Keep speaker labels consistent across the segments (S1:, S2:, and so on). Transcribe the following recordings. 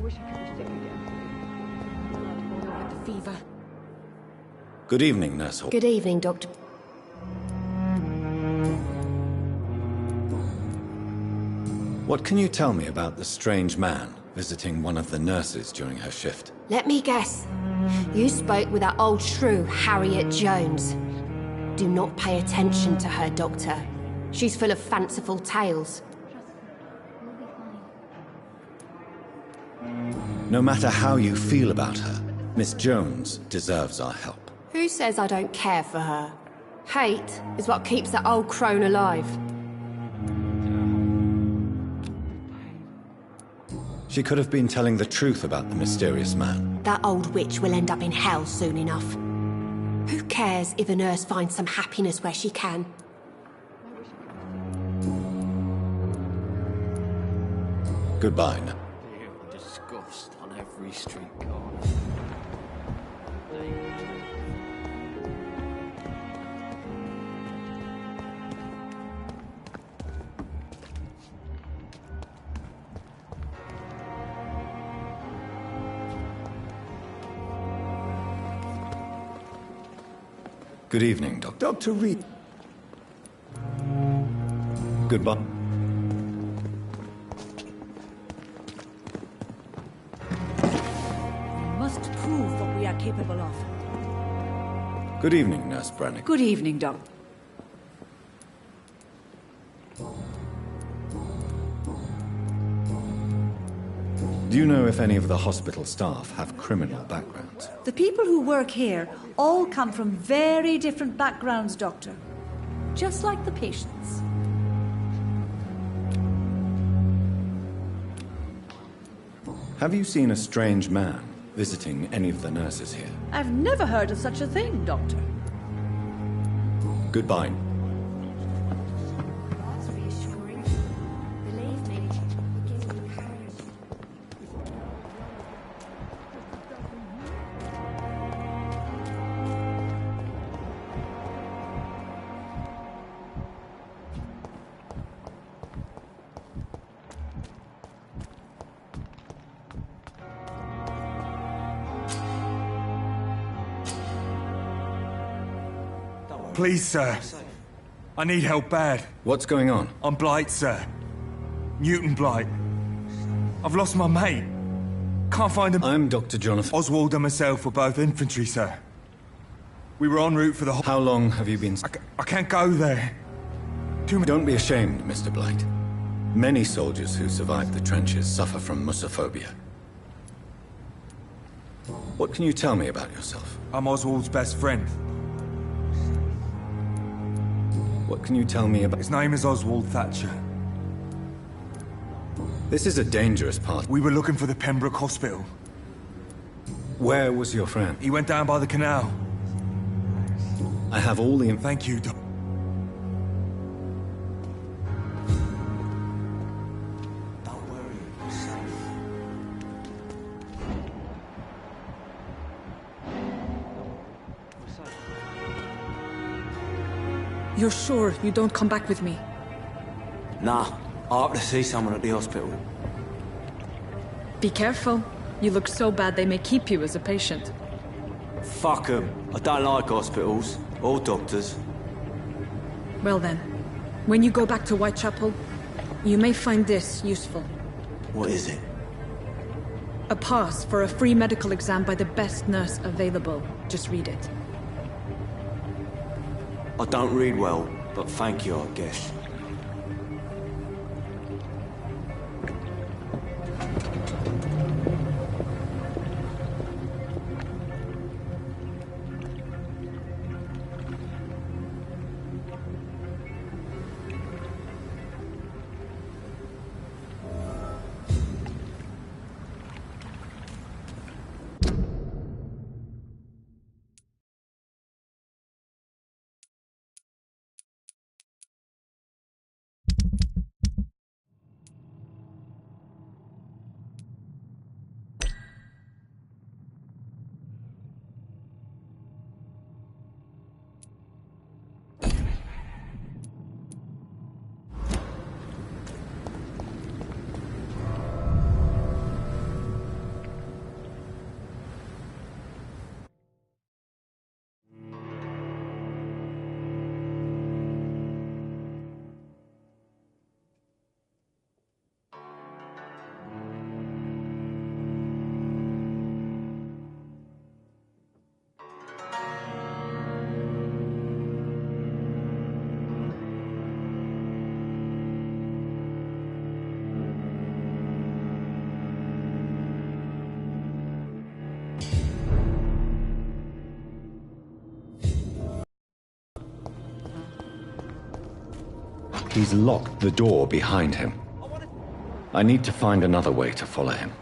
S1: wish I could be sick again.
S2: All over the fever.
S3: Good evening, Nurse Hall.
S2: Good evening, Doctor.
S3: What can you tell me about the strange man visiting one of the nurses during her shift?
S2: Let me guess. You spoke with that old shrew, Harriet Jones. Do not pay attention to her, Doctor. She's full of fanciful tales.
S3: No matter how you feel about her, Miss Jones deserves our help.
S2: Who says I don't care for her? Hate is what keeps that old crone alive.
S3: She could have been telling the truth about the mysterious man.
S2: That old witch will end up in hell soon enough. Who cares if a nurse finds some happiness where she can?
S3: Goodbye.
S4: Disgust on every street corner.
S3: Good evening, Doctor.
S5: Dr. Reed.
S3: Goodbye.
S1: We must prove what we are capable of.
S3: Good evening, Nurse Brannigan.
S1: Good evening, Doc.
S3: Do you know if any of the hospital staff have criminal backgrounds?
S1: The people who work here all come from very different backgrounds, Doctor. Just like the patients.
S3: Have you seen a strange man visiting any of the nurses here?
S1: I've never heard of such a thing, Doctor.
S3: Goodbye.
S2: That's reassuring. Believe me, it gives me courage.
S5: Please, sir. I need help bad.
S3: What's going on?
S5: I'm Blight, sir. Newton Blight. I've lost my mate. Can't find him.
S3: I'm Dr. Jonathan.
S5: Oswald and myself were both infantry, sir. We were en route for the...
S3: How long have you been...
S5: I can't go there. Too many...
S3: Don't be ashamed, Mr. Blight. Many soldiers who survive the trenches suffer from musophobia. What can you tell me about yourself?
S5: I'm Oswald's best friend.
S3: What can you tell me about...
S5: His name is Oswald Thatcher.
S3: This is a dangerous part.
S5: We were looking for the Pembroke Hospital.
S3: Where was your friend?
S5: He went down by the canal.
S3: I have all the...
S5: Thank you, Doc.
S4: Don't worry, you're safe.
S6: You're sure you don't come back with me?
S4: Nah, I have to see someone at the hospital.
S6: Be careful. You look so bad they may keep you as a patient.
S4: Fuck 'em. I don't like hospitals or doctors.
S6: Well then, when you go back to Whitechapel, you may find this useful.
S4: What is it?
S6: A pass for a free medical exam by the best nurse available. Just read it.
S4: I don't read well, but thank you, I guess.
S3: He's locked the door behind him. I need to find another way to follow him.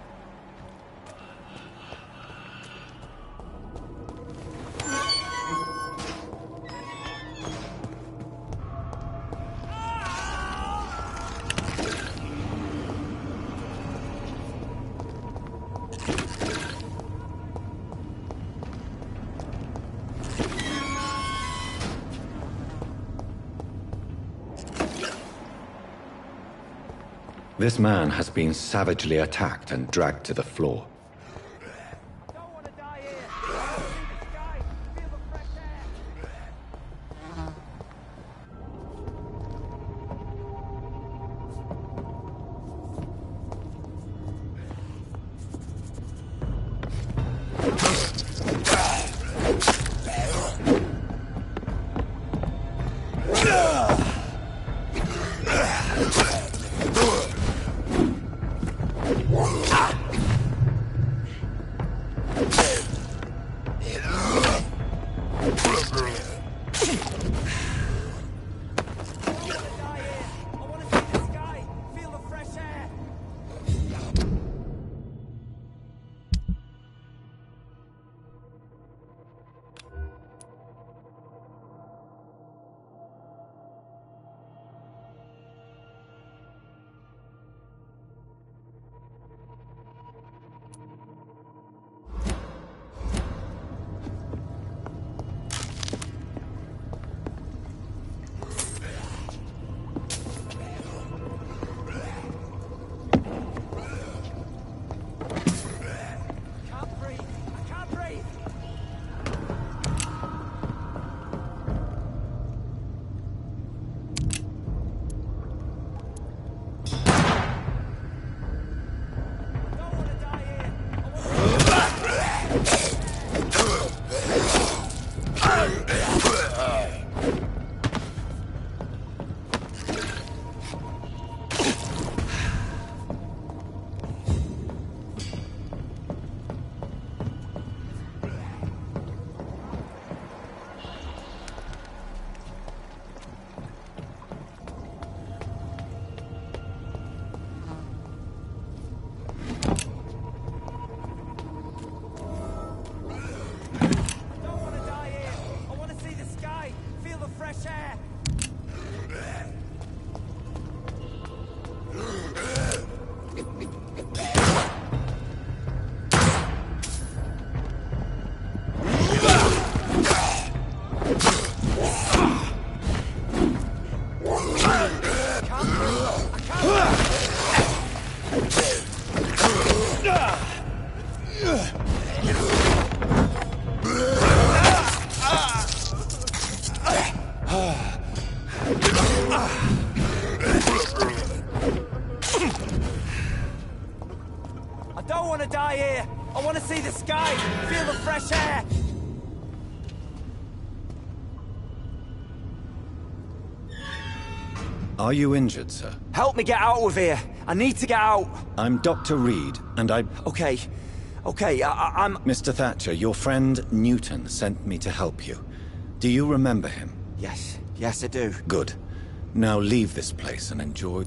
S3: This man has been savagely attacked and dragged to the floor. Are you injured, sir?
S4: Help me get out of here. I need to get out.
S3: I'm Dr. Reed, and
S4: Okay, I'm...
S3: Mr. Thatcher, your friend Newton sent me to help you. Do you remember him?
S4: Yes, I do.
S3: Good. Now leave this place and enjoy...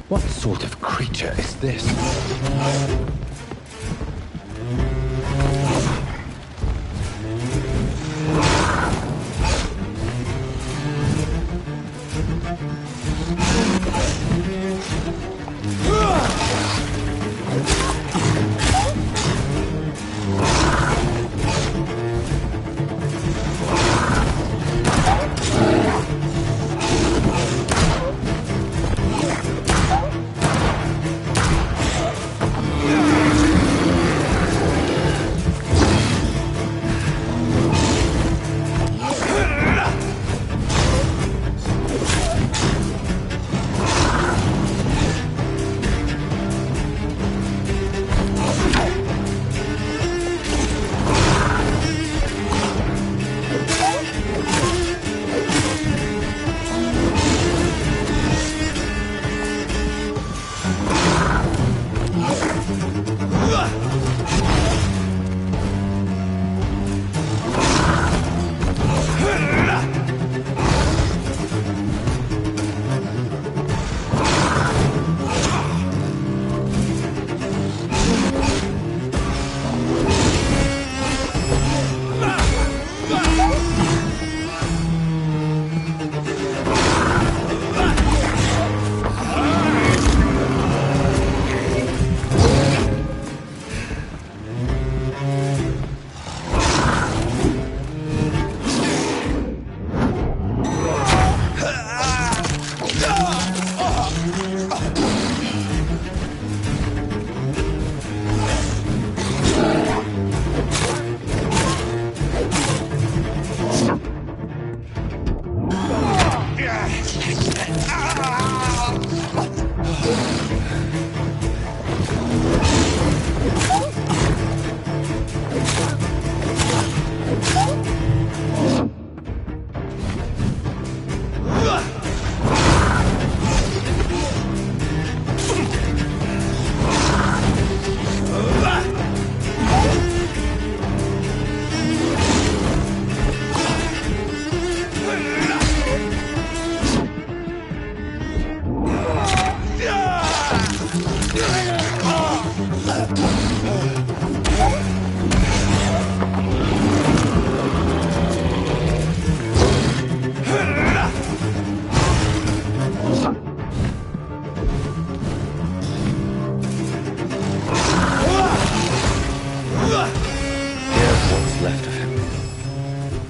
S3: What sort of creature is this?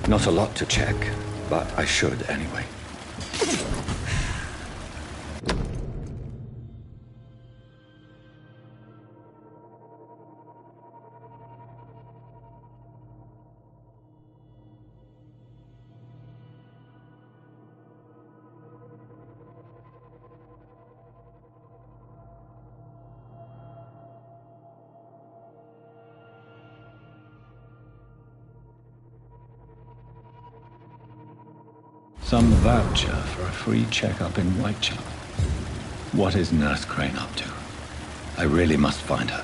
S7: Not a lot to check, but I should anyway.
S3: Some voucher for a free checkup in Whitechapel. What is Nurse Crane up to? I really must find her.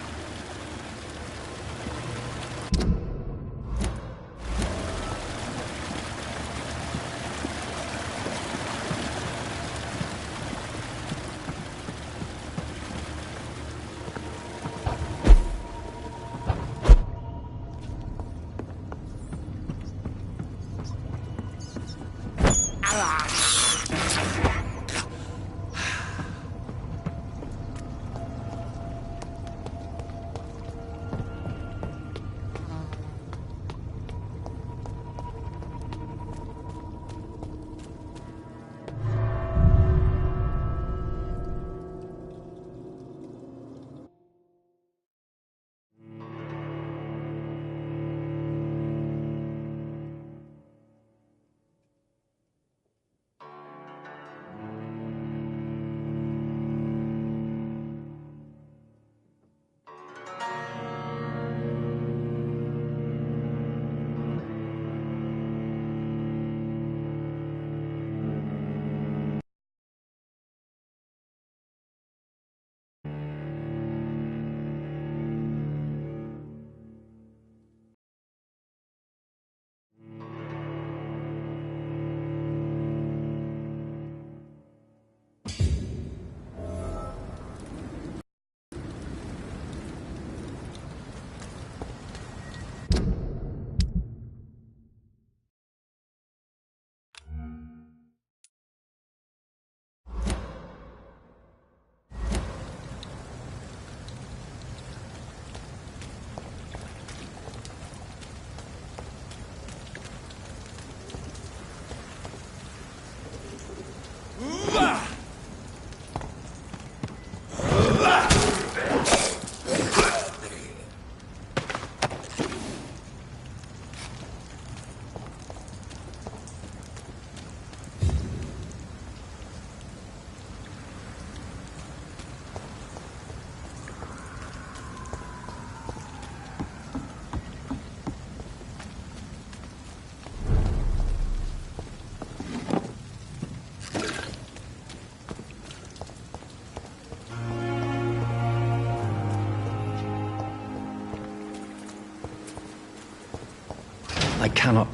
S3: cannot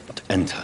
S3: but enter.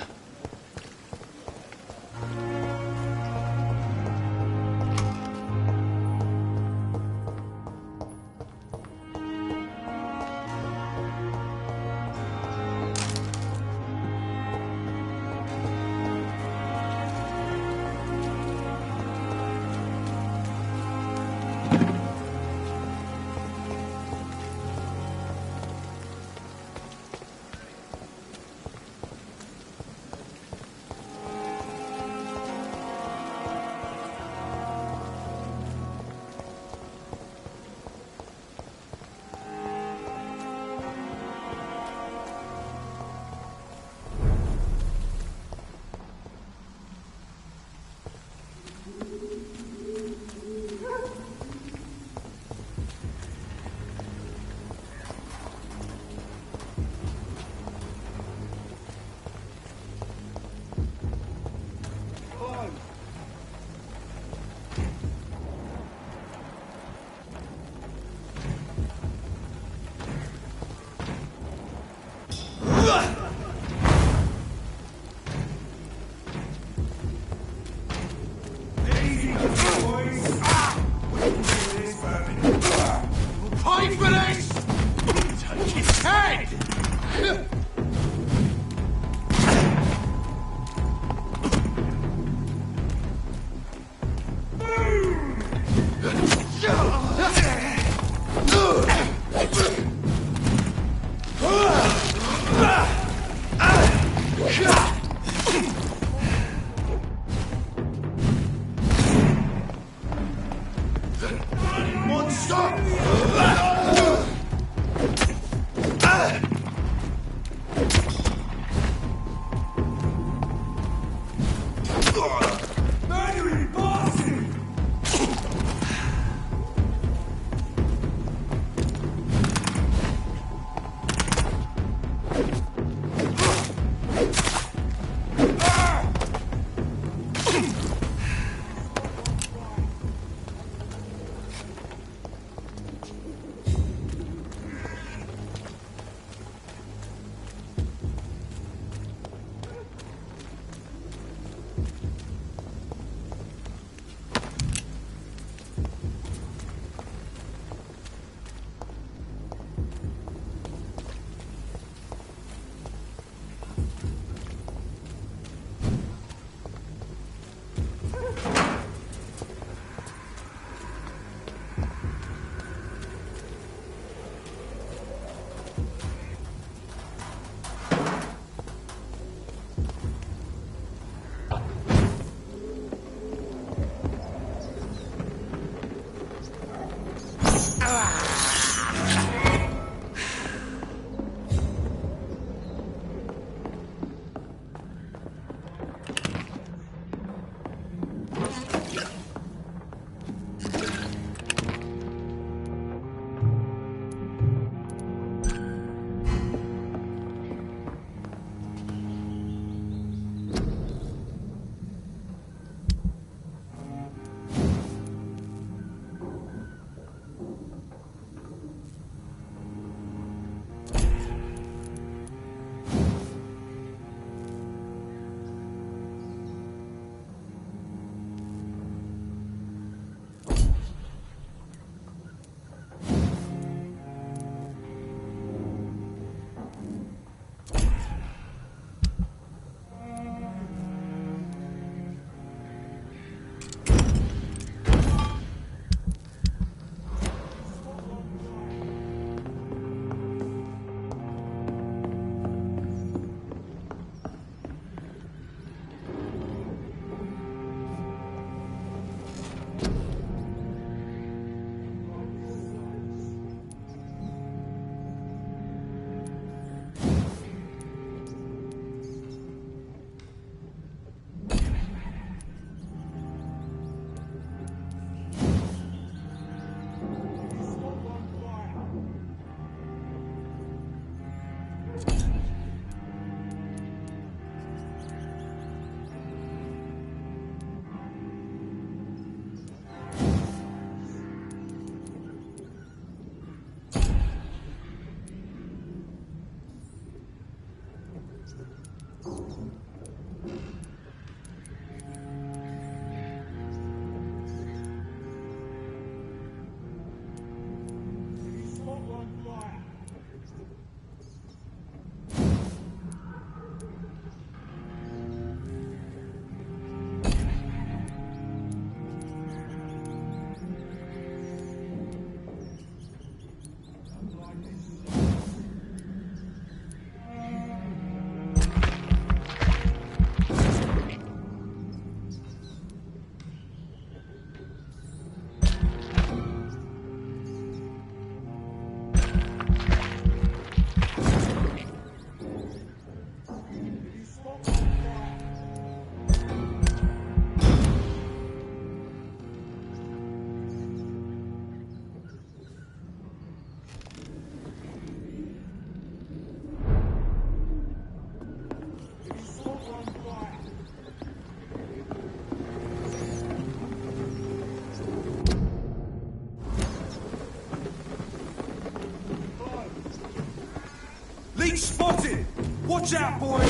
S5: Watch out, boys!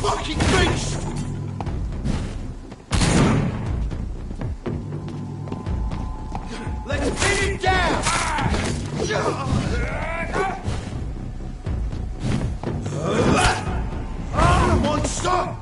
S5: Fucking beast! Let's pin it down! Monster!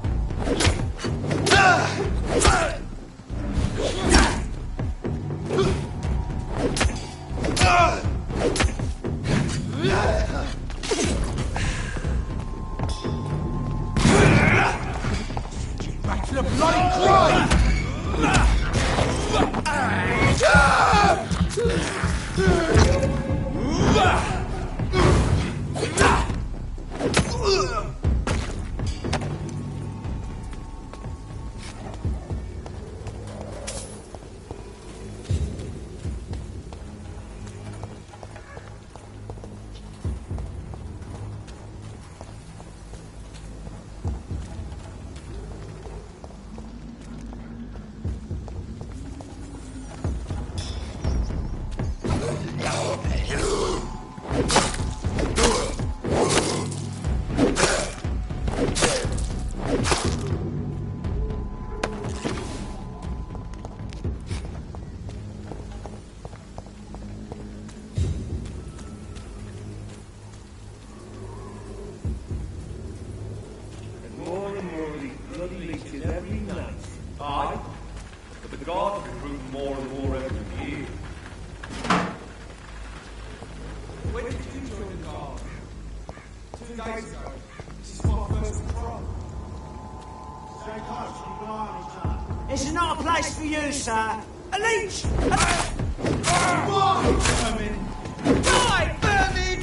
S5: Back to the bloody grind!
S8: It's not a place for you, sir. A leech!
S5: Why, vermin?
S8: Die, vermin!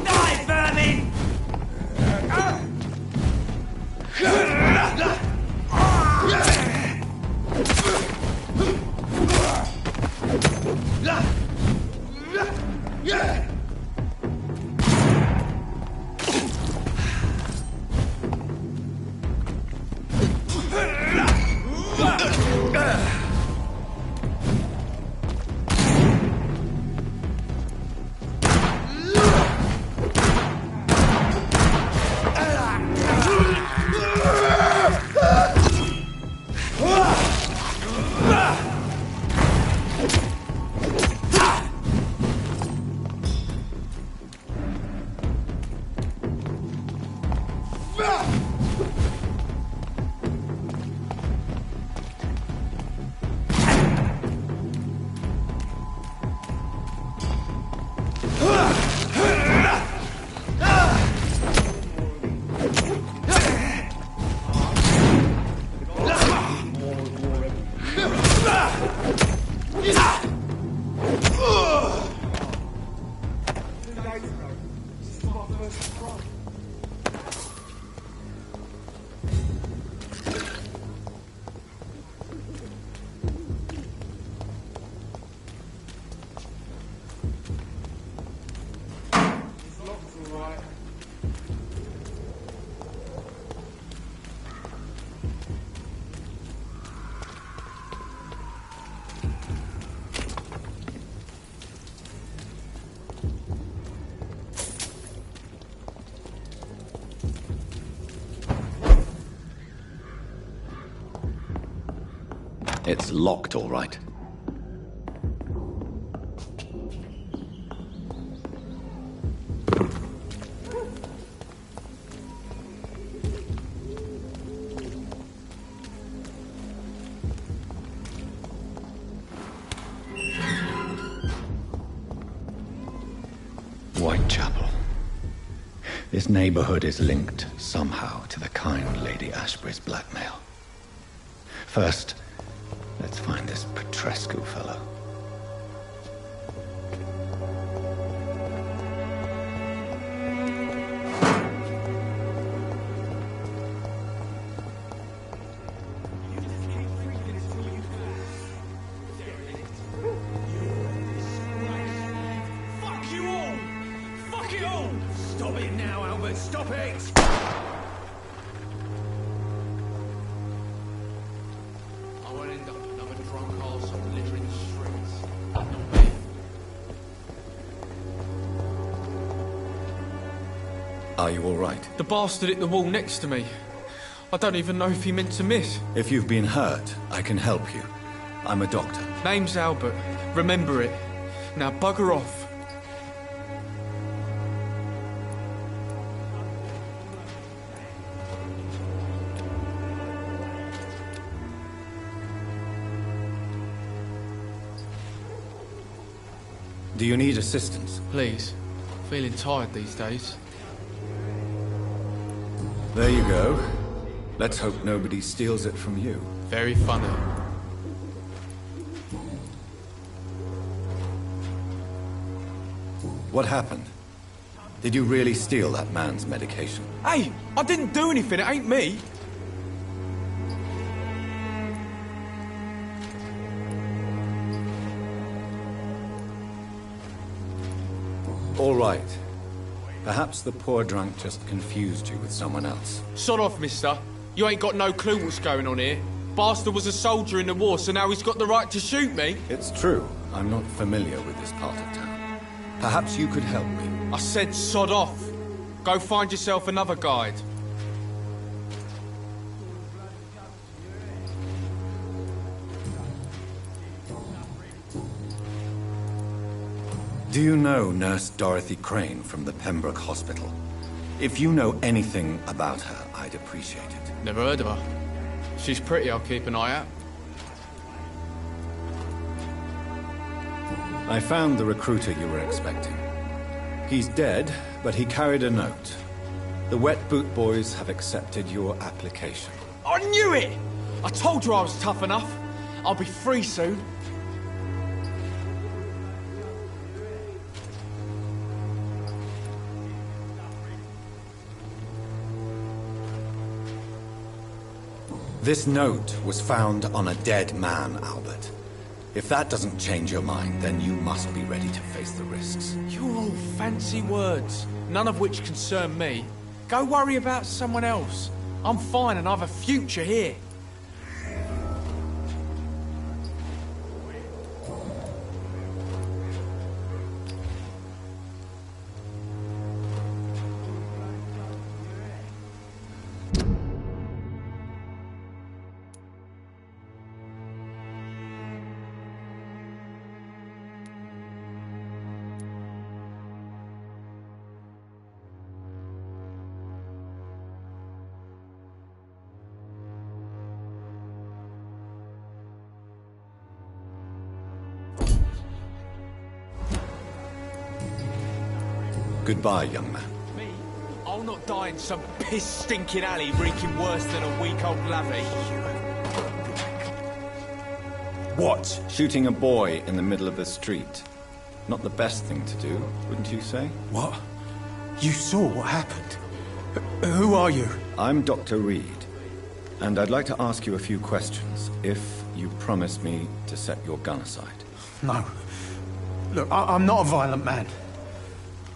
S8: Die, vermin!
S7: It's locked, all right. Whitechapel. This neighborhood is linked somehow to the kind Lady Ashbury's blackmail. First, let's find this Petrescu fellow.
S9: Don't! Stop it now, Albert! Stop it! I won't end up another drunk arsehole littering the streets.
S7: Are you all right?
S10: The bastard hit the wall next to me. I don't even know if he meant to miss.
S7: If you've been hurt, I can help you. I'm a doctor.
S10: Name's Albert. Remember it. Now bugger off.
S7: Do you need assistance?
S10: Please. Feeling tired these days.
S7: There you go. Let's hope nobody steals it from you.
S10: Very funny.
S7: What happened? Did you really steal that man's medication?
S10: Hey! I didn't do anything, it ain't me!
S7: All right. Perhaps the poor drunk just confused you with someone else.
S10: Sod off, mister. You ain't got no clue what's going on here. Bastard was a soldier in the war, so now he's got the right to shoot me.
S7: It's true. I'm not familiar with this part of town. Perhaps you could help me.
S10: I said sod off. Go find yourself another guide.
S7: Do you know Nurse Dorothy Crane from the Pembroke Hospital? If you know anything about her, I'd appreciate it.
S10: Never heard of her. She's pretty, I'll keep an eye out.
S7: I found the recruiter you were expecting. He's dead, but he carried a note. The Wet Boot Boys have accepted your application.
S10: I knew it! I told you I was tough enough. I'll be free soon.
S7: This note was found on a dead man, Albert. If that doesn't change your mind, then you must be ready to face the risks.
S10: You're all fancy words, none of which concern me. Go worry about someone else. I'm fine and I've a future here.
S7: Goodbye, young man.
S10: Me? I'll not die in some piss-stinking alley reeking worse than a week-old lavvy.
S7: What? Shooting a boy in the middle of the street. Not the best thing to do, wouldn't you say?
S8: What? You saw what happened? Who are you?
S7: I'm Dr. Reed, and I'd like to ask you a few questions, if you promise me to set your gun aside.
S8: No. Look, I'm not a violent man.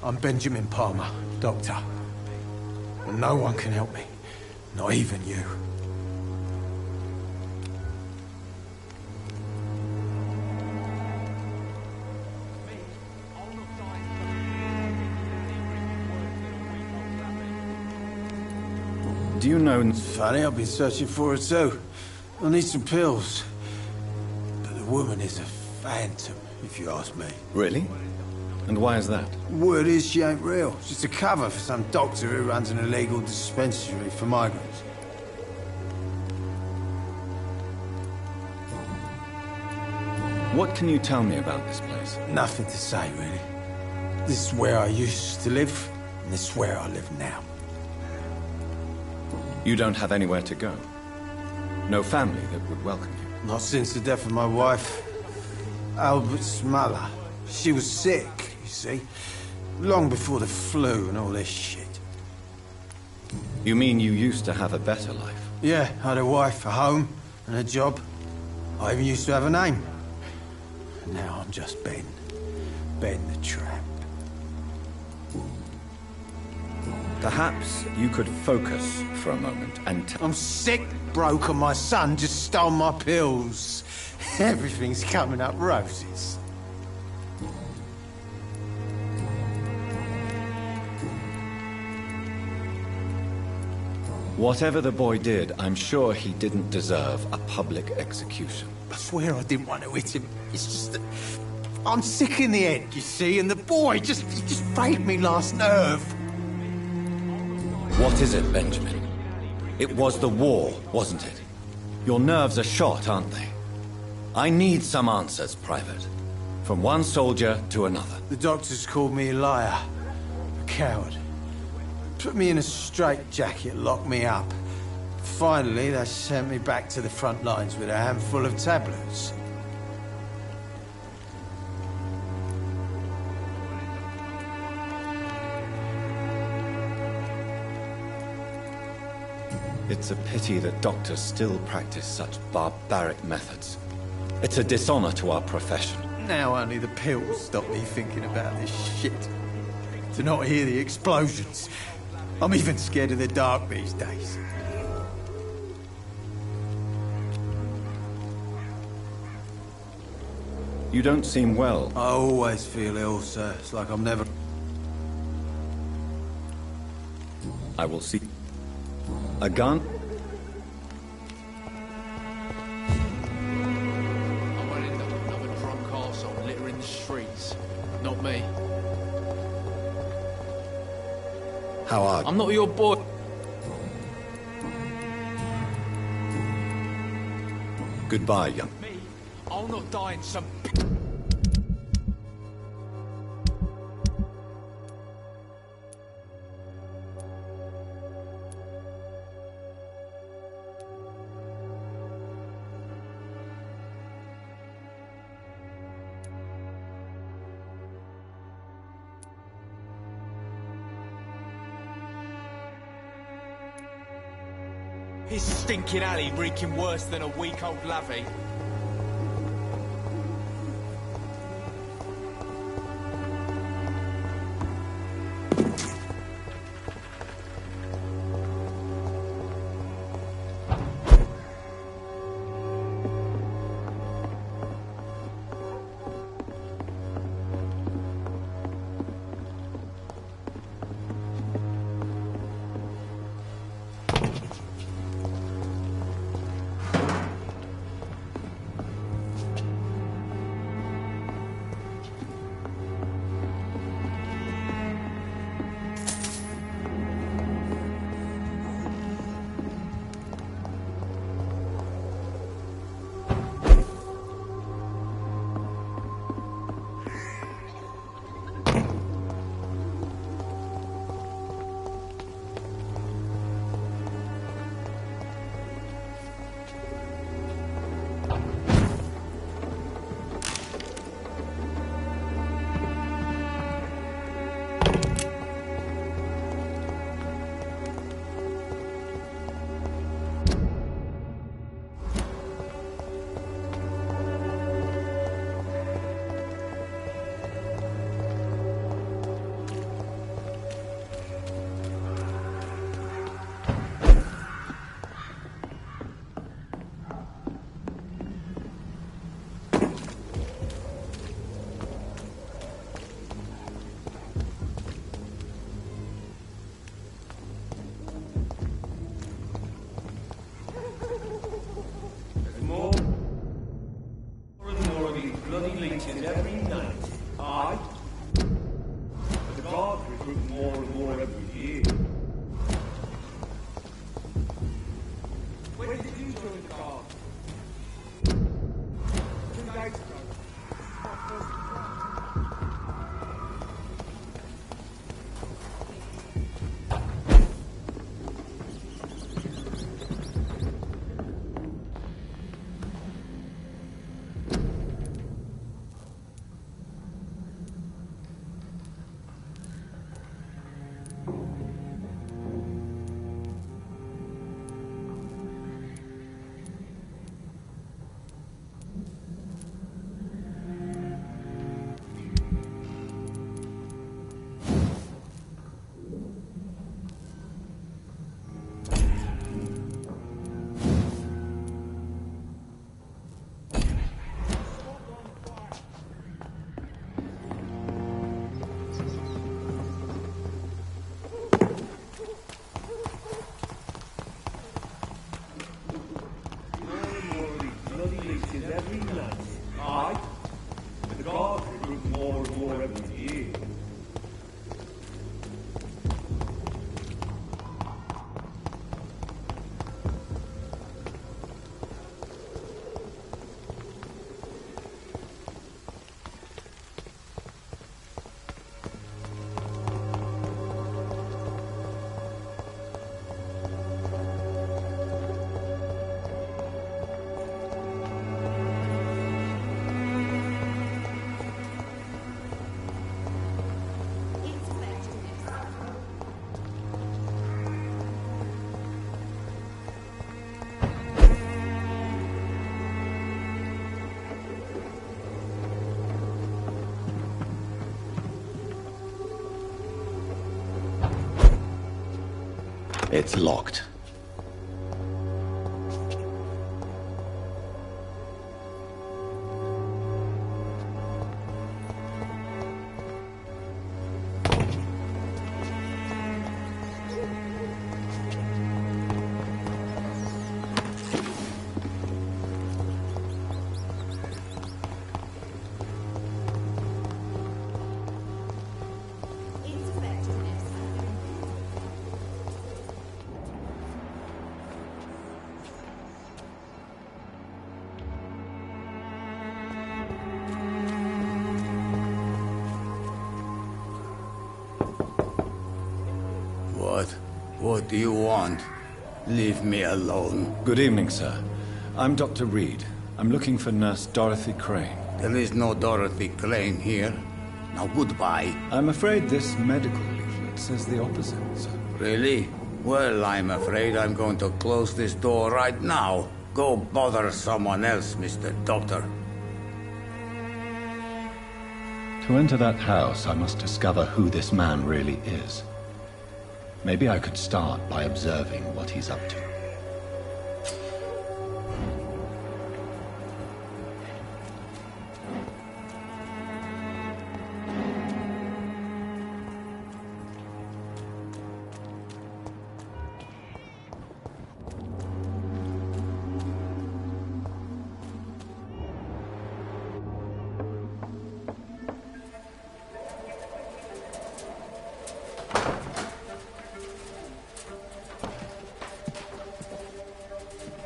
S8: I'm Benjamin Palmer, doctor. And no one can help me. Not even you.
S7: Do you know...
S8: It's funny, I've been searching for her too. I need some pills. But the woman is a phantom, if you ask me.
S7: Really? And why is that?
S8: Word is she ain't real. She's a cover for some doctor who runs an illegal dispensary for migrants.
S7: What can you tell me about this place?
S8: Nothing to say, really. This is where I used to live, and this is where I live now.
S7: You don't have anywhere to go? No family that would welcome you?
S8: Not since the death of my wife, Albert's mother. She was sick, you see. Long before the flu and all this shit.
S7: You mean you used to have a better life?
S8: Yeah, I had a wife, a home, and a job. I even used to have a name. Now I'm just Ben. Ben the Tramp.
S7: Perhaps you could focus for a moment and
S8: I'm sick, broke, and my son just stole my pills. Everything's coming up roses.
S7: Whatever the boy did, I'm sure he didn't deserve a public execution.
S8: I swear I didn't want to hit him. It's just that I'm sick in the head, you see, and the boy he just frayed me last nerve.
S7: What is it, Benjamin? It was the war, wasn't it? Your nerves are shot, aren't they? I need some answers, Private. From one soldier to another.
S8: The doctors called me a liar, a coward. Put me in a straitjacket, locked me up. Finally, they sent me back to the front lines with a handful of tablets.
S7: It's a pity that doctors still practice such barbaric methods. It's a dishonor to our profession.
S8: Now only the pills stop me thinking about this shit. To not hear the explosions. I'm even scared of the dark these days.
S7: You don't seem well.
S8: I always feel ill, sir. It's like I'm never...
S7: I will see. A gun?
S9: I won't end up another drunk arsehole littering the streets. Not me.
S7: How are you?
S10: I'm not your boy.
S7: Goodbye, young.
S10: Me? I'll not die in some... His stinking alley reeking worse than a week-old lavvy.
S7: It's locked.
S11: What do you want? Leave me alone.
S7: Good evening, sir. I'm Dr. Reed. I'm looking for Nurse Dorothy Crane.
S11: There is no Dorothy Crane here. Now goodbye.
S7: I'm afraid this medical leaflet says the opposite, sir.
S11: Really? Well, I'm afraid I'm going to close this door right now. Go bother someone else, Mr. Doctor.
S7: To enter that house, I must discover who this man really is. Maybe I could start by observing what he's up to.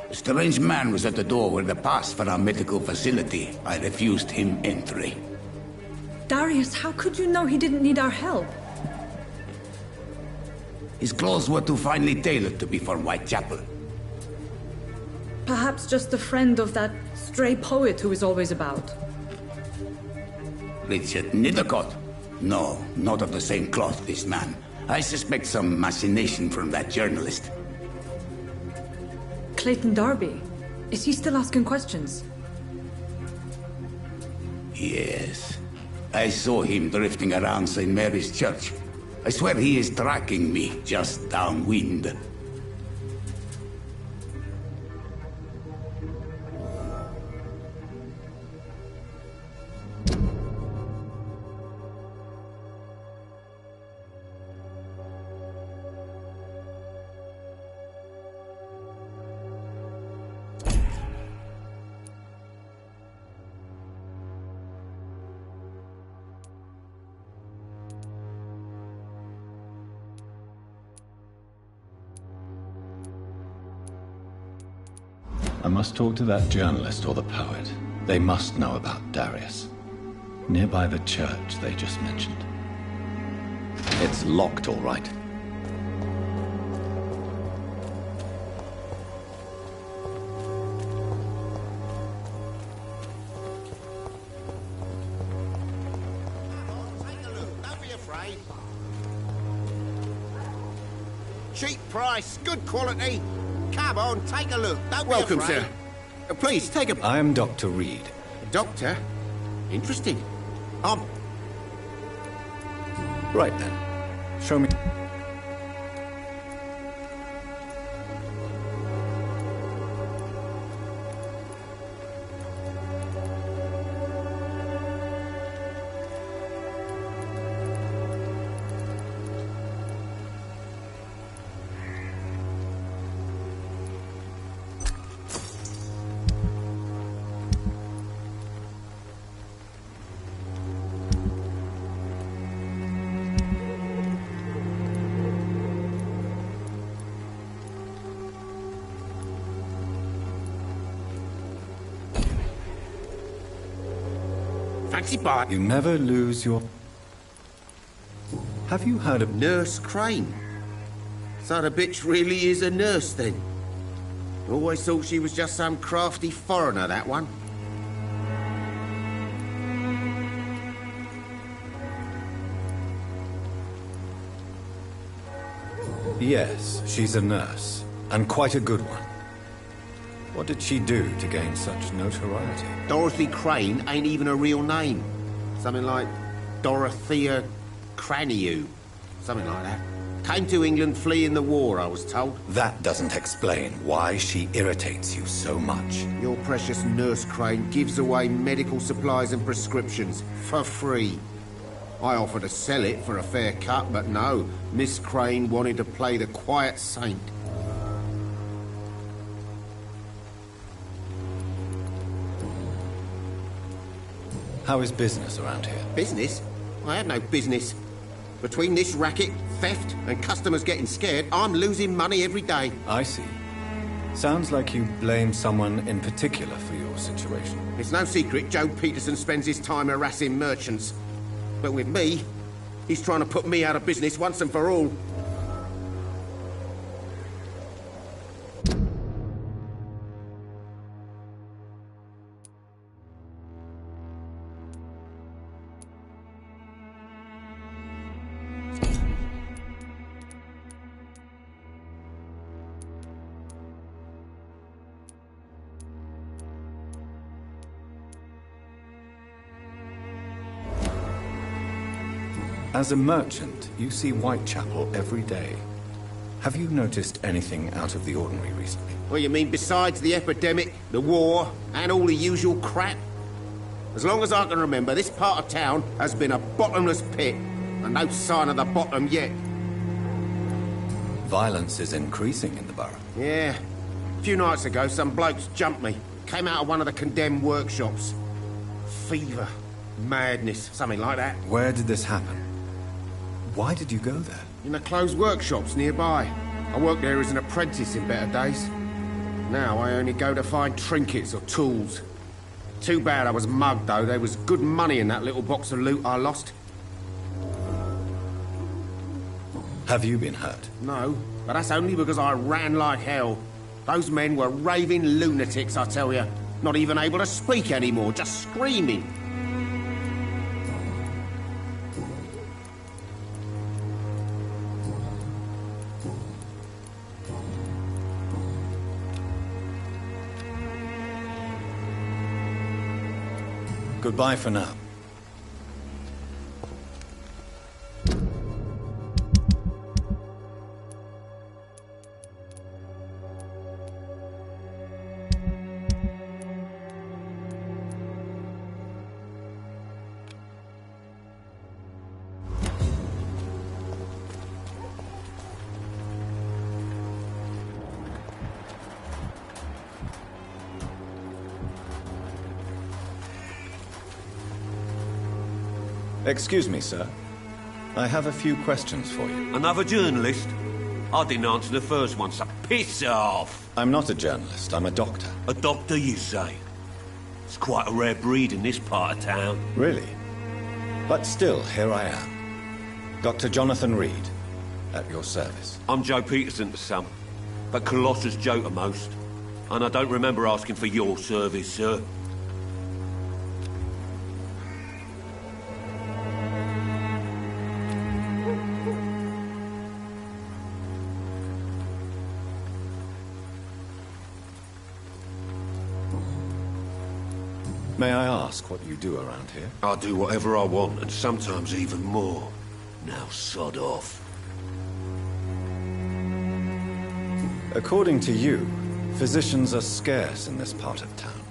S11: A strange man was at the door with a pass for our medical facility. I refused him entry.
S6: Darius, how could you know he didn't need our help?
S11: His clothes were too finely tailored to be for Whitechapel.
S6: Perhaps just a friend of that stray poet who is always about.
S11: Richard Nithercott? No, not of the same cloth, this man. I suspect some machination from that journalist.
S6: Clayton Darby. Is he still asking questions?
S11: Yes. I saw him drifting around St. Mary's Church. I swear he is tracking me just downwind.
S7: I must talk to that journalist or the poet. They must know about Darius. Nearby the church they just mentioned. It's locked, all right.
S12: Cheap price, good quality. Come on, take a look. Don't
S11: Welcome,
S12: be afraid.
S11: sir. Please, take a...
S7: I am Dr. Reed.
S12: Doctor? Interesting.
S7: Right then. Show me...
S12: fancy bar.
S7: You never lose your... Have you heard of...
S12: Nurse Crane. So the bitch really is a nurse, then? Always thought she was just some crafty foreigner, that one.
S7: Yes, she's a nurse, and quite a good one. What did she do to gain such notoriety?
S12: Dorothy Crane ain't even a real name. Something like Dorothea Craniu. Something like that. Came to England fleeing the war, I was told.
S7: That doesn't explain why she irritates you so much.
S12: Your precious Nurse Crane gives away medical supplies and prescriptions for free. I offered to sell it for a fair cut, but no. Miss Crane wanted to play the quiet saint.
S7: How is business around here?
S12: Business? I have no business. Between this racket, theft, and customers getting scared, I'm losing money every day.
S7: I see. Sounds like you blame someone in particular for your situation.
S12: It's no secret Joe Peterson spends his time harassing merchants. But with me, he's trying to put me out of business once and for all.
S7: As a merchant, you see Whitechapel every day. Have you noticed anything out of the ordinary recently?
S12: What you mean besides the epidemic, the war, and all the usual crap? As long as I can remember, this part of town has been a bottomless pit, and no sign of the bottom yet.
S7: Violence is increasing in the borough.
S12: Yeah. A few nights ago, some blokes jumped me. Came out of one of the condemned workshops. Fever, madness, something like that.
S7: Where did this happen? Why did you go there?
S12: In the closed workshops nearby. I worked there as an apprentice in better days. Now I only go to find trinkets or tools. Too bad I was mugged, though. There was good money in that little box of loot I lost.
S7: Have you been hurt?
S12: No, but that's only because I ran like hell. Those men were raving lunatics, I tell you. Not even able to speak anymore, just screaming.
S7: Goodbye for now. Excuse me, sir. I have a few questions for you.
S13: Another journalist? I didn't answer the first one, so piss off!
S7: I'm not a journalist, I'm a doctor.
S13: A doctor, you say? It's quite a rare breed in this part of town.
S7: Really? But still, here I am. Dr. Jonathan Reed, at your service.
S13: I'm Joe Peterson to some, but Colossus Joe to most. And I don't remember asking for your service, sir.
S7: May I ask what you do around here?
S13: I do whatever I want, and sometimes even more. Now sod off.
S7: According to you, physicians are scarce in this part of town.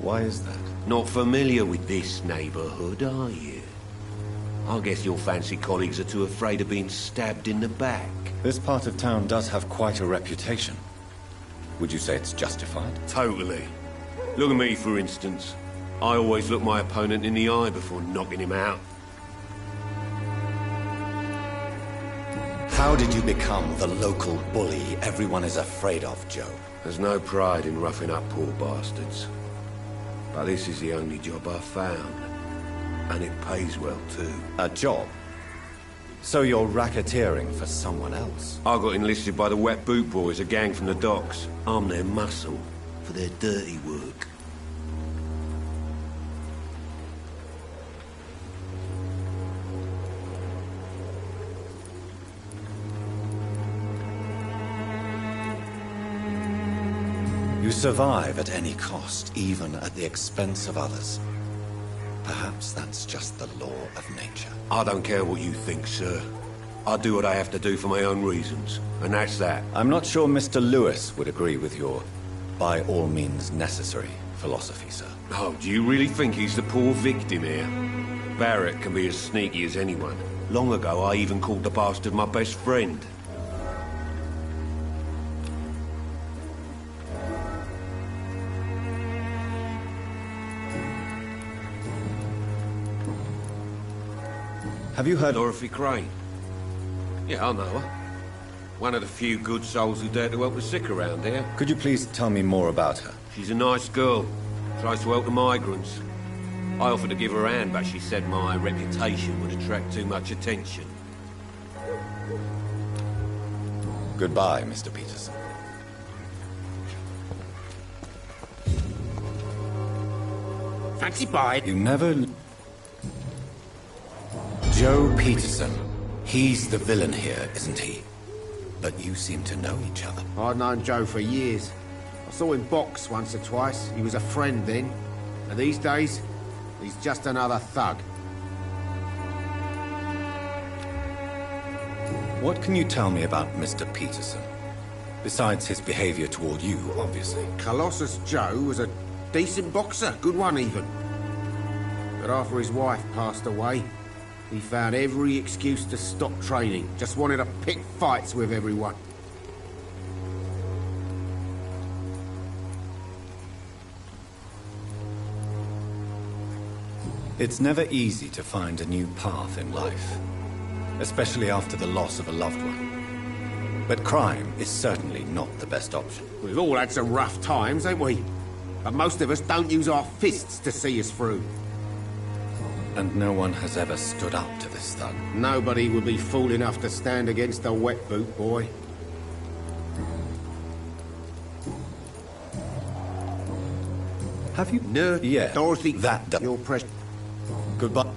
S7: Why is that?
S13: Not familiar with this neighborhood, are you? I guess your fancy colleagues are too afraid of being stabbed in the back.
S7: This part of town does have quite a reputation. Would you say it's justified?
S13: Totally. Look at me, for instance. I always look my opponent in the eye before knocking him out.
S7: How did you become the local bully everyone is afraid of, Joe?
S13: There's no pride in roughing up poor bastards. But this is the only job I've found. And it pays well, too.
S7: A job? So you're racketeering for someone else?
S13: I got enlisted by the Wet Boot Boys, a gang from the docks. I'm their muscle for their dirty work.
S7: You survive at any cost, even at the expense of others. Perhaps that's just the law of nature.
S13: I don't care what you think, sir. I do what I have to do for my own reasons, and that's that.
S7: I'm not sure Mr. Lewis would agree with your by all means necessary philosophy, sir.
S13: Oh, do you really think he's the poor victim here? Barrett can be as sneaky as anyone. Long ago, I even called the bastard my best friend.
S7: Have you heard
S13: Dorothy Crane? Yeah, I know her. One of the few good souls who dare to help the sick around here.
S7: Could you please tell me more about her?
S13: She's a nice girl. Tries to help the migrants. I offered to give her a hand, but she said my reputation would attract too much attention.
S7: Goodbye, Mr. Peterson.
S12: Fancy bye.
S7: You never... Joe Peterson. He's the villain here, isn't he? But you seem to know each other.
S12: I'd known Joe for years. I saw him box once or twice. He was a friend then. And these days, he's just another thug.
S7: What can you tell me about Mr. Peterson? Besides his behavior toward you, obviously.
S12: Colossus Joe was a decent boxer, good one even. But after his wife passed away, he found every excuse to stop training. Just wanted to pick fights with everyone.
S7: It's never easy to find a new path in life, especially after the loss of a loved one. But crime is certainly not the best option.
S12: We've all had some rough times, ain't we? But most of us don't use our fists to see us through.
S7: And no one has ever stood up to this thug.
S12: Nobody would be fool enough to stand against the Wet Boot Boy.
S7: Have you?
S12: No.
S7: Yeah.
S12: Dorothy,
S7: that done.
S12: Your precious.
S7: Goodbye.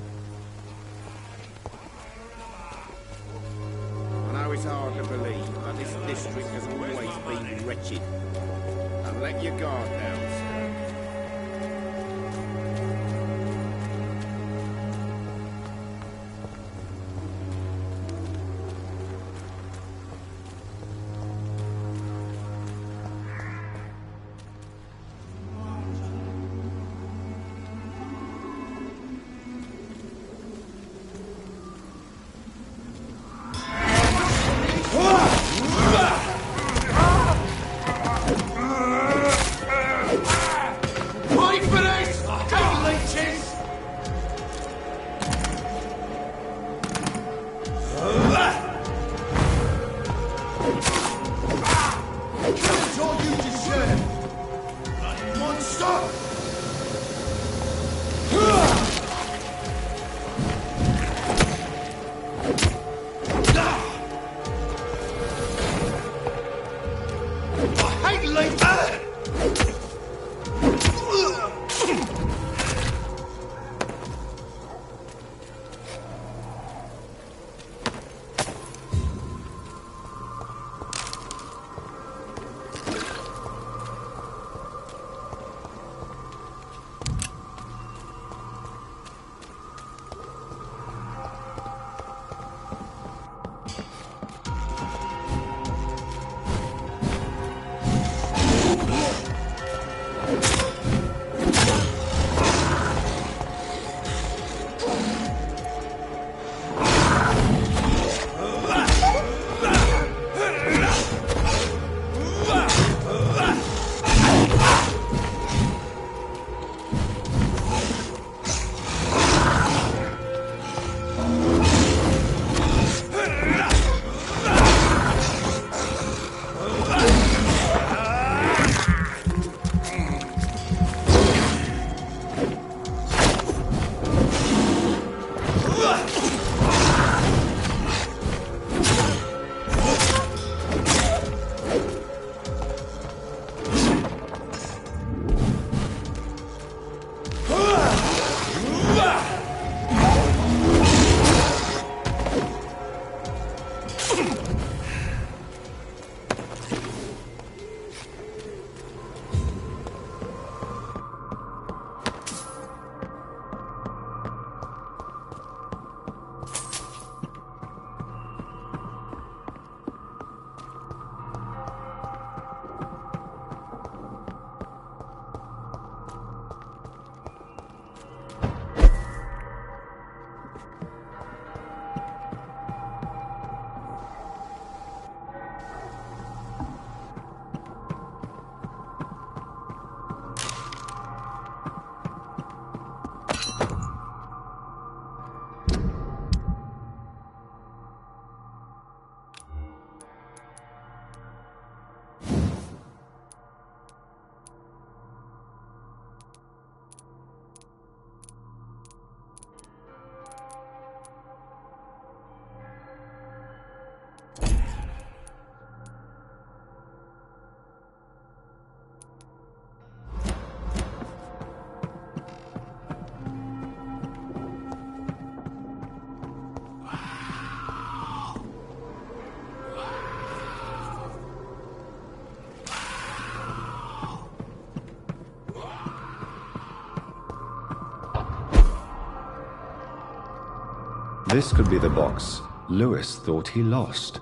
S12: I know it's hard to believe, but this district has always been wretched. Don't let your guard down, sir.
S7: This could be the box Lewis thought he lost.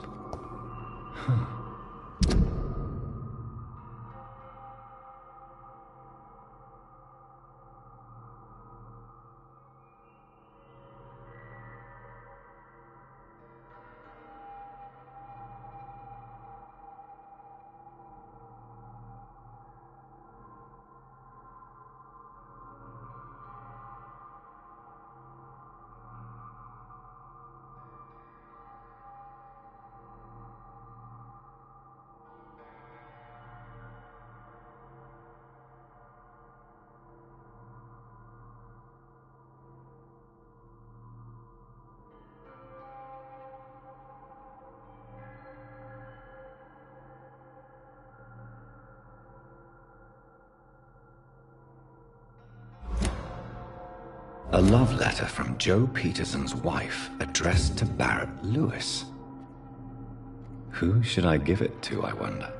S7: A love letter from Joe Peterson's wife, addressed to Barrett Lewis. Who should I give it to, I wonder?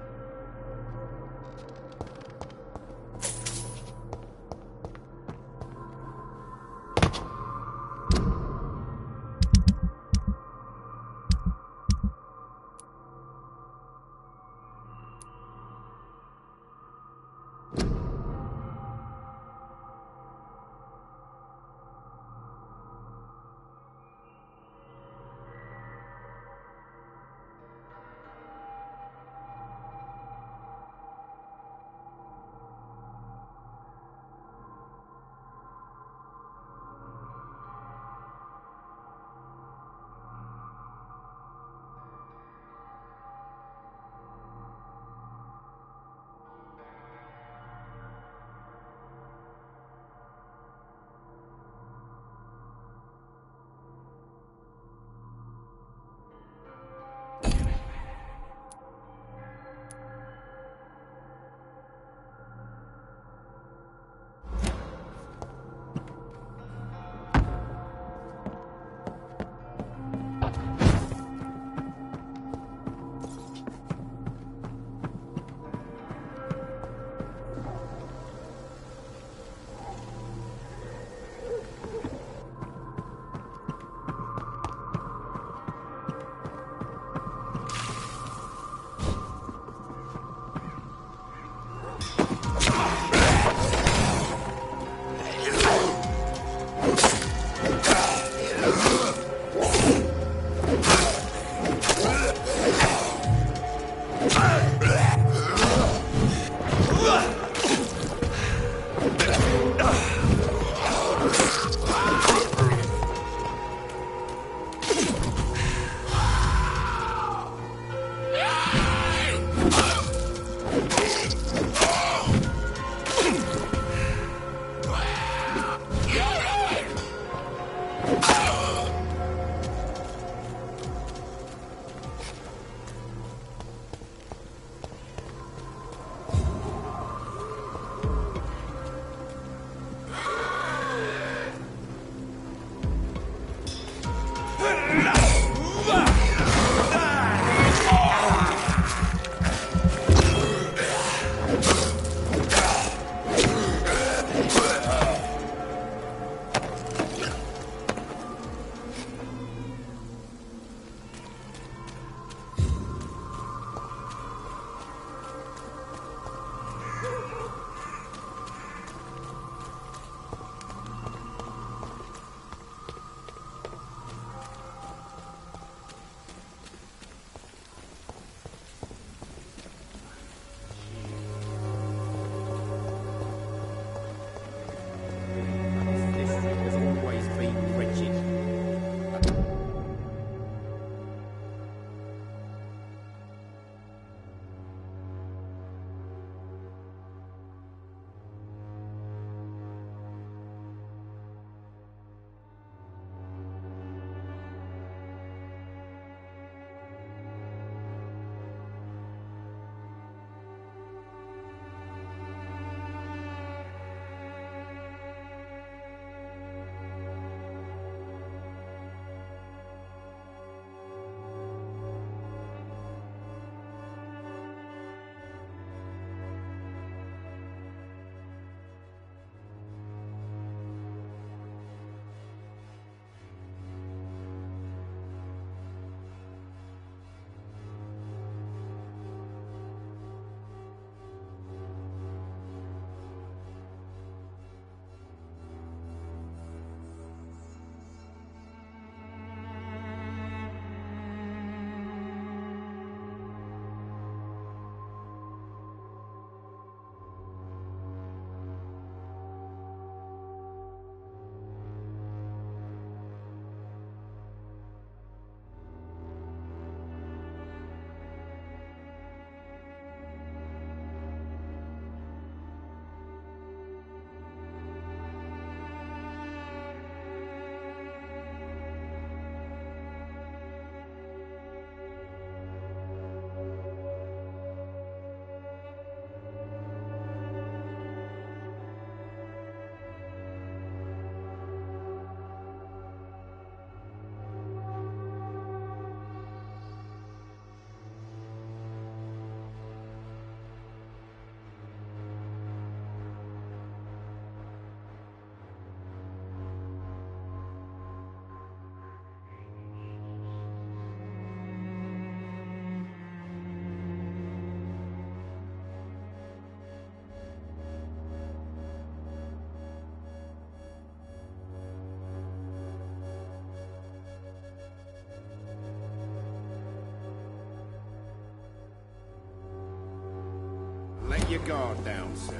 S12: let your guard down, sir.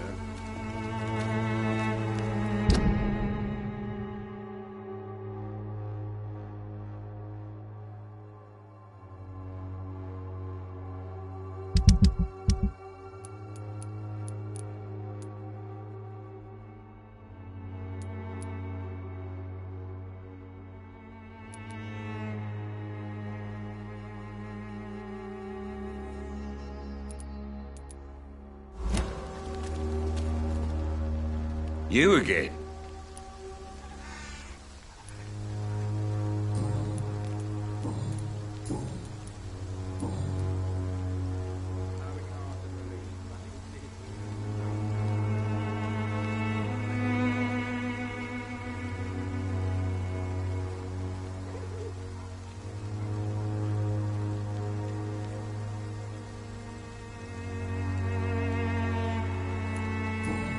S13: You again?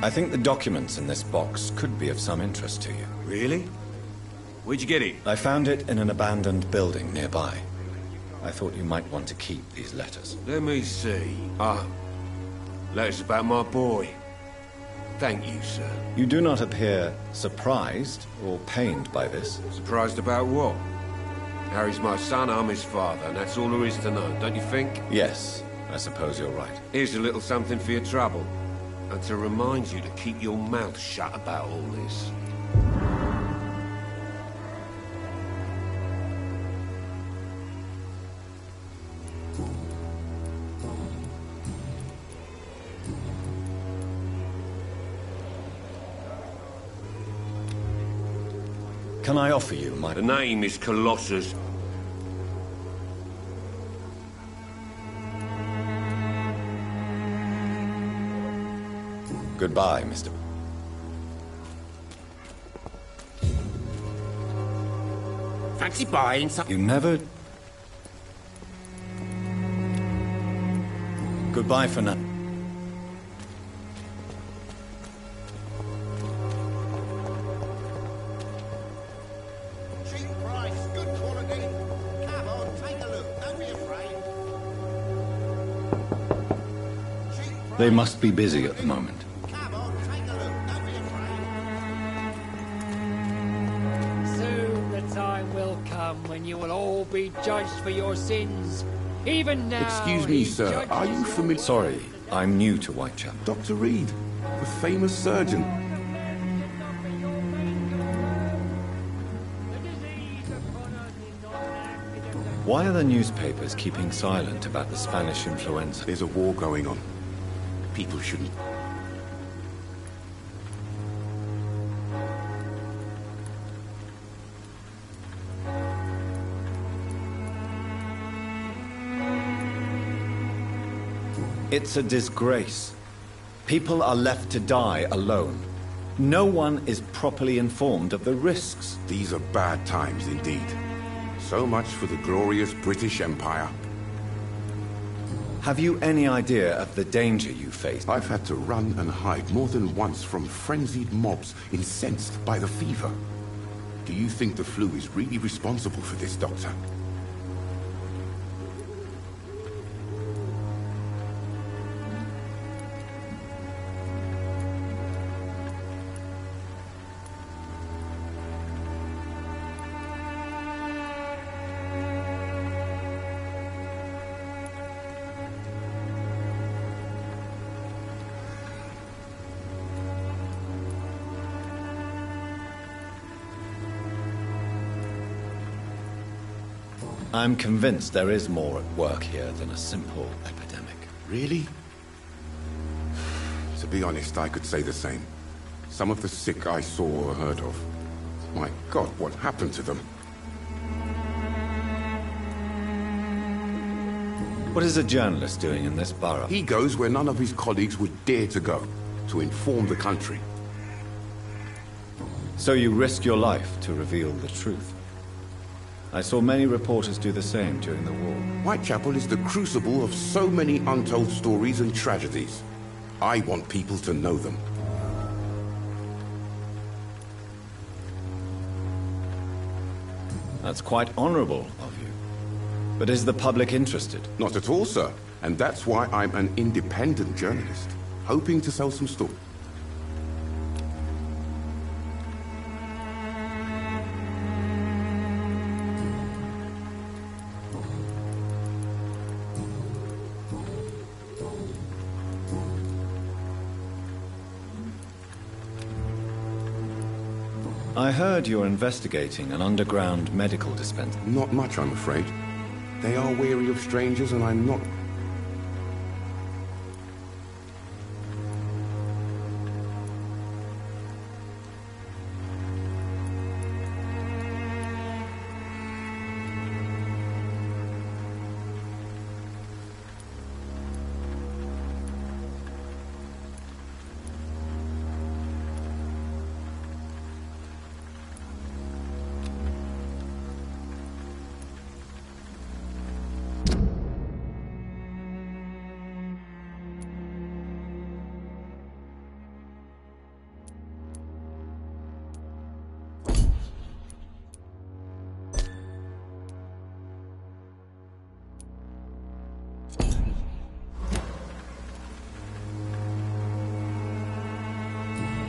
S7: I think the documents in this box could be of some interest to you.
S13: Really? Where'd you get it?
S7: I found it in an abandoned building nearby. I thought you might want to keep these letters.
S13: Let me see. Letters about my boy. Thank you, sir.
S7: You do not appear surprised or pained by this.
S13: Surprised about what? Harry's my son, I'm his father, and that's all there is to know, don't you think?
S7: Yes, I suppose you're right.
S13: Here's a little something for your trouble. And to remind you to keep your mouth shut about all this.
S7: Can I offer you my...
S13: The name is Colossus.
S7: Goodbye, Mr.
S12: Fancy buying something?
S7: You never... Goodbye for now.
S12: Cheap price, good quality. Come on, take a look. Don't be afraid.
S7: They must be busy at the moment.
S14: Soon the time will come when you will all be judged for your sins. Even now.
S15: Excuse me, sir. Are you familiar?
S7: Sorry, I'm new to Whitechapel.
S15: Dr. Reed, the famous surgeon.
S7: Why are the newspapers keeping silent about the Spanish influenza?
S15: There's a war going on. People shouldn't.
S7: It's a disgrace. People are left to die alone. No one is properly informed of the risks.
S15: These are bad times indeed. So much for the glorious British Empire.
S7: Have you any idea of the danger you face?
S15: I've had to run and hide more than once from frenzied mobs incensed by the fever. Do you think the flu is really responsible for this, Doctor?
S7: I'm convinced there is more at work here than a simple epidemic.
S15: Really? To be honest, I could say the same. Some of the sick I saw or heard of. My God, what happened to them?
S7: What is a journalist doing in this borough?
S15: He goes where none of his colleagues would dare to go, to inform the country.
S7: So you risk your life to reveal the truth. I saw many reporters do the same during the war.
S15: Whitechapel is the crucible of so many untold stories and tragedies. I want people to know them.
S7: That's quite honorable of you. But is the public interested?
S15: Not at all, sir. And that's why I'm an independent journalist. hoping to sell some stock.
S7: I heard you're investigating an underground medical dispensary.
S15: Not much, I'm afraid. They are wary of strangers, and I'm not...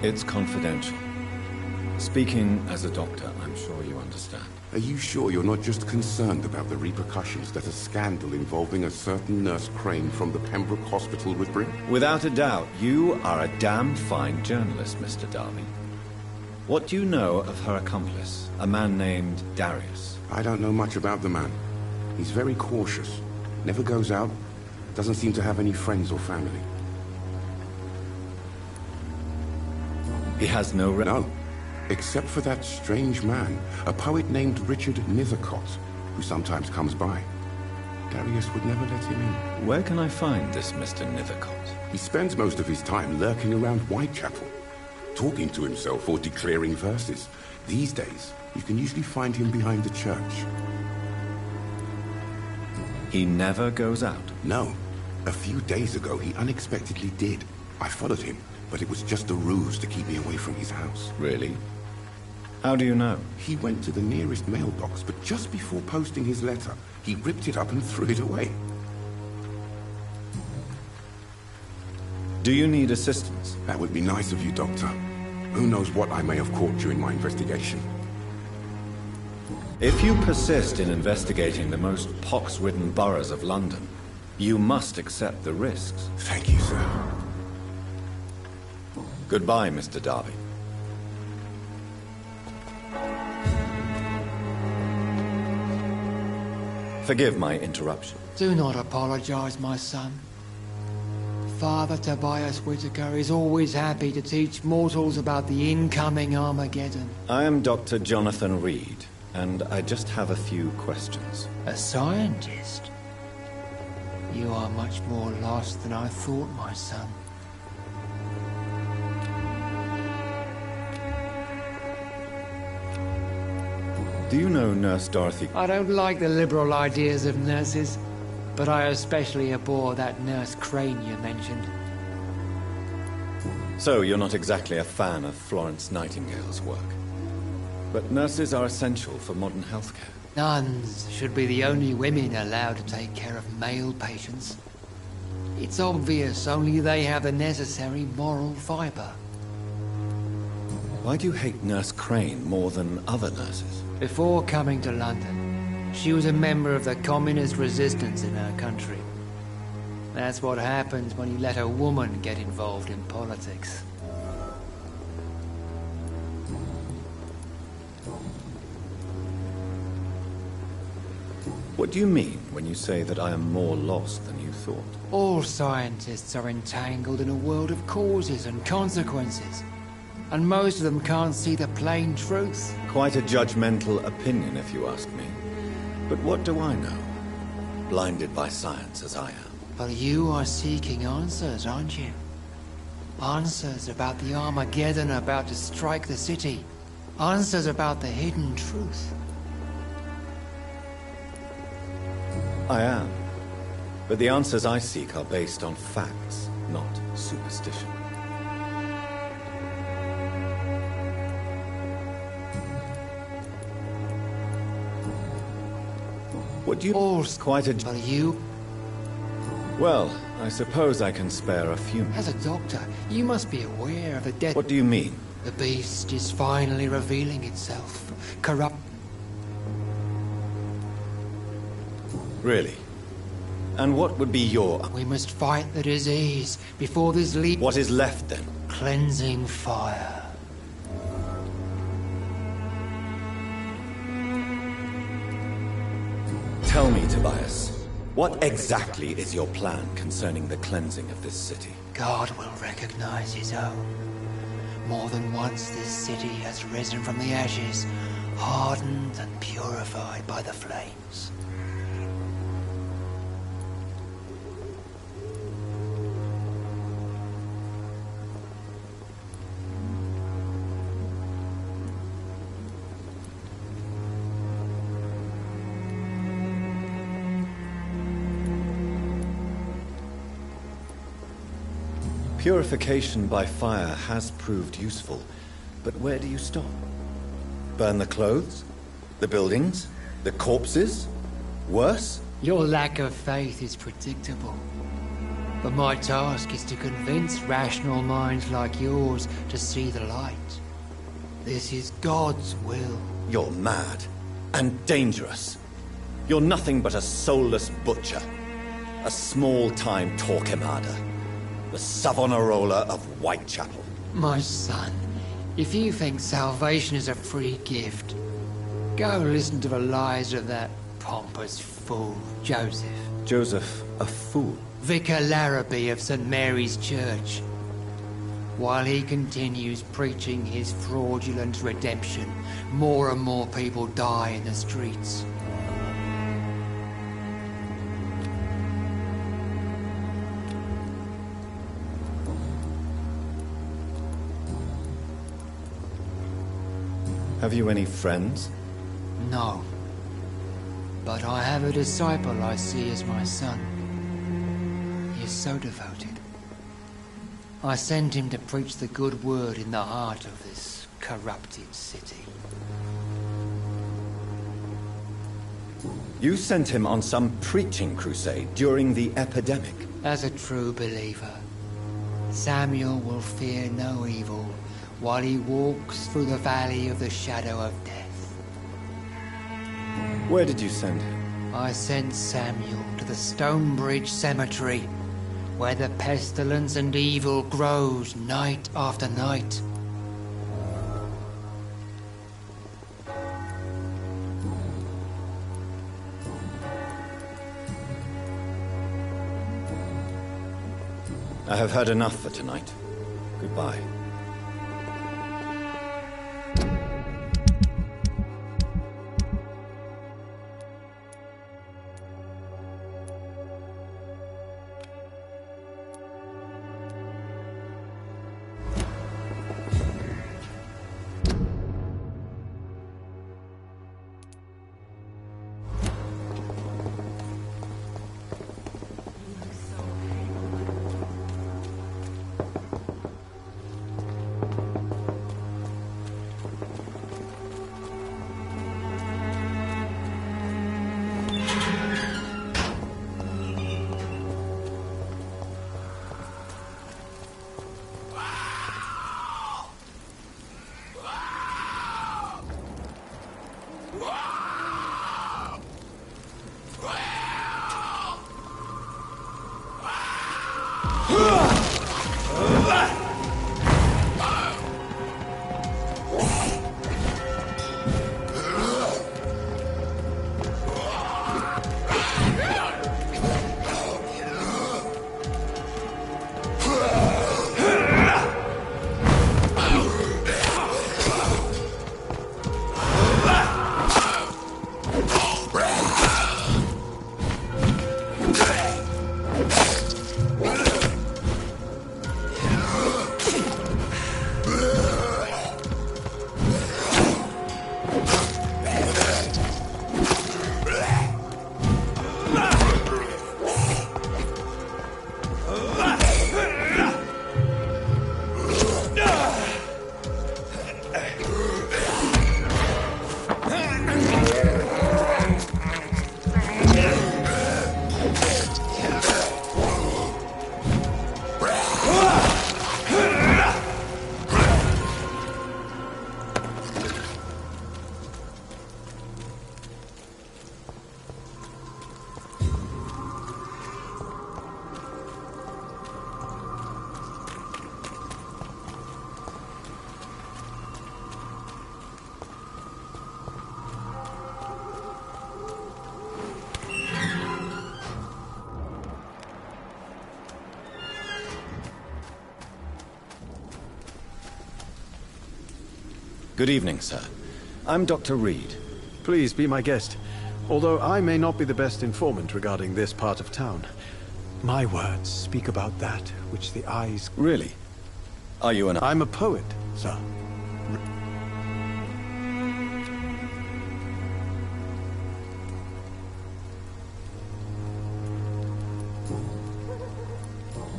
S7: It's confidential. Speaking as a doctor, I'm sure you understand.
S15: Are you sure you're not just concerned about the repercussions that a scandal involving a certain Nurse Crane from the Pembroke Hospital would bring?
S7: Without a doubt, you are a damn fine journalist, Mr. Darby. What do you know of her accomplice, a man named Darius?
S15: I don't know much about the man. He's very cautious. Never goes out. Doesn't seem to have any friends or family.
S7: He has no...
S15: No. Except for that strange man, a poet named Richard Nethercott, who sometimes comes by. Darius would never let him in.
S7: Where can I find this Mr. Nethercott?
S15: He spends most of his time lurking around Whitechapel, talking to himself or declaring verses. These days, you can usually find him behind the church.
S7: He never goes out?
S15: No. A few days ago, he unexpectedly did. I followed him, but it was just a ruse to keep me away from his house.
S7: Really? How do you know?
S15: He went to the nearest mailbox, but just before posting his letter, he ripped it up and threw it away.
S7: Do you need assistance?
S15: That would be nice of you, Doctor. Who knows what I may have caught during my investigation.
S7: If you persist in investigating the most pox-ridden boroughs of London, you must accept the risks.
S15: Thank you, sir.
S7: Goodbye, Mr. Darby. Forgive my interruption.
S14: Do not apologize, my son. Father Tobias Whitaker is always happy to teach mortals about the incoming Armageddon.
S7: I am Dr. Jonathan Reed, and I just have a few questions.
S14: A scientist? You are much more lost than I thought, my son.
S7: Do you know Nurse Dorothy?
S14: I don't like the liberal ideas of nurses, but I especially abhor that Nurse Crane you mentioned.
S7: So, you're not exactly a fan of Florence Nightingale's work. But nurses are essential for modern healthcare.
S14: Nuns should be the only women allowed to take care of male patients. It's obvious only they have the necessary moral fiber.
S7: Why do you hate Nurse Crane more than other nurses?
S14: Before coming to London, she was a member of the communist resistance in her country. That's what happens when you let a woman get involved in politics.
S7: What do you mean when you say that I am more lost than you thought?
S14: All scientists are entangled in a world of causes and consequences. And most of them can't see the plain truth.
S7: Quite a judgmental opinion, if you ask me. But what do I know? Blinded by science as I am.
S14: But you are seeking answers, aren't you? Answers about the Armageddon about to strike the city. Answers about the hidden truth.
S7: I am. But the answers I seek are based on facts, not superstition. What do you...
S14: All
S7: quite a...
S14: But you...
S7: Well, I suppose I can spare a few
S14: As
S7: minutes.
S14: a doctor, you must be aware of the death...
S7: What do you mean?
S14: The beast is finally revealing itself. Corrupt...
S7: Really? And what would be your...
S14: We must fight the disease before this leap...
S7: What is left, then?
S14: Cleansing fire.
S7: Tell me, Tobias, what exactly is your plan concerning the cleansing of this city?
S14: God will recognize his own. More than once this city has risen from the ashes, hardened and purified by the flames.
S7: Purification by fire has proved useful, but where do you stop? Burn the clothes? The buildings? The corpses? Worse?
S14: Your lack of faith is predictable. But my task is to convince rational minds like yours to see the light. This is God's will.
S7: You're mad. And dangerous. You're nothing but a soulless butcher. A small-time Torquemada. The Savonarola of Whitechapel.
S14: My son, if you think salvation is a free gift, go listen to the lies of that pompous fool, Joseph.
S7: Joseph, a fool?
S14: Vicar Larrabee of St. Mary's Church. While he continues preaching his fraudulent redemption, more and more people die in the streets.
S7: Have you any friends?
S14: No. But I have a disciple I see as my son. He is so devoted. I send him to preach the good word in the heart of this corrupted city.
S7: You sent him on some preaching crusade during the epidemic.
S14: As a true believer, Samuel will fear no evil while he walks through the valley of the shadow of death.
S7: Where did you send him?
S14: I sent Samuel to the Stonebridge Cemetery, where the pestilence and evil grows night after night.
S7: I have heard enough for tonight. Goodbye. Good evening, sir. I'm Dr. Reed.
S16: Please be my guest. Although I may not be the best informant regarding this part of town, my words speak about that which the eyes...
S7: Really? Are you an...
S16: I'm a poet, sir.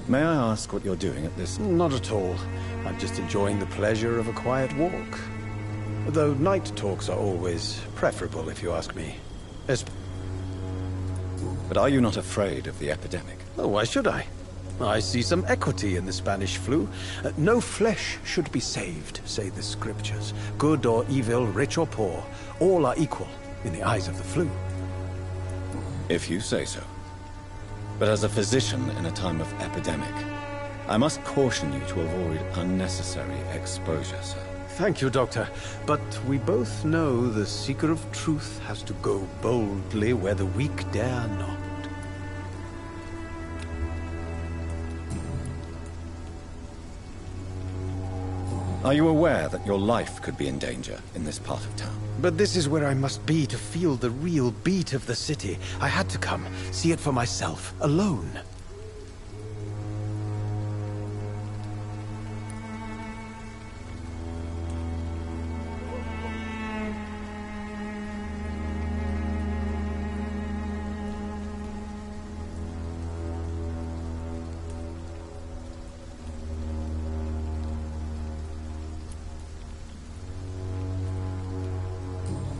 S7: May I ask what you're doing at this...
S16: Not at all. I'm just enjoying the pleasure of a quiet walk. Though night talks are always preferable, if you ask me.
S7: But are you not afraid of the epidemic?
S16: Oh, why should I? I see some equity in the Spanish flu. No flesh should be saved, say the scriptures. Good or evil, rich or poor, all are equal in the eyes of the flu.
S7: If you say so. But as a physician in a time of epidemic, I must caution you to avoid unnecessary exposure, sir.
S16: Thank you, Doctor. But we both know the seeker of truth has to go boldly where the weak dare not.
S7: Are you aware that your life could be in danger in this part of town?
S16: But this is where I must be to feel the real beat of the city. I had to come, see it for myself, alone.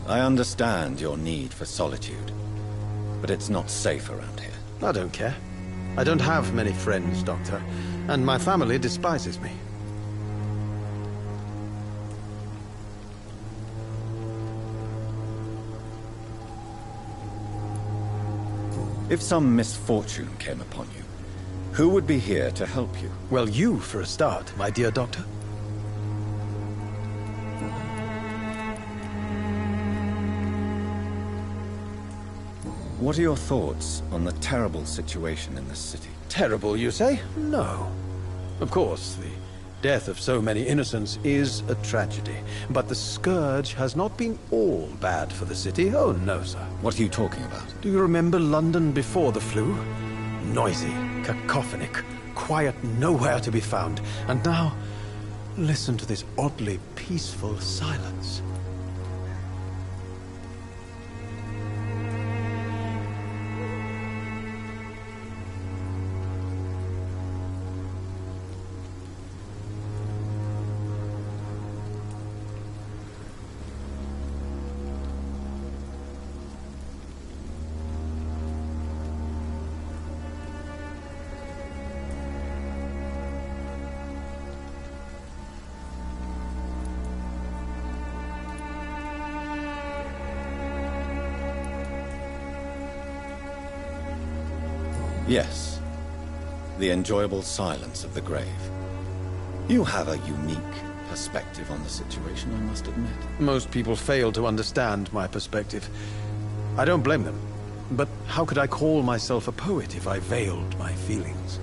S7: I understand your need for solitude, but it's not safe around here.
S16: I don't care. I don't have many friends, Doctor, and my family despises me.
S7: If some misfortune came upon you, who would be here to help you?
S16: Well, you, for a start, my dear Doctor.
S7: What are your thoughts on the terrible situation in this city?
S16: Terrible, you say? No. Of course, the death of so many innocents is a tragedy. But the scourge has not been all bad for the city. Oh, no, sir.
S7: What are you talking about?
S16: Do you remember London before the flu? Noisy, cacophonic, quiet nowhere to be found. And now, listen to this oddly peaceful silence.
S7: Yes. The enjoyable silence of the grave. You have a unique perspective on the situation, I must admit.
S16: Most people fail to understand my perspective. I don't blame them. But how could I call myself a poet if I veiled my feelings?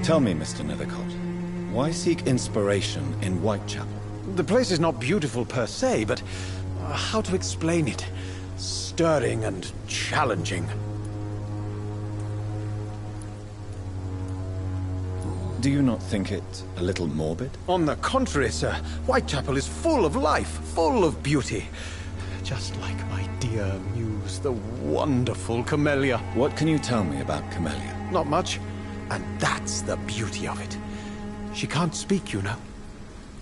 S7: Tell me, Mr. Nethercott, why seek inspiration in Whitechapel?
S16: The place is not beautiful per se, but how to explain it? Stirring and challenging.
S7: Do you not think it a little morbid?
S16: On the contrary, sir. Whitechapel is full of life, full of beauty. Just like my dear muse, the wonderful Camellia.
S7: What can you tell me about Camellia?
S16: Not much. And that's the beauty of it. She can't speak, you know.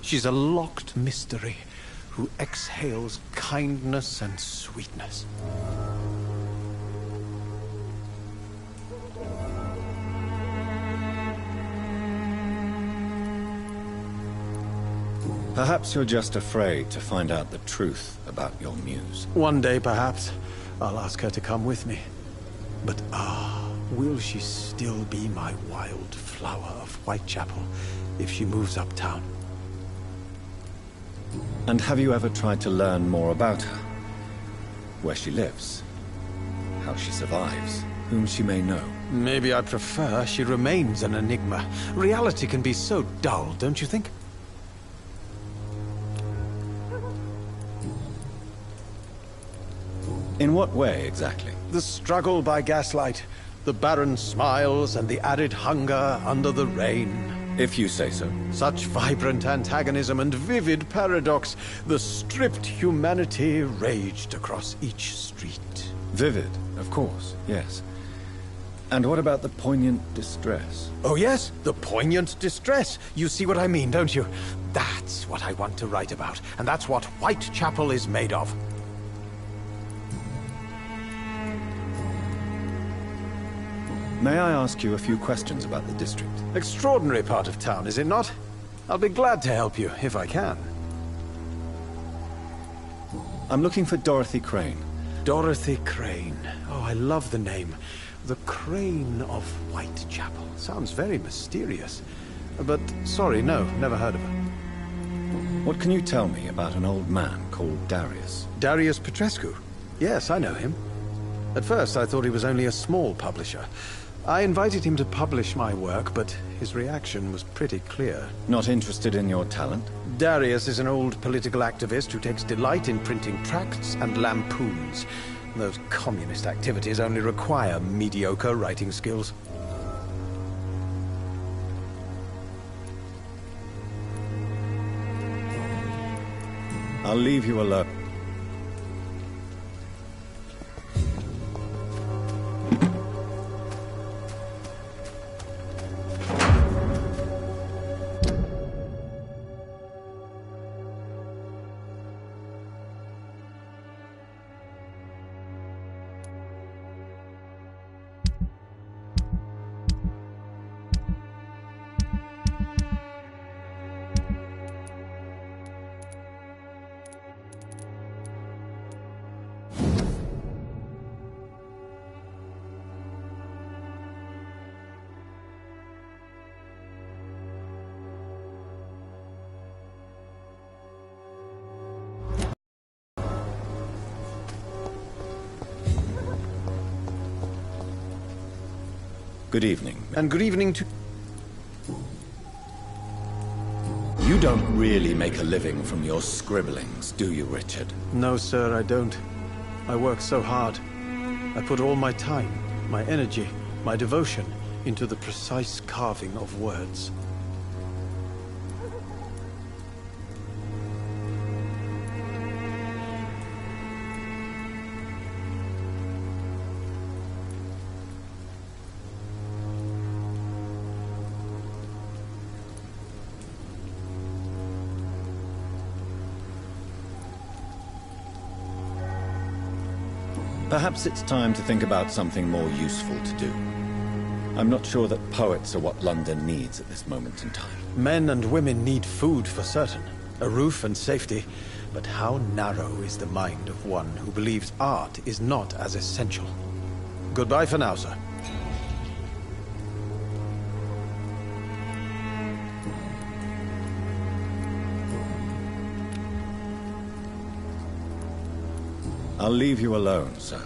S16: She's a locked mystery who exhales kindness and sweetness.
S7: Perhaps you're just afraid to find out the truth about your muse.
S16: One day, perhaps, I'll ask her to come with me. But will she still be my wild flower of Whitechapel if she moves uptown?
S7: And have you ever tried to learn more about her? Where she lives? How she survives?
S3: whom she may know.
S16: Maybe I prefer she remains an enigma. Reality can be so dull, don't you think?
S3: In what way, exactly?
S16: The struggle by gaslight, the barren smiles and the added hunger under the rain.
S3: If you say so.
S16: Such vibrant antagonism and vivid paradox. The stripped humanity raged across each street.
S3: Vivid, of course, yes. And what about the poignant distress?
S16: Oh yes, the poignant distress. You see what I mean, don't you? That's what I want to write about, and that's what Whitechapel is made of.
S3: May I ask you a few questions about the district?
S16: Extraordinary part of town, is it not? I'll be glad to help you, if I can.
S3: I'm looking for Dorothy Crane.
S16: Dorothy Crane. Oh, I love the name. The Crane of Whitechapel. Sounds very mysterious. But, sorry, no, never heard of her.
S3: What can you tell me about an old man called Darius?
S16: Darius Petrescu? Yes, I know him. At first, I thought he was only a small publisher. I invited him to publish my work, but his reaction was pretty clear.
S3: Not interested in your talent?
S16: Darius is an old political activist who takes delight in printing tracts and lampoons. Those communist activities only require mediocre writing skills.
S3: I'll leave you alone. Good evening.
S16: And good evening to...
S3: You don't really make a living from your scribblings, do you, Richard?
S16: No, sir, I don't. I work so hard. I put all my time, my energy, my devotion into the precise carving of words.
S3: Perhaps it's time to think about something more useful to do. I'm not sure that poets are what London needs at this moment in time.
S16: Men and women need food for certain, a roof and safety, but how narrow is the mind of one who believes art is not as essential. Goodbye for now, sir.
S3: I'll leave you alone, sir.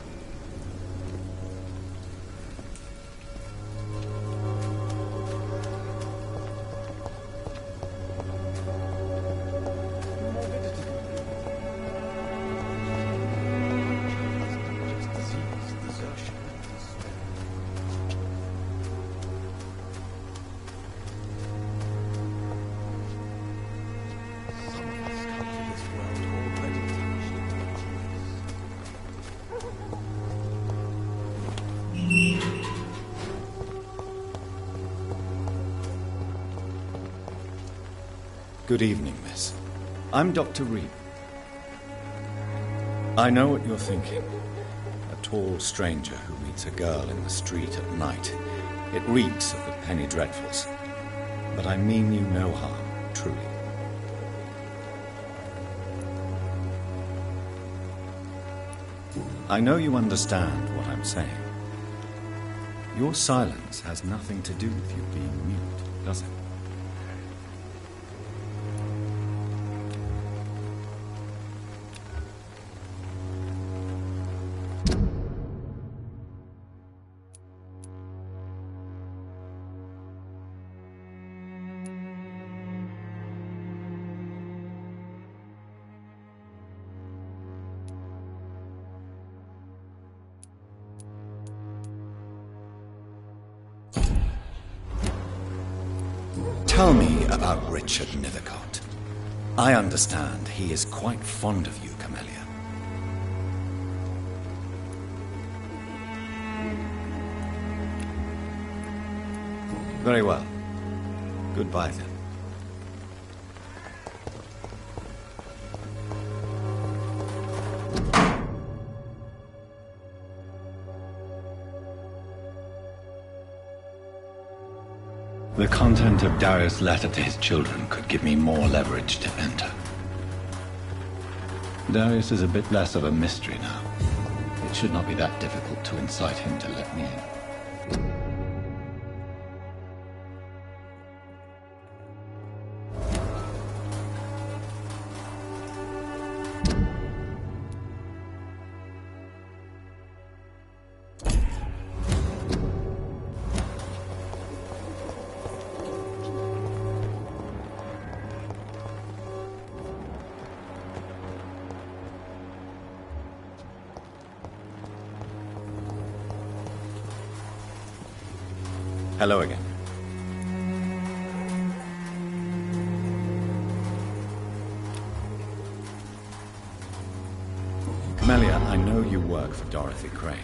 S3: Good evening, miss. I'm Dr. Reed. I know what you're thinking. A tall stranger who meets a girl in the street at night. It reeks of the penny dreadfuls. But I mean you no harm, truly. I know you understand what I'm saying. Your silence has nothing to do with you being mute, does it? Tell me about Richard Nethercott. I understand he is quite fond of you, Camellia. Very well. Goodbye, then. The content of Darius' letter to his children could give me more leverage to enter. Darius is a bit less of a mystery now. It should not be that difficult to incite him to let me in. Hello again. Camellia, I know you work for Dorothy Crane.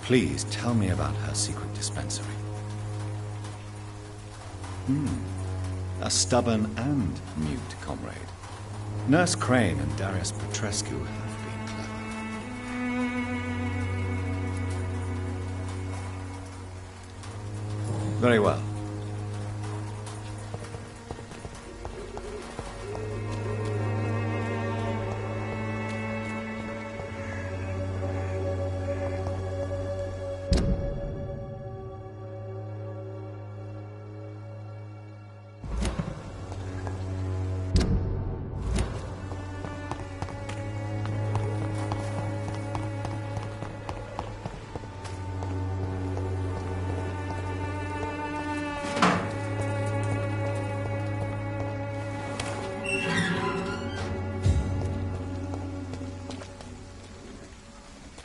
S3: Please tell me about her secret dispensary. A stubborn and mute comrade. Nurse Crane and Darius Petrescu have been clever. Very well.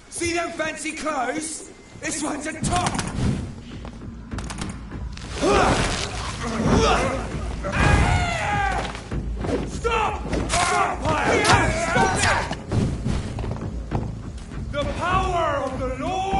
S5: See them fancy clothes? This one's a top! Stop! Stop! Stop it! The power of the Lord!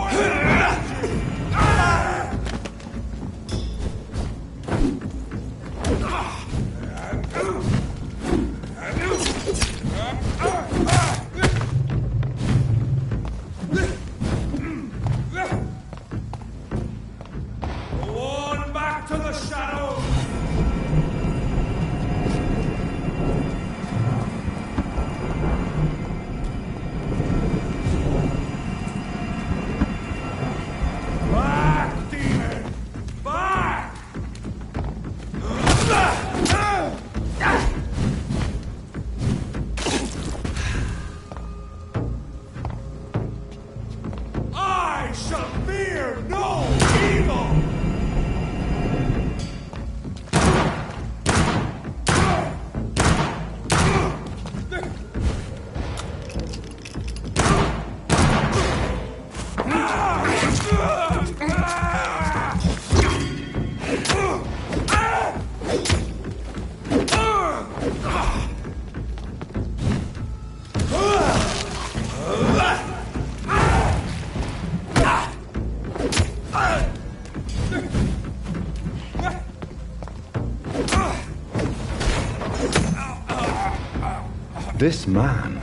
S7: This man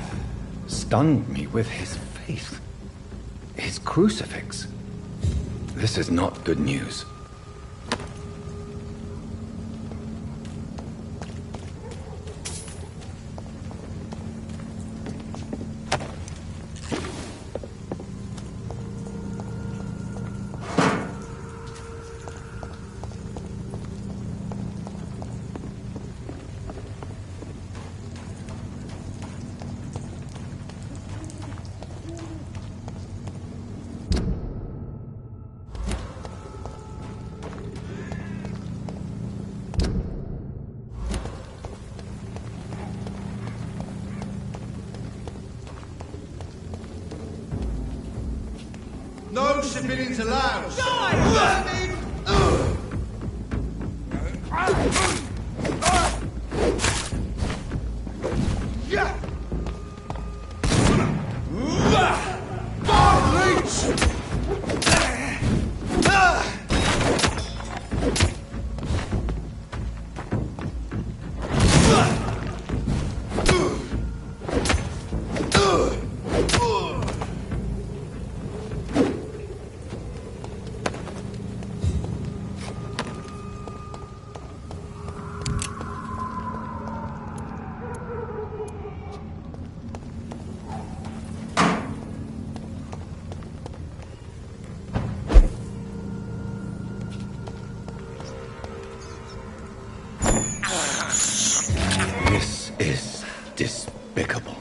S7: stunned me with his faith. His crucifix. This is not good news.
S8: No civilians allowed.
S5: Die!
S7: is despicable.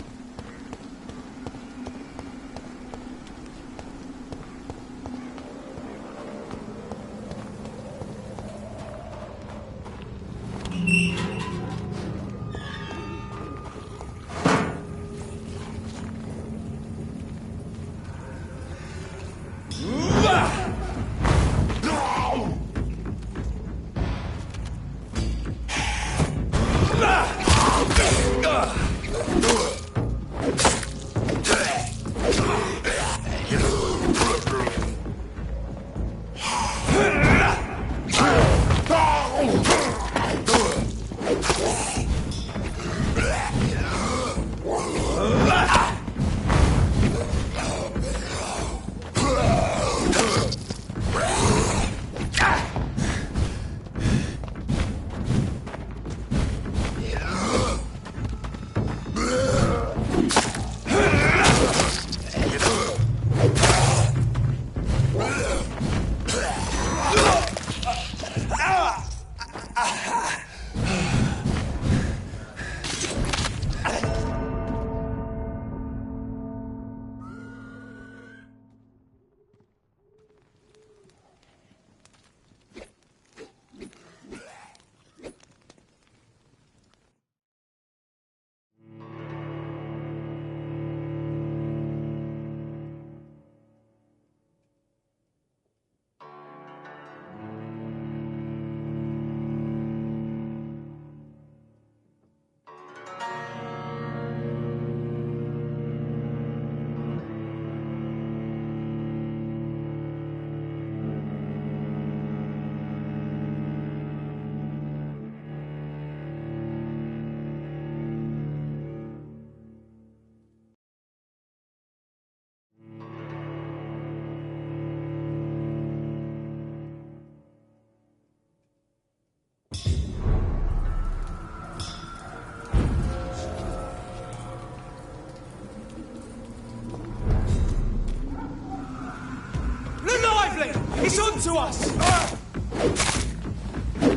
S10: It's on to us!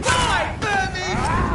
S10: Die, vermin!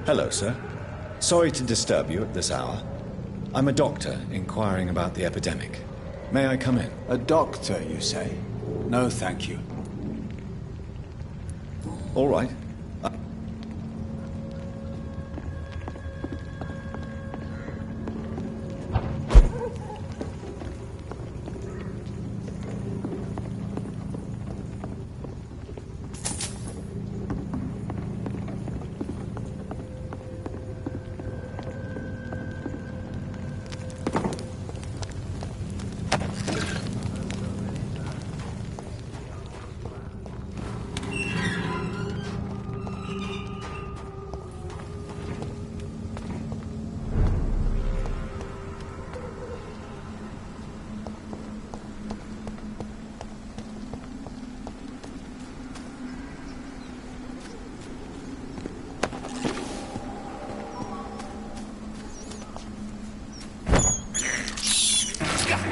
S3: Hello, sir. Sorry to disturb you at this hour. I'm a doctor inquiring about the epidemic. May I come in?
S17: A doctor, you say? No, thank you.
S3: All right.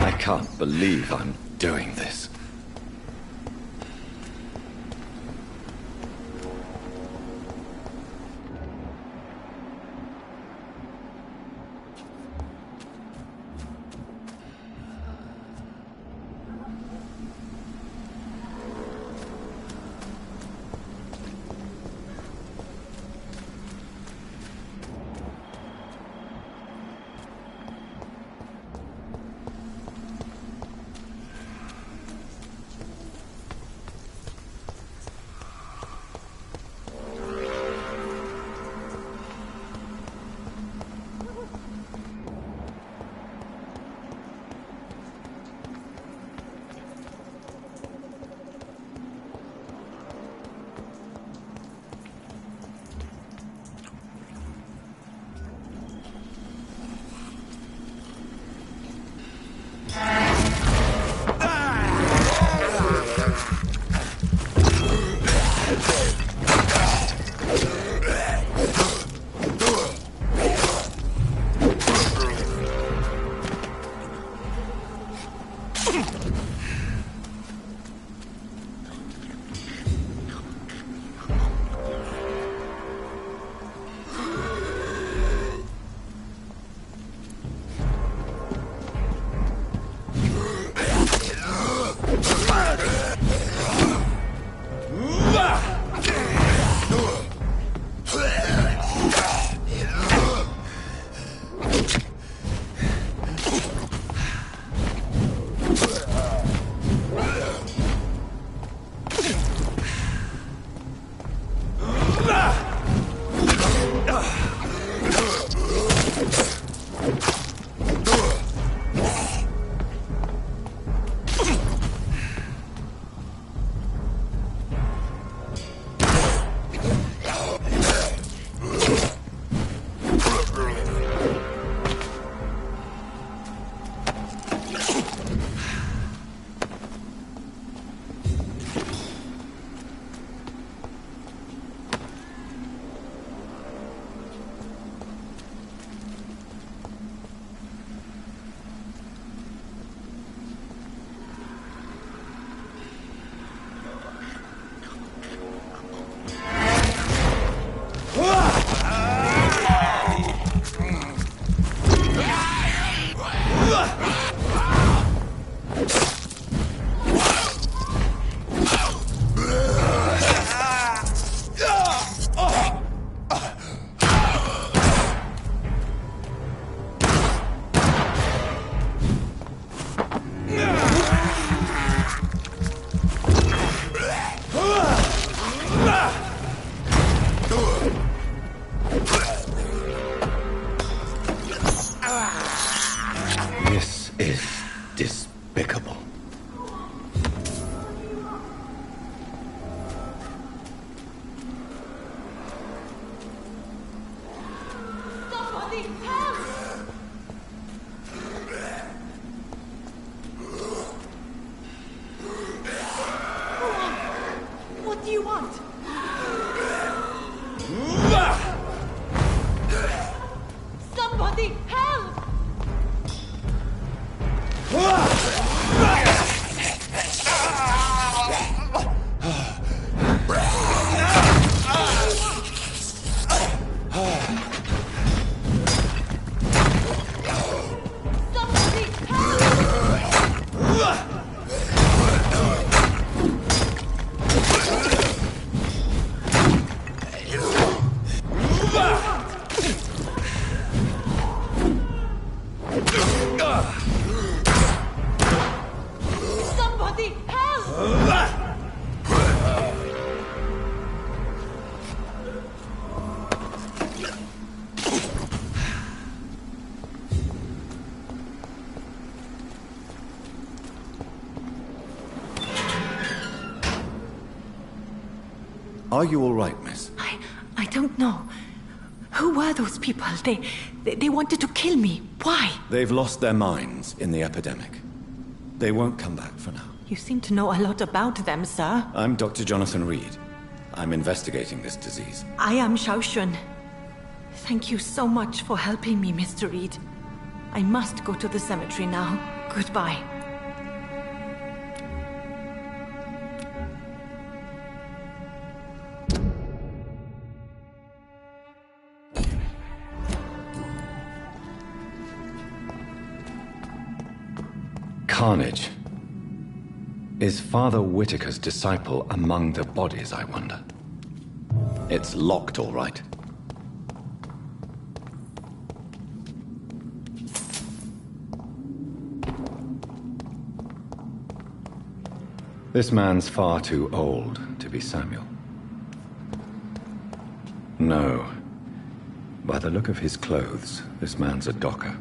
S3: I can't believe I'm doing this. This is despicable.
S18: Somebody help! What do you want? Somebody help!
S3: Are you all right, miss?
S18: I don't know. Who were those people? They wanted to kill me. Why?
S3: They've lost their minds in the epidemic. They won't come back for now.
S18: You seem to know a lot about them, sir.
S3: I'm Dr. Jonathan Reed. I'm investigating this disease.
S18: I am Xiaoxun. Thank you so much for helping me, Mr. Reed. I must go to the cemetery now. Goodbye.
S7: Carnage. Is Father Whitaker's disciple among the bodies, I wonder? It's locked, all right. This man's far too old to be Samuel. No. By the look of his clothes, this man's a docker.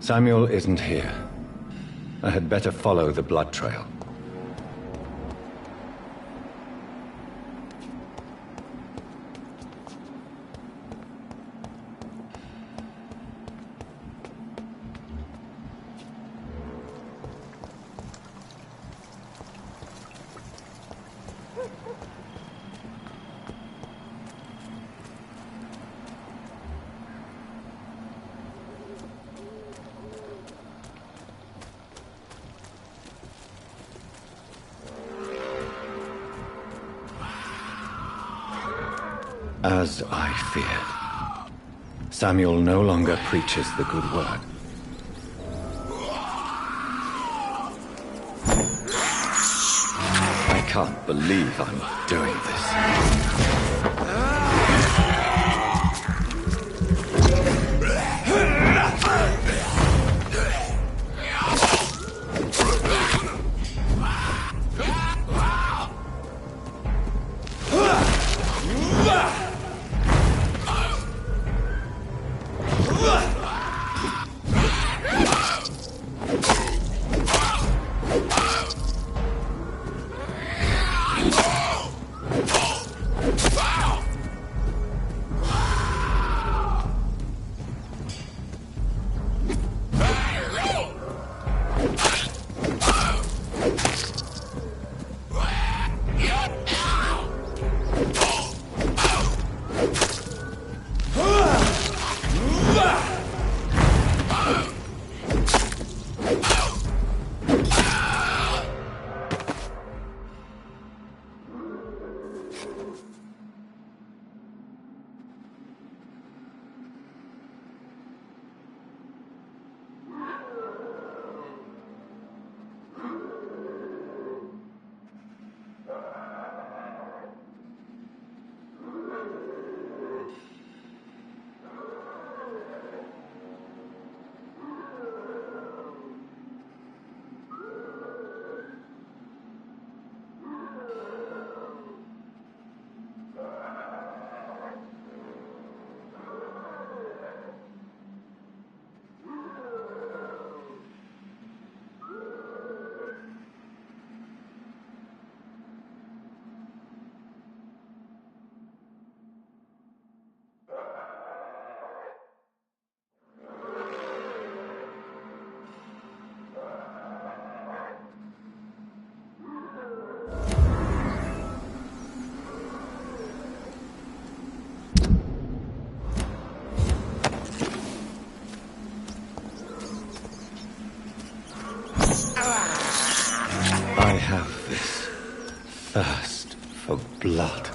S7: Samuel isn't here. I had better follow the blood trail. As I feared, Samuel no longer preaches the good word. I can't believe I'm doing this. I have this thirst for blood.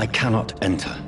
S7: I cannot enter.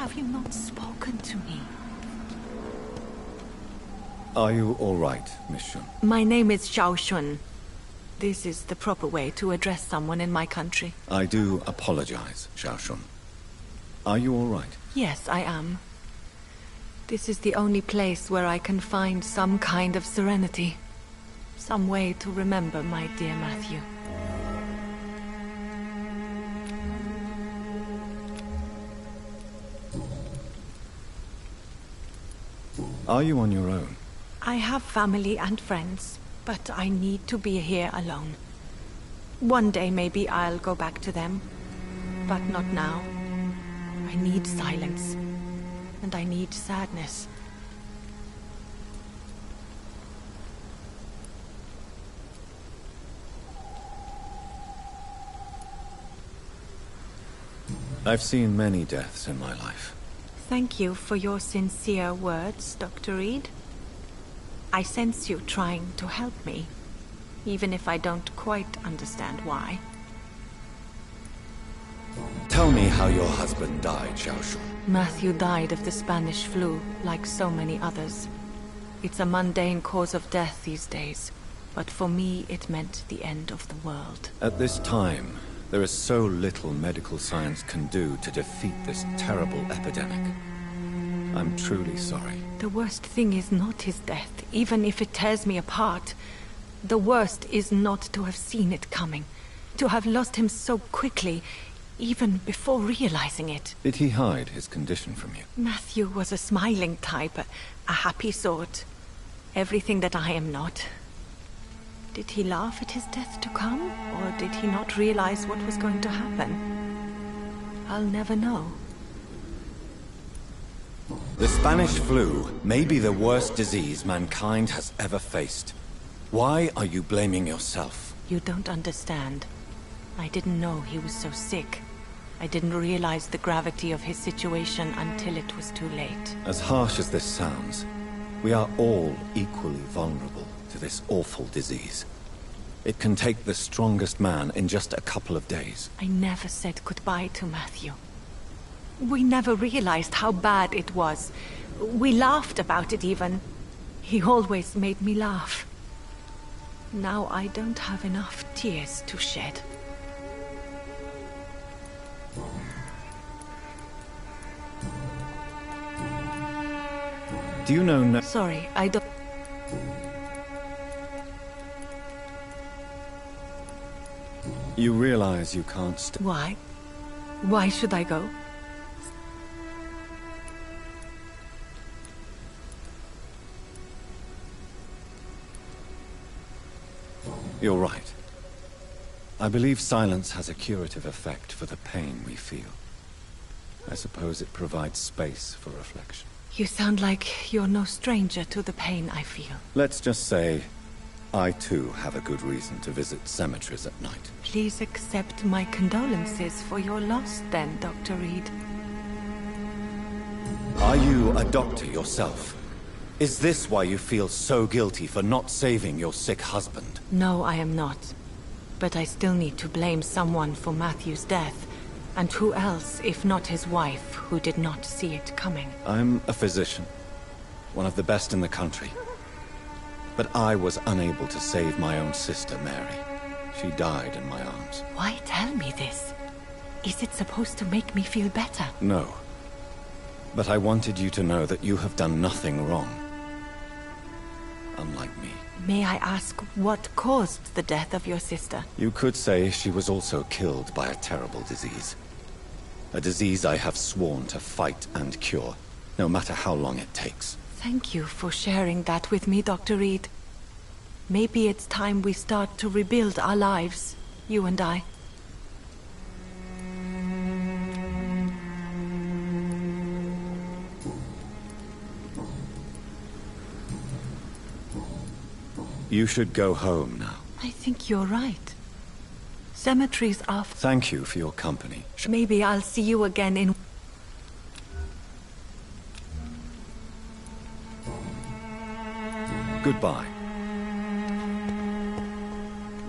S18: Have you not spoken to me?
S3: Are you all right, Miss Shun?
S18: My name is Xiao Shun. This is the proper way to address someone in my country.
S3: I do apologize, Xiao Shun. Are you all right?
S18: Yes, I am. This is the only place where I can find some kind of serenity. Some way to remember my dear Matthew.
S3: Are you on your own?
S18: I have family and friends, but I need to be here alone. One day maybe I'll go back to them, but not now. I need silence, and I need sadness.
S3: I've seen many deaths in my life.
S18: Thank you for your sincere words, Dr. Reed. I sense you trying to help me, even if I don't quite understand why.
S3: Tell me how your husband died, Xiao Shun.
S18: Matthew died of the Spanish flu, like so many others. It's a mundane cause of death these days, but for me it meant the end of the world.
S3: At this time, there is so little medical science can do to defeat this terrible epidemic. I'm truly sorry.
S18: The worst thing is not his death, even if it tears me apart. The worst is not to have seen it coming, to have lost him so quickly, even before realizing it.
S3: Did he hide his condition from you?
S18: Matthew was a smiling type, a happy sort. Everything that I am not. Did he laugh at his death to come, or did he not realize what was going to happen? I'll never know.
S3: The Spanish flu may be the worst disease mankind has ever faced. Why are you blaming yourself?
S18: You don't understand. I didn't know he was so sick. I didn't realize the gravity of his situation until it was too late.
S3: As harsh as this sounds, we are all equally vulnerable to this awful disease. It can take the strongest man in just a couple of days.
S18: I never said goodbye to Matthew. We never realized how bad it was. We laughed about it even. He always made me laugh. Now I don't have enough tears to shed.
S3: Do you know no-
S18: Sorry, I don't...
S3: You realize you can't stay.
S18: Why? Why should I go?
S3: You're right. I believe silence has a curative effect for the pain we feel. I suppose it provides space for reflection.
S18: You sound like you're no stranger to the pain I feel.
S3: Let's just say, I too have a good reason to visit cemeteries at night.
S18: Please accept my condolences for your loss then, Dr. Reed.
S3: Are you a doctor yourself? Is this why you feel so guilty for not saving your sick husband?
S18: No, I am not. But I still need to blame someone for Matthew's death. And who else, if not his wife, who did not see it coming?
S3: I'm a physician. One of the best in the country. But I was unable to save my own sister, Mary. She died in my arms.
S18: Why tell me this? Is it supposed to make me feel better?
S3: No. But I wanted you to know that you have done nothing wrong. Unlike me.
S18: May I ask what caused the death of your sister?
S3: You could say she was also killed by a terrible disease. A disease I have sworn to fight and cure, no matter how long it takes.
S18: Thank you for sharing that with me, Dr. Reed. Maybe it's time we start to rebuild our lives, you and I.
S3: You should go home now.
S18: I think you're right. Cemeteries are...
S3: Thank you for your company.
S18: Maybe I'll see you again in...
S3: Goodbye.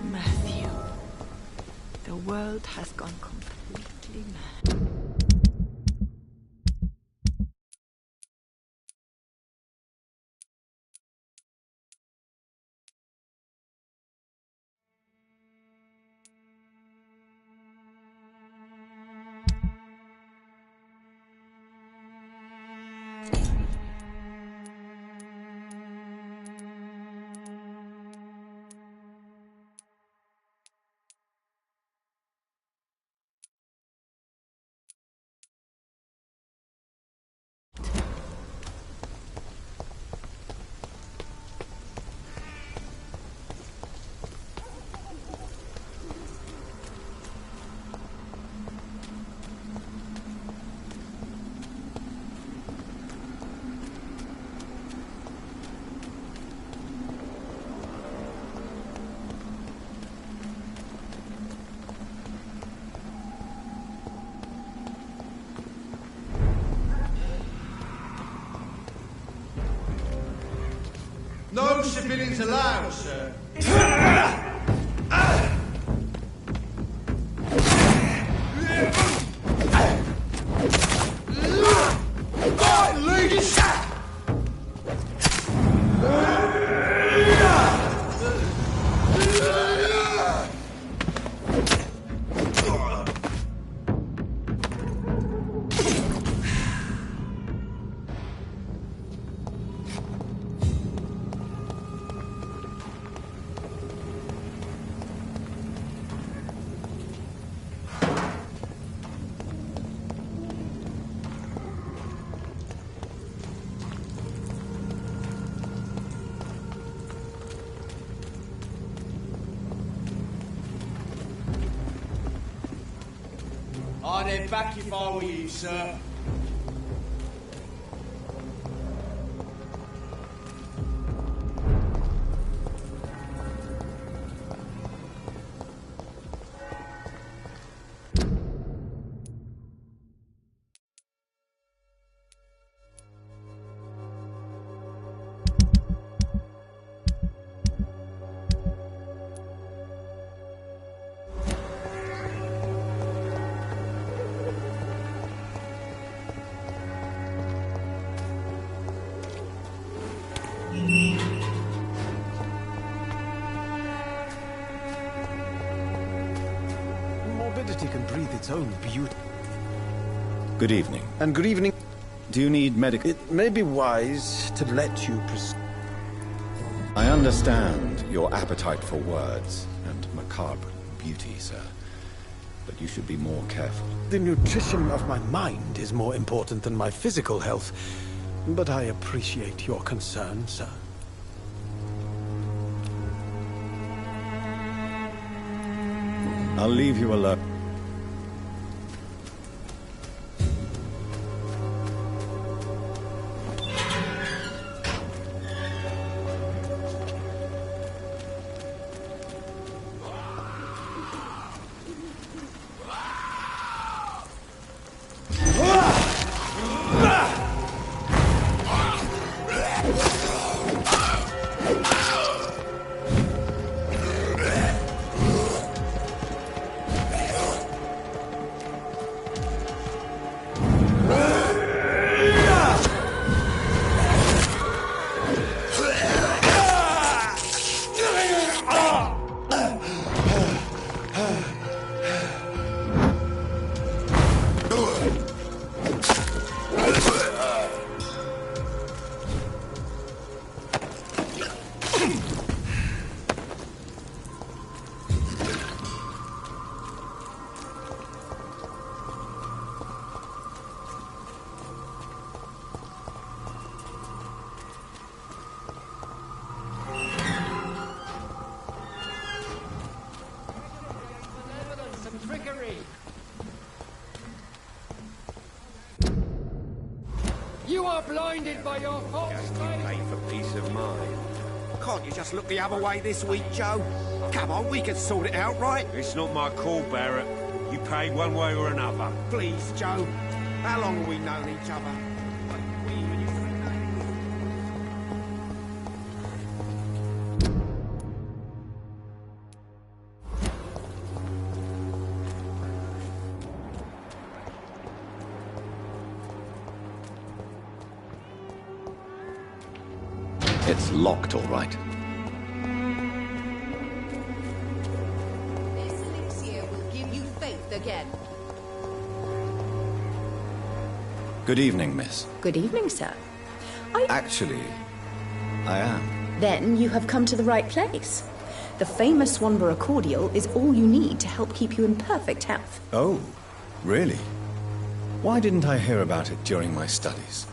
S18: Matthew. The world has gone completely mad.
S8: No civilians allowed, sir.
S10: I'd head back if I were you, sir.
S16: Morbidity can breathe its own beauty.
S3: Good evening.
S16: And good evening.
S3: Do you need medical...
S16: It may be wise to let you proceed.
S3: I understand your appetite for words and macabre beauty, sir. But you should be more careful.
S16: The nutrition of my mind is more important than my physical health. But I appreciate your concern, sir.
S3: I'll leave you alone.
S14: are blinded by your false faith.
S12: Pay for peace of mind. Can't you just look the other way this week, Joe? Come on, we can sort it out, right?
S13: It's not my call, Barrett. You pay one way or another.
S12: Please, Joe. How long have we known each other?
S7: It's locked, all right.
S2: This elixir will give you faith again.
S7: Good evening, miss.
S19: Good evening, sir.
S7: Actually, I am.
S19: Then you have come to the right place. The famous Swanborough cordial is all you need to help keep you in perfect health.
S7: Oh, really? Why didn't I hear about it during my studies?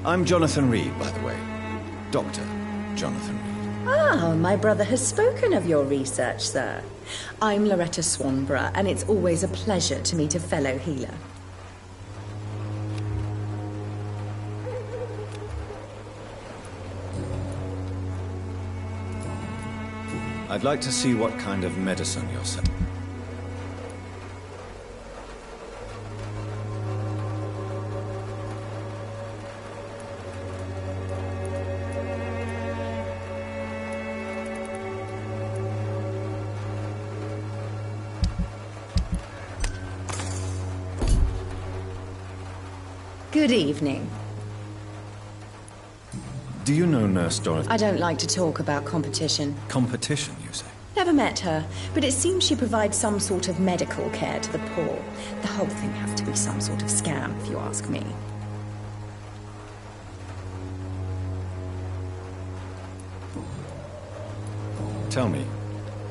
S7: I'm Jonathan Reed, by the way. Dr. Jonathan Reed.
S19: Ah, my brother has spoken of your research, sir. I'm Loretta Swanborough, and it's always a pleasure to meet a fellow healer.
S7: I'd like to see what kind of medicine you're selling.
S19: Good evening.
S7: Do you know Nurse Dorothy?
S19: I don't like to talk about competition.
S7: Competition, you say?
S19: Never met her, but it seems she provides some sort of medical care to the poor. The whole thing has to be some sort of scam, if you ask me.
S7: Tell me,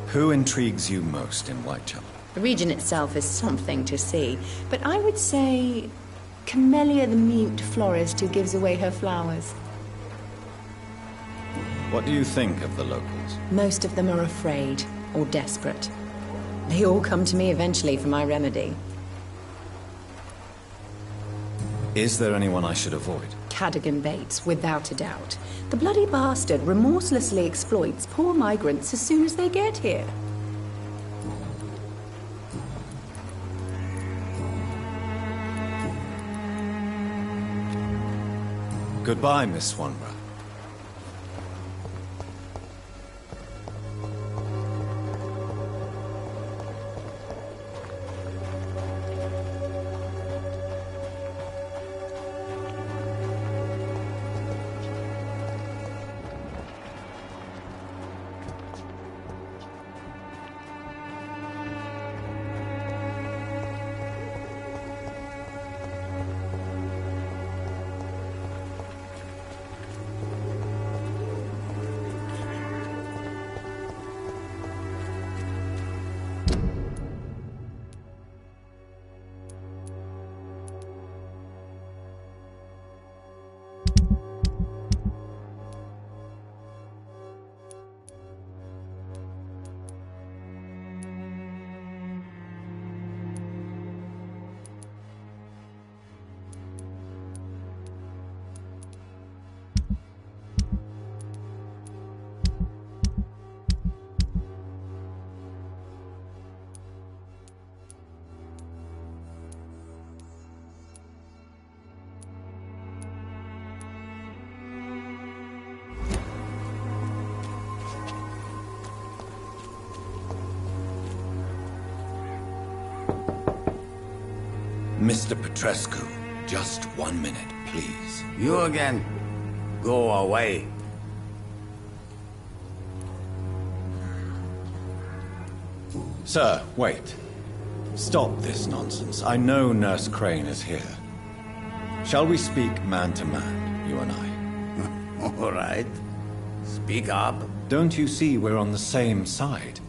S7: who intrigues you most in Whitechapel?
S19: The region itself is something to see, but I would say Camellia the mute florist who gives away her flowers.
S7: What do you think of the locals?
S19: Most of them are afraid or desperate. They all come to me eventually for my remedy.
S7: Is there anyone I should avoid?
S19: Cadogan Bates, without a doubt. The bloody bastard remorselessly exploits poor migrants as soon as they get here.
S7: Goodbye, Miss Swanborough. Mr. Petrescu, just 1 minute, please.
S11: You again? Go away.
S7: Sir, wait. Stop this nonsense. I know Nurse Crane is here. Shall we speak man to man, you and I?
S11: All right. Speak up.
S7: Don't you see we're on the same side?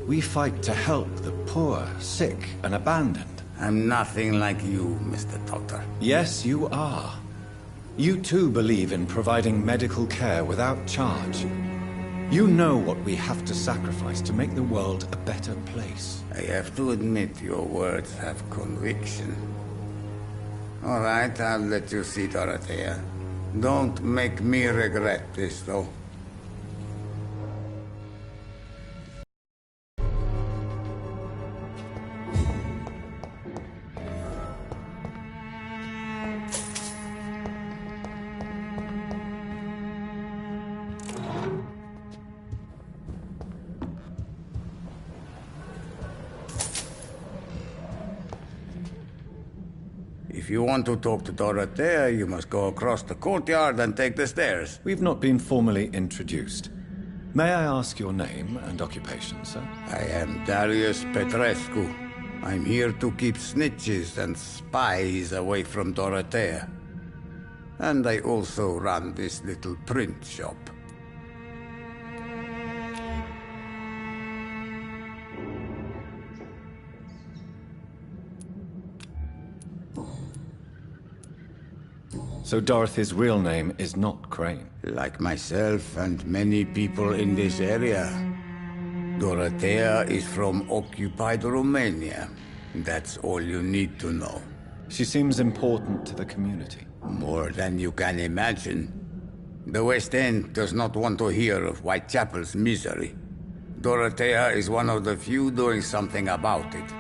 S7: We fight to help the poor, sick, and abandoned.
S11: I'm nothing like you, Mr. Doctor.
S7: Yes, you are. You too believe in providing medical care without charge. You know what we have to sacrifice to make the world a better place.
S11: I have to admit your words have conviction. All right, I'll let you see Dorothea. Don't make me regret this, though. If you want to talk to Dorothea, you must go across the courtyard and take the stairs.
S3: We've not been formally introduced. May I ask your name and occupation, sir?
S11: I am Darius Petrescu. I'm here to keep snitches and spies away from Dorothea. And I also run this little print shop.
S3: So Dorothy's real name is not Crane?
S11: Like myself and many people in this area. Dorothea is from occupied Romania. That's all you need to know.
S3: She seems important to the community.
S11: More than you can imagine. The West End does not want to hear of Whitechapel's misery. Dorothea is one of the few doing something about it.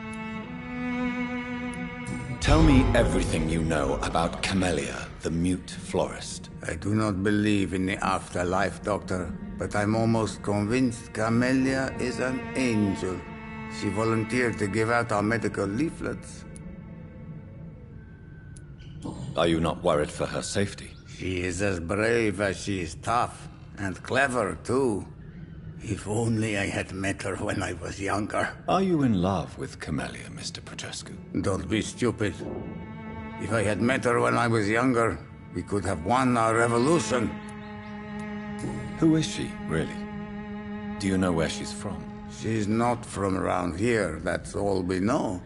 S3: Tell me everything you know about Camellia, the mute florist.
S11: I do not believe in the afterlife, Doctor, but I'm almost convinced Camellia is an angel. She volunteered to give out our medical leaflets.
S3: Are you not worried for her safety?
S11: She is as brave as she is tough, and clever, too. If only I had met her when I was younger.
S3: Are you in love with Camellia, Mr. Petrescu?
S11: Don't be stupid. If I had met her when I was younger, we could have won our revolution.
S3: Who is she, really? Do you know where she's from?
S11: She's not from around here, that's all we know.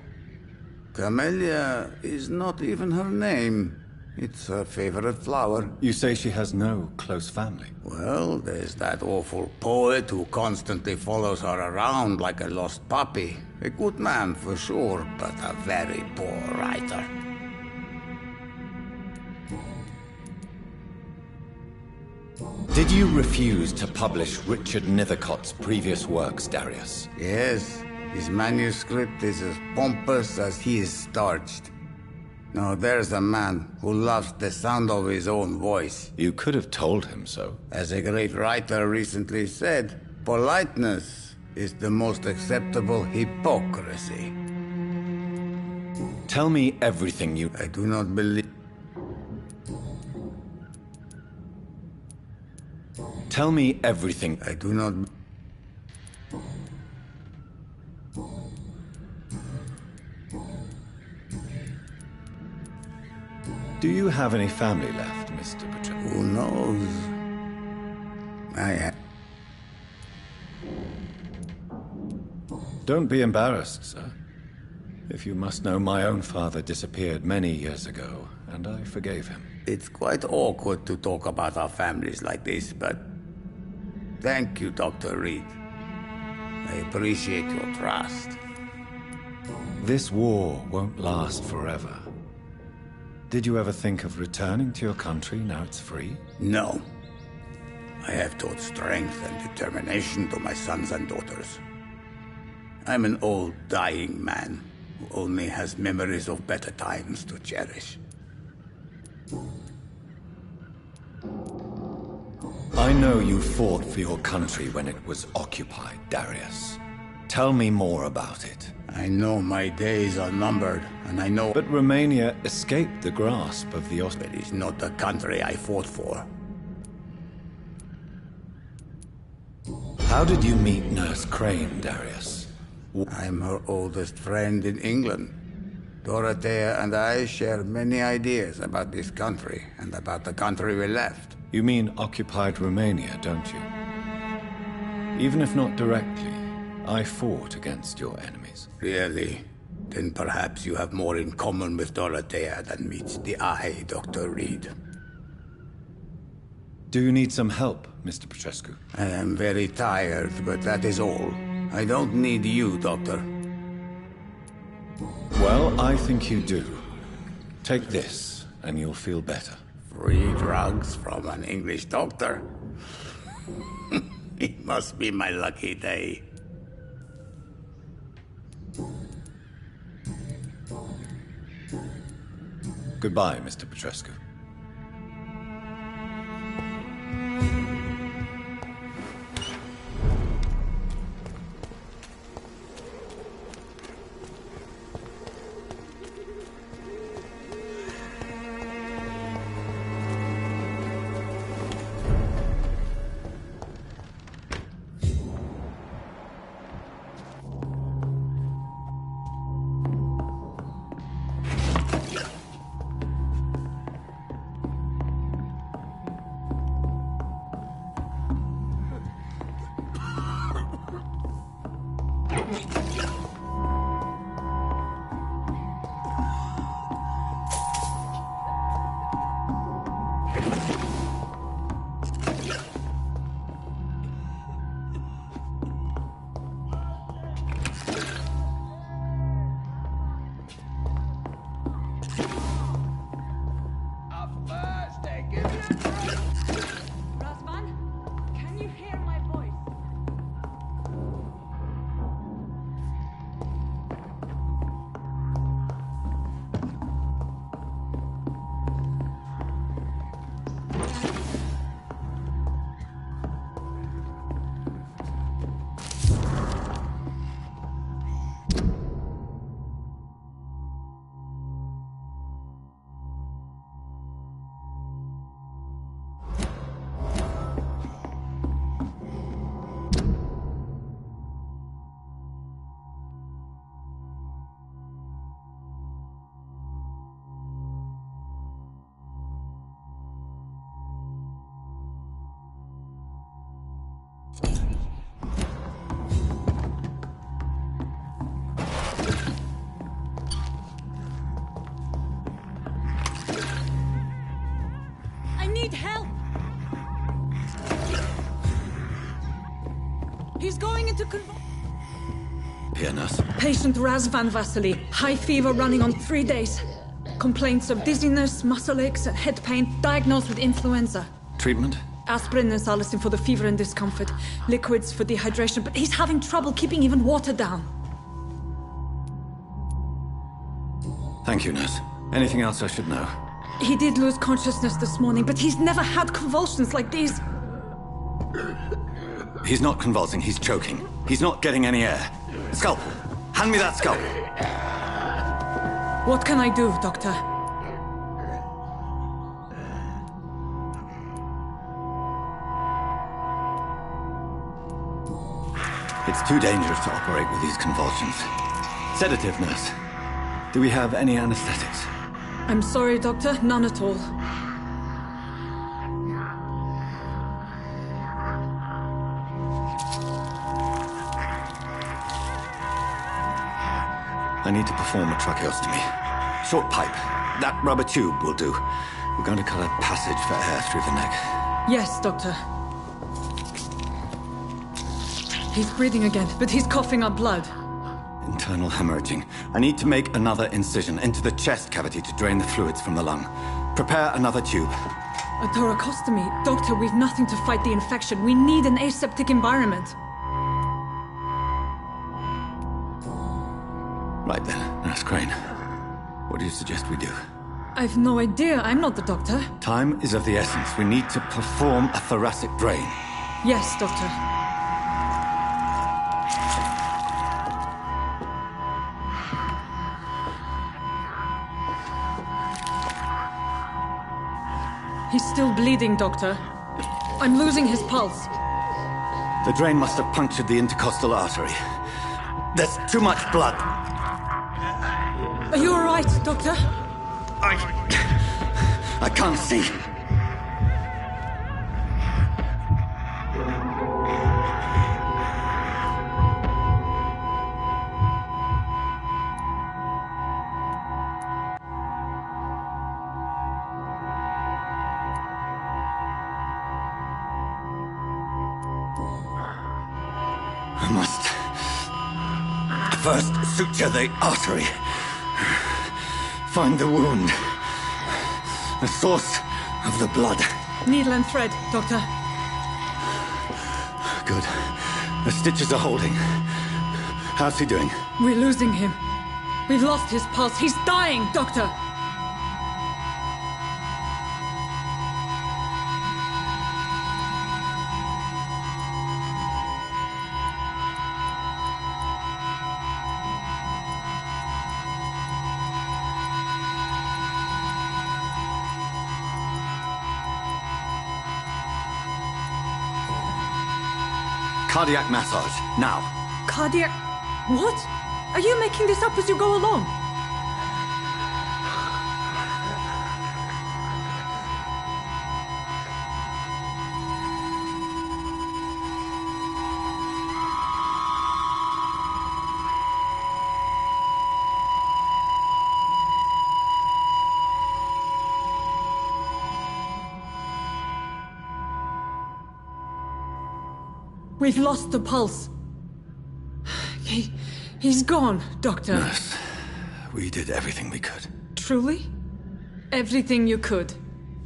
S11: Camellia is not even her name. It's her favorite flower.
S3: You say she has no close family?
S11: Well, there's that awful poet who constantly follows her around like a lost puppy. A good man for sure, but a very poor writer.
S3: Did you refuse to publish Richard Nethercott's previous works, Darius?
S11: Yes. His manuscript is as pompous as he is starched. Now there's a man who loves the sound of his own voice.
S3: You could have told him so.
S11: As a great writer recently said, politeness is the most acceptable hypocrisy.
S3: Tell me everything you...
S11: I do not believe...
S3: Tell me everything...
S11: I do not...
S3: Do you have any family left, Mr. Petrescu?
S11: Who knows?
S3: Don't be embarrassed, sir. If you must know, my own father disappeared many years ago, and I forgave him.
S11: It's quite awkward to talk about our families like this, but... Thank you, Dr. Reed. I appreciate your trust.
S3: This war won't last forever. Did you ever think of returning to your country now it's free?
S11: No. I have taught strength and determination to my sons and daughters. I'm an old, dying man who only has memories of better times to cherish.
S3: I know you fought for your country when it was occupied, Darius. Tell me more about it.
S11: I know my days are numbered, and I know...
S3: But Romania escaped the grasp of the
S11: It is not the country I fought for.
S3: How did you meet Nurse Crane, Darius?
S11: I'm her oldest friend in England. Dorothea and I share many ideas about this country, and about the country we left.
S3: You mean occupied Romania, don't you? Even if not directly, I fought against your enemies.
S11: Really? Then perhaps you have more in common with Dorothea than meets the eye, Dr. Reed.
S3: Do you need some help, Mr. Petrescu?
S11: I am very tired, but that is all. I don't need you, Doctor.
S3: Well, I think you do. Take this, and you'll feel better.
S11: Free drugs from an English doctor? It must be my lucky day.
S3: Goodbye, Mr. Petrescu.
S6: I need help! He's going into
S3: Here, nurse.
S6: Patient Razvan Vasily. High fever running on 3 days. Complaints of dizziness, muscle aches, and head pain. Diagnosed with influenza.
S3: Treatment?
S6: Aspirin and salicin for the fever and discomfort. Liquids for dehydration, but he's having trouble keeping even water down.
S3: Thank you, nurse. Anything else I should know?
S6: He did lose consciousness this morning, but he's never had convulsions like these.
S3: He's not convulsing, he's choking. He's not getting any air. Scalpel! Hand me that scalpel!
S6: What can I do, Doctor?
S3: It's too dangerous to operate with these convulsions. Sedative, nurse. Do we have any anesthetics?
S6: I'm sorry, Doctor. None at all.
S3: I need to perform a tracheostomy. Short pipe. That rubber tube will do. We're going to cut a passage for air through the neck.
S6: Yes, Doctor. He's breathing again, but he's coughing up blood.
S3: Internal hemorrhaging. I need to make another incision into the chest cavity to drain the fluids from the lung. Prepare another tube.
S6: A thoracostomy? Doctor, we've nothing to fight the infection. We need an aseptic environment.
S3: Right then, Nurse Crane. What do you suggest we do?
S6: I've no idea. I'm not the doctor.
S3: Time is of the essence. We need to perform a thoracic drain.
S6: Yes, Doctor. He's still bleeding, Doctor. I'm losing his pulse.
S3: The drain must have punctured the intercostal artery. There's too much blood.
S6: Are you all right, Doctor?
S3: I can't see. I must first suture the artery. Find the wound. The source of the blood.
S6: Needle and thread, Doctor.
S3: Good. The stitches are holding. How's he doing?
S6: We're losing him. We've lost his pulse. He's dying, Doctor!
S3: Cardiac massage, now.
S6: Cardiac... What? Are you making this up as you go along? We've lost the pulse. He's gone, Doctor.
S3: Nurse, we did everything we could.
S6: Truly? Everything you could.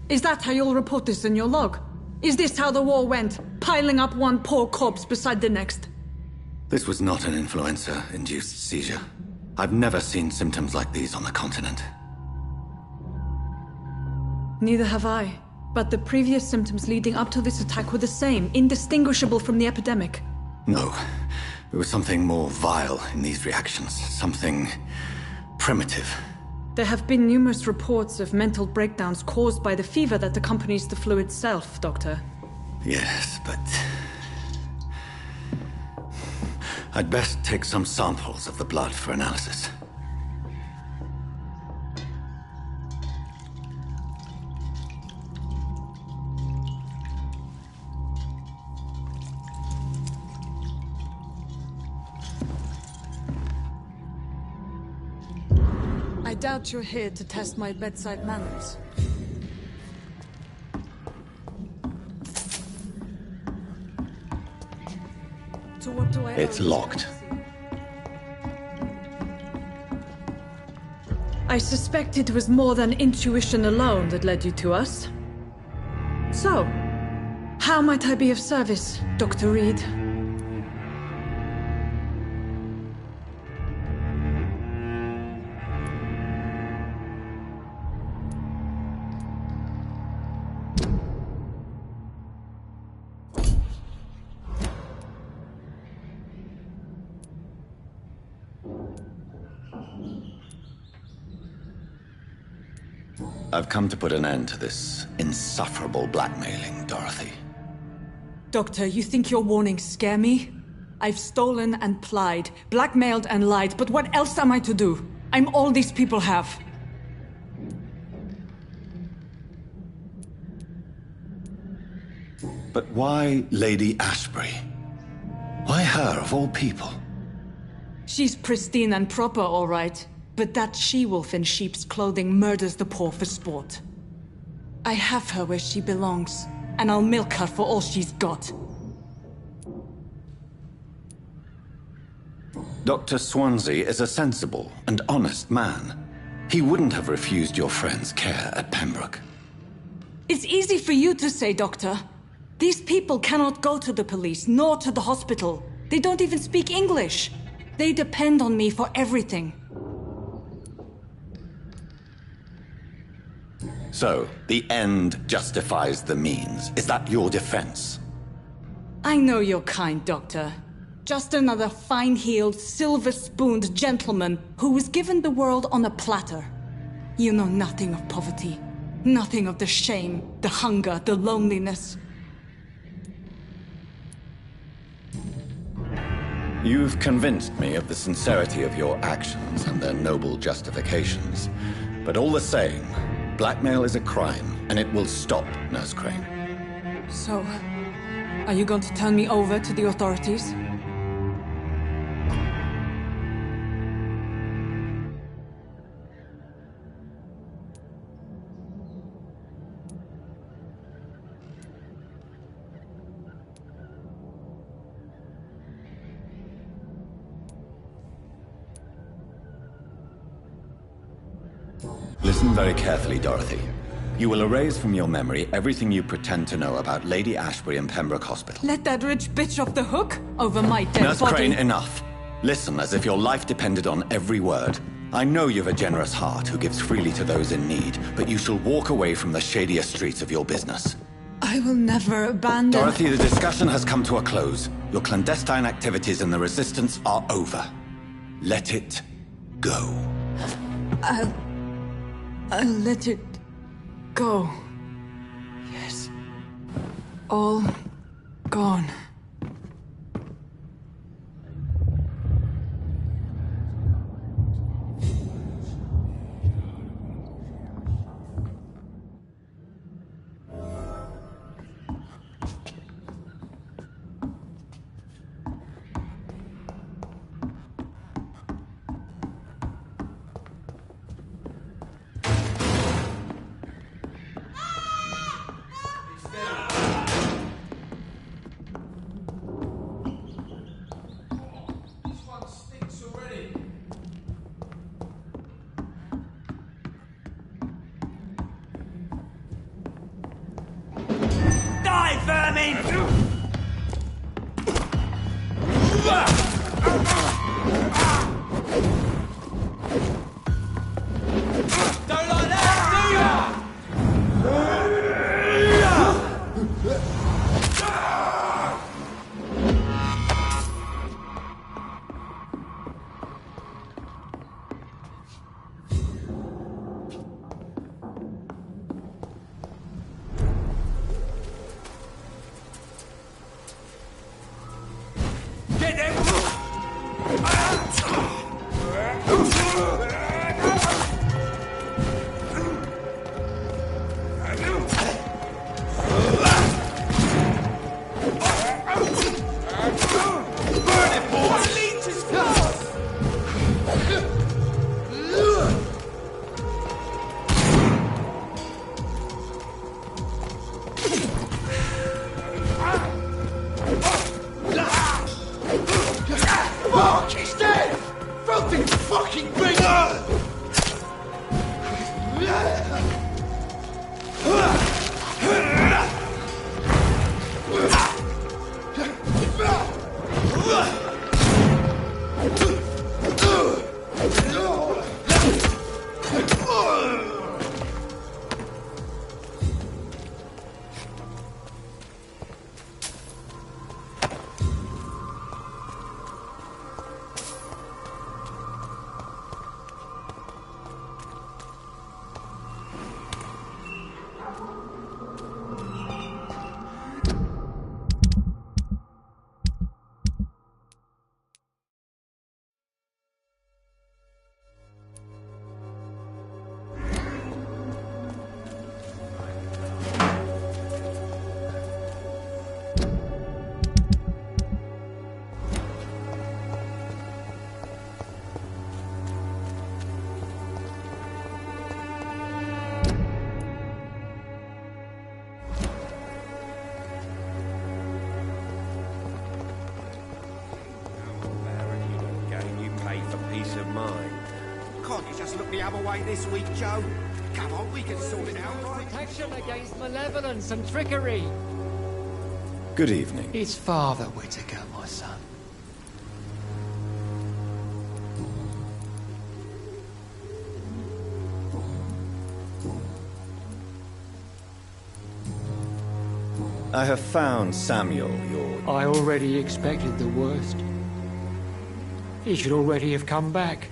S6: Is that how you'll report this in your log? Is this how the war went? Piling up one poor corpse beside the next?
S3: This was not an influenza-induced seizure. I've never seen symptoms like these on the continent.
S6: Neither have I. But the previous symptoms leading up to this attack were the same, indistinguishable from the epidemic.
S3: No. There was something more vile in these reactions. Something primitive.
S6: There have been numerous reports of mental breakdowns caused by the fever that accompanies the flu itself, Doctor.
S3: Yes, but... I'd best take some samples of the blood for analysis.
S6: I doubt you're here to test my bedside manners. So what do I owe?
S3: It's locked.
S6: I suspect it was more than intuition alone that led you to us. So, how might I be of service, Dr. Reed?
S3: I've come to put an end to this insufferable blackmailing, Dorothy.
S6: Doctor, you think your warnings scare me? I've stolen and plied, blackmailed and lied, but what else am I to do? I'm all these people have.
S3: But why Lady Ashbury? Why her, of all people?
S6: She's pristine and proper, all right. But that she-wolf in sheep's clothing murders the poor for sport. I have her where she belongs, and I'll milk her for all she's got.
S3: Dr. Swansea is a sensible and honest man. He wouldn't have refused your friend's care at Pembroke.
S6: It's easy for you to say, Doctor. These people cannot go to the police, nor to the hospital. They don't even speak English. They depend on me for everything.
S3: So, the end justifies the means. Is that your defense?
S6: I know you're kind, Doctor. Just another fine-heeled, silver-spooned gentleman who was given the world on a platter. You know nothing of poverty. Nothing of the shame, the hunger, the loneliness.
S3: You've convinced me of the sincerity of your actions and their noble justifications. But all the same, blackmail is a crime, and it will stop, Nurse Crane.
S6: So, are you going to turn me over to the authorities?
S3: Listen very carefully, Dorothy.
S7: You will erase from your memory everything you pretend to know about Lady Ashbury and Pembroke Hospital.
S6: Let that rich bitch off the hook over my dead
S7: Nurse
S6: body.
S7: Crane, enough. Listen as if your life depended on every word. I know you've a generous heart who gives freely to those in need, but you shall walk away from the shadier streets of your business.
S6: I will never abandon...
S7: Dorothy, the discussion has come to a close. Your clandestine activities in the Resistance are over. Let it go.
S6: I'll let it go. Yes. All gone.
S12: This week, Joe. Come on, we can sort it out, right?
S14: Protection against malevolence and trickery.
S7: Good evening.
S14: It's Father Whitaker, my son.
S7: I have found Samuel, your...
S14: I already expected the worst. He should already have come back.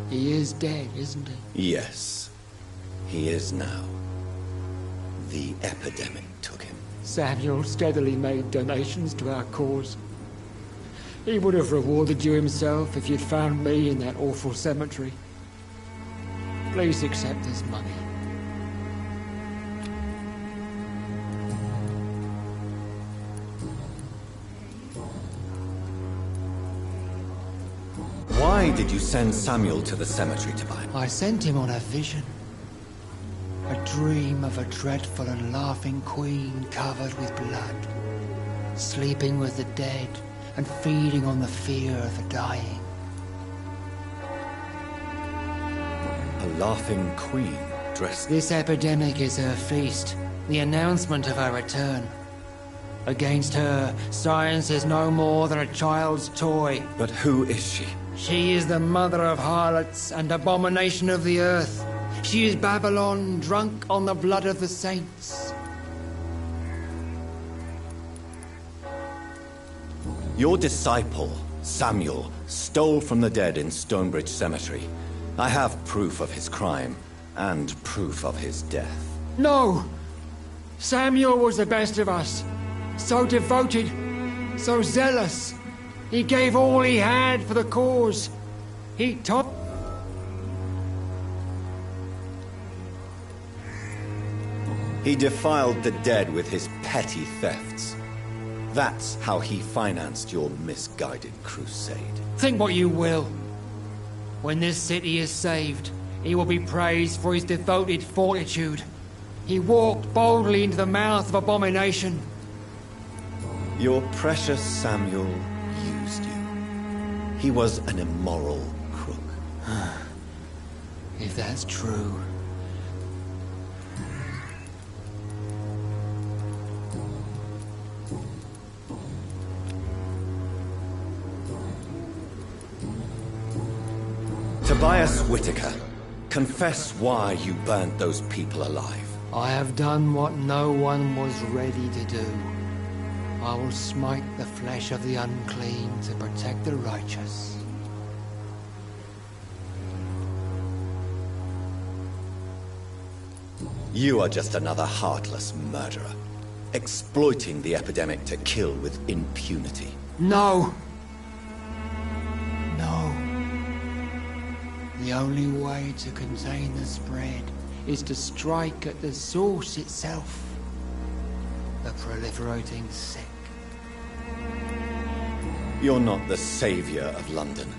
S14: He is dead, isn't he?
S7: Yes. He is now. The epidemic took him.
S14: Samuel steadily made donations to our cause. He would have rewarded you himself if you'd found me in that awful cemetery. Please accept this money.
S7: Why did you send Samuel to the cemetery to buy?
S14: I sent him on a vision. A dream of a dreadful and laughing queen covered with blood, sleeping with the dead and feeding on the fear of the dying.
S7: A laughing queen
S3: dressed...
S14: This epidemic is her feast, the announcement of her return. Against her, science is no more than a child's toy.
S3: But who is she?
S14: She is the mother of harlots and abomination of the earth. She is Babylon, drunk on the blood of the saints.
S3: Your disciple, Samuel, stole from the dead in Stonebridge Cemetery. I have proof of his crime, and proof of his death.
S14: No! Samuel was the best of us. So devoted, so zealous. He gave all he had for the cause. He taught...
S3: He defiled the dead with his petty thefts. That's how he financed your misguided crusade.
S14: Think what you will. When this city is saved, he will be praised for his devoted fortitude. He walked boldly into the mouth of abomination.
S3: Your precious Samuel used you. He was an immoral crook.
S14: If that's true...
S3: Tobias Whitaker, confess why you burnt those people alive.
S14: I have done what no one was ready to do. I will smite the flesh of the unclean to protect the righteous.
S3: You are just another heartless murderer, exploiting the epidemic to kill with impunity.
S14: No! No. The only way to contain the spread is to strike at the source itself. The proliferating sick.
S3: You're not the savior of London.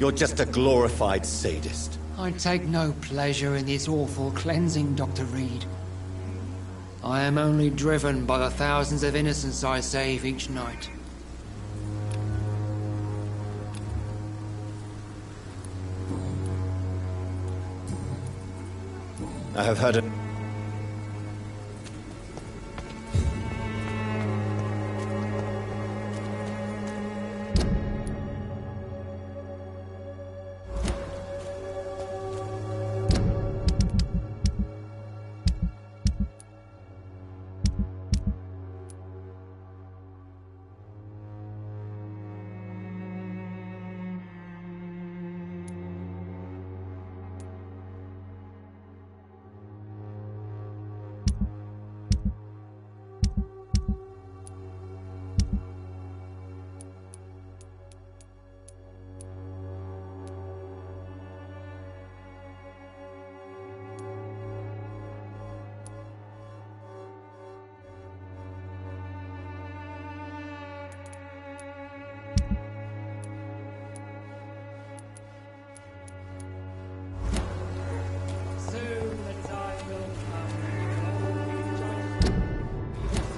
S3: You're just a glorified sadist.
S14: I take no pleasure in this awful cleansing, Dr. Reed. I am only driven by the thousands of innocents I save each night.
S3: I have heard it.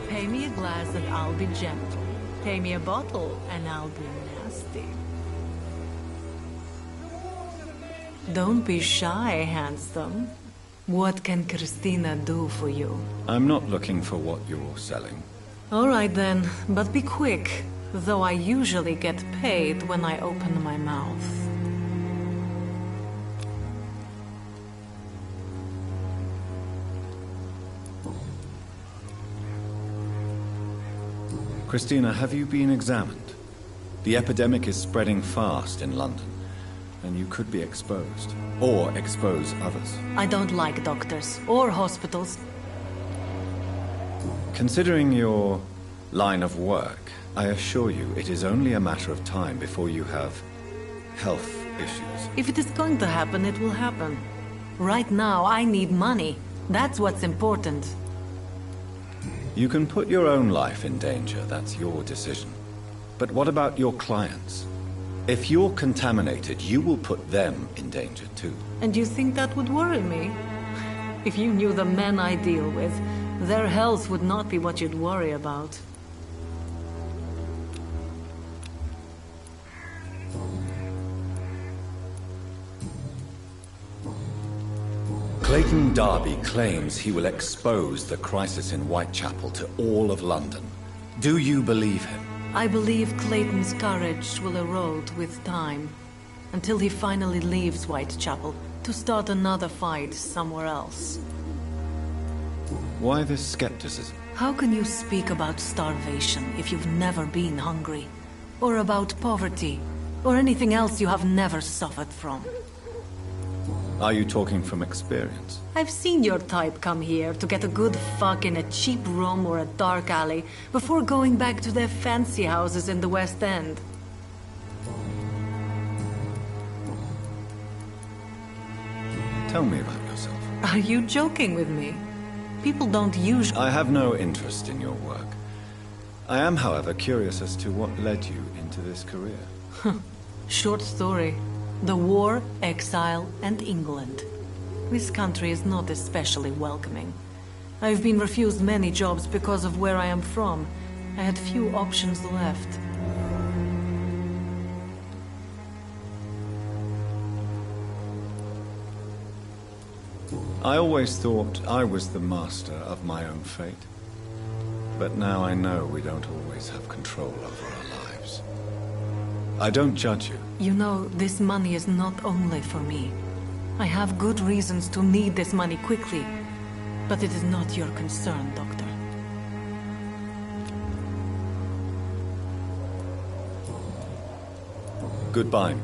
S18: Pay me a glass and I'll be gentle. Pay me a bottle and I'll be nasty. Don't be shy, handsome. What can Christina do for you?
S3: I'm not looking for what you're selling.
S18: All right then, but be quick, though I usually get paid when I open my mouth.
S3: Christina, have you been examined? The epidemic is spreading fast in London, and you could be exposed, or expose others.
S18: I don't like doctors or hospitals.
S3: Considering your line of work, I assure you it is only a matter of time before you have health issues.
S18: If it is going to happen, it will happen. Right now, I need money. That's what's important.
S3: You can put your own life in danger, that's your decision. But what about your clients? If you're contaminated, you will put them in danger too.
S18: And you think that would worry me? If you knew the men I deal with, their health would not be what you'd worry about.
S3: Clayton Darby claims he will expose the crisis in Whitechapel to all of London. Do you believe him?
S18: I believe Clayton's courage will erode with time, until he finally leaves Whitechapel to start another fight somewhere else.
S3: Why this skepticism?
S18: How can you speak about starvation if you've never been hungry? Or about poverty? Or anything else you have never suffered from?
S3: Are you talking from experience?
S18: I've seen your type come here to get a good fuck in a cheap room or a dark alley before going back to their fancy houses in the West End.
S3: Tell me about yourself.
S18: Are you joking with me? People don't usually...
S3: I have no interest in your work. I am, however, curious as to what led you into this career.
S18: Short story. The war, exile, and England. This country is not especially welcoming. I've been refused many jobs because of where I am from. I had few options left.
S3: I always thought I was the master of my own fate. But now I know we don't always have control over our lives. I don't judge you.
S18: You know, this money is not only for me. I have good reasons to need this money quickly, but it is not your concern, Doctor.
S3: Goodbye.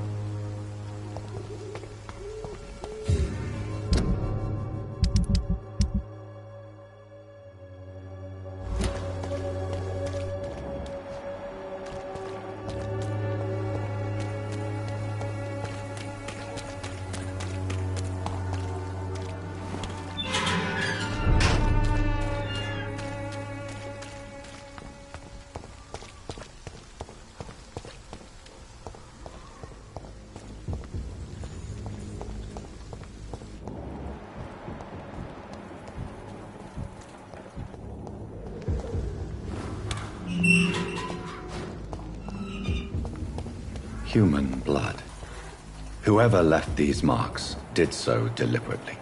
S7: Human blood. Whoever left these marks did so deliberately.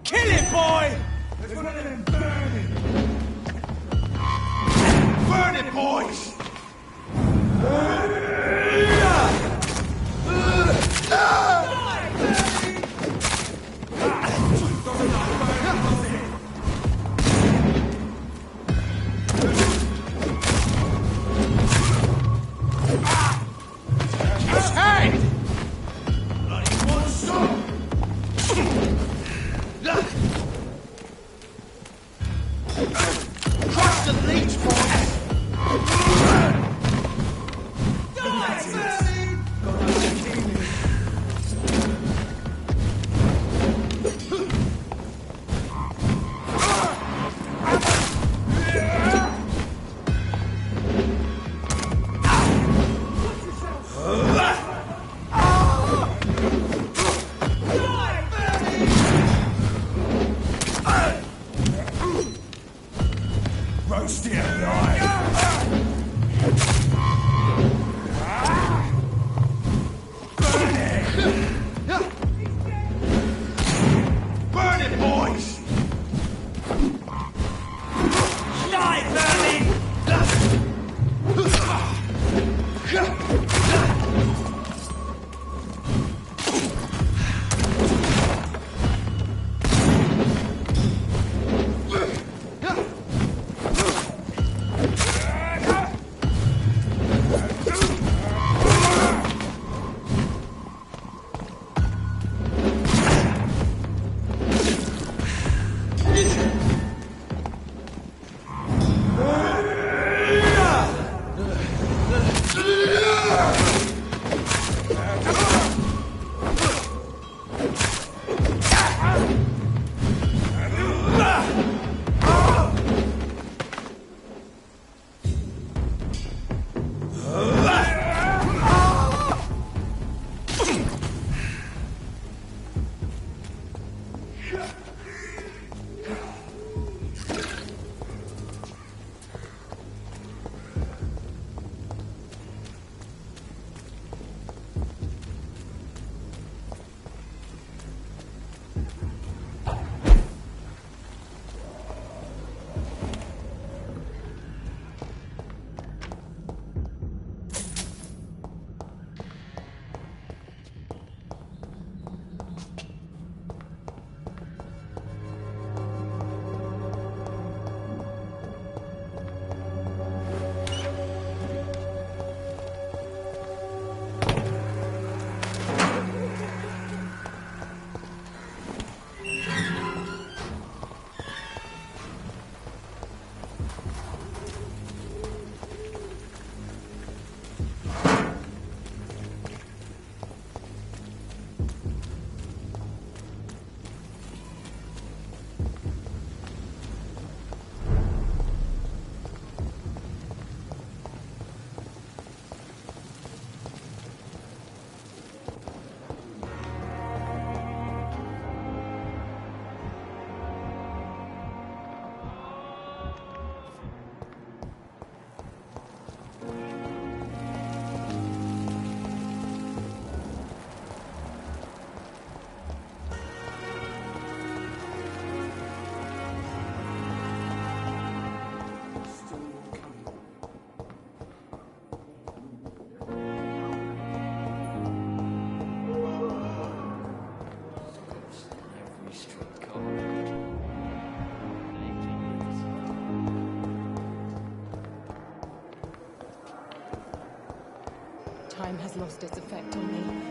S5: Kill it, boy! There's one of them burning! Burn it, boys!
S6: time has lost its effect on me.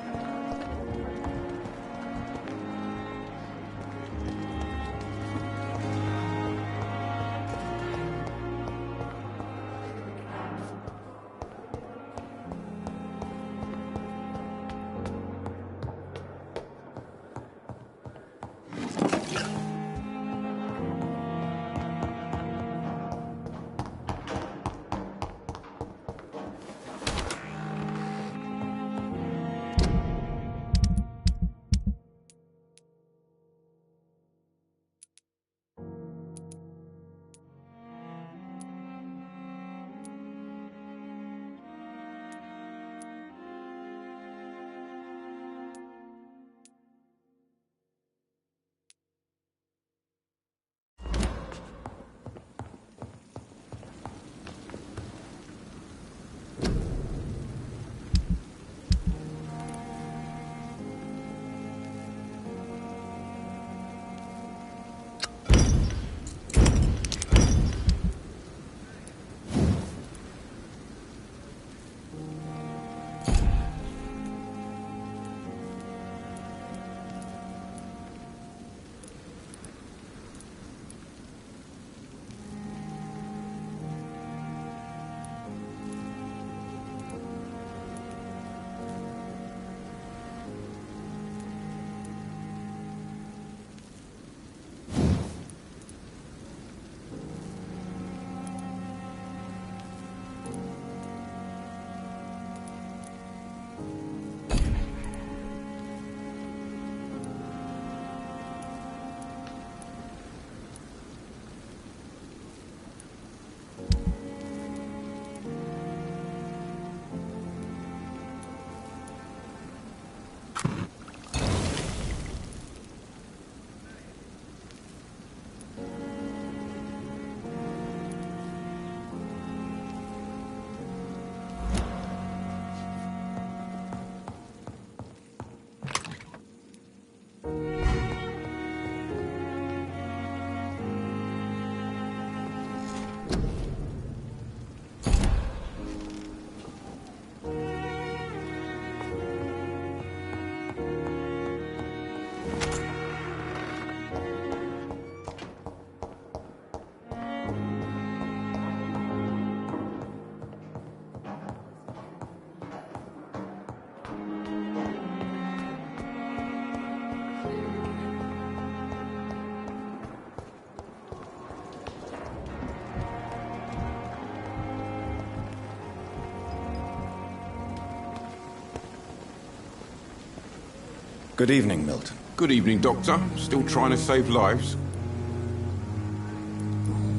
S3: Good evening, Milton.
S15: Good evening, Doctor. Still trying to save lives?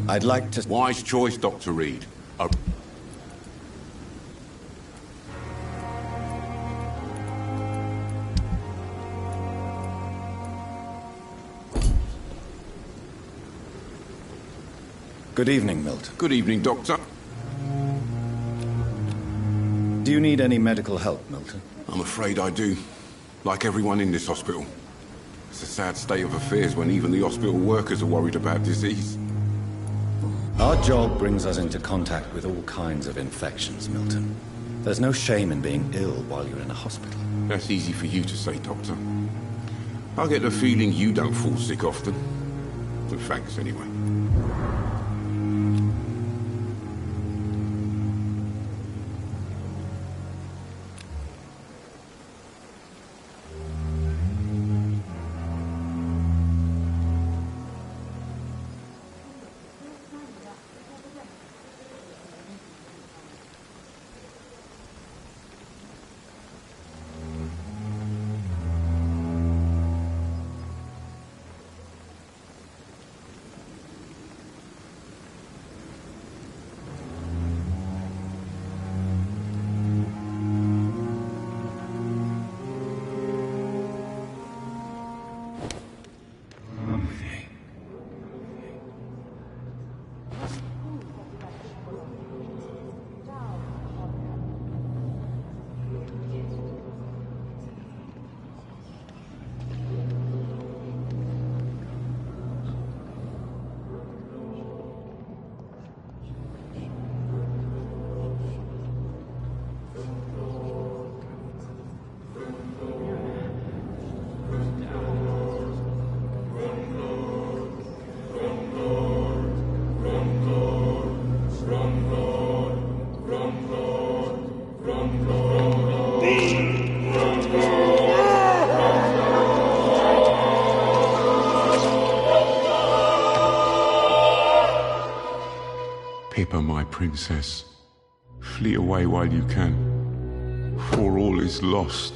S3: I'd like to...
S15: Wise choice, Dr. Reed.
S3: Good evening, Milton.
S15: Good evening, Doctor.
S3: Do you need any medical help, Milton?
S15: I'm afraid I do. Like everyone in this hospital. It's a sad state of affairs when even the hospital workers are worried about disease.
S3: Our job brings us into contact with all kinds of infections, Milton. There's no shame in being ill while you're in a hospital.
S15: That's easy for you to say, Doctor. I get the feeling you don't fall sick often. But thanks anyway. Pippa, my princess, flee away while you can, for all is lost.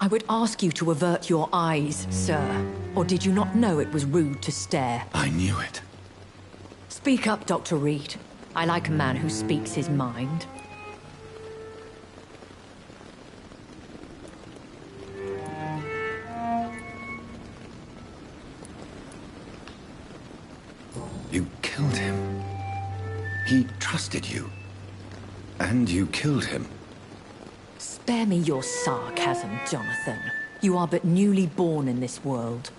S20: I would ask you to avert your eyes, sir. Or did you not know it was rude to stare?
S7: I knew it.
S20: Speak up, Dr. Reed. I like a man who speaks his mind.
S7: You killed him. He trusted you. And you killed him.
S20: Spare me your sarcasm, Jonathan. You are but newly born in this world.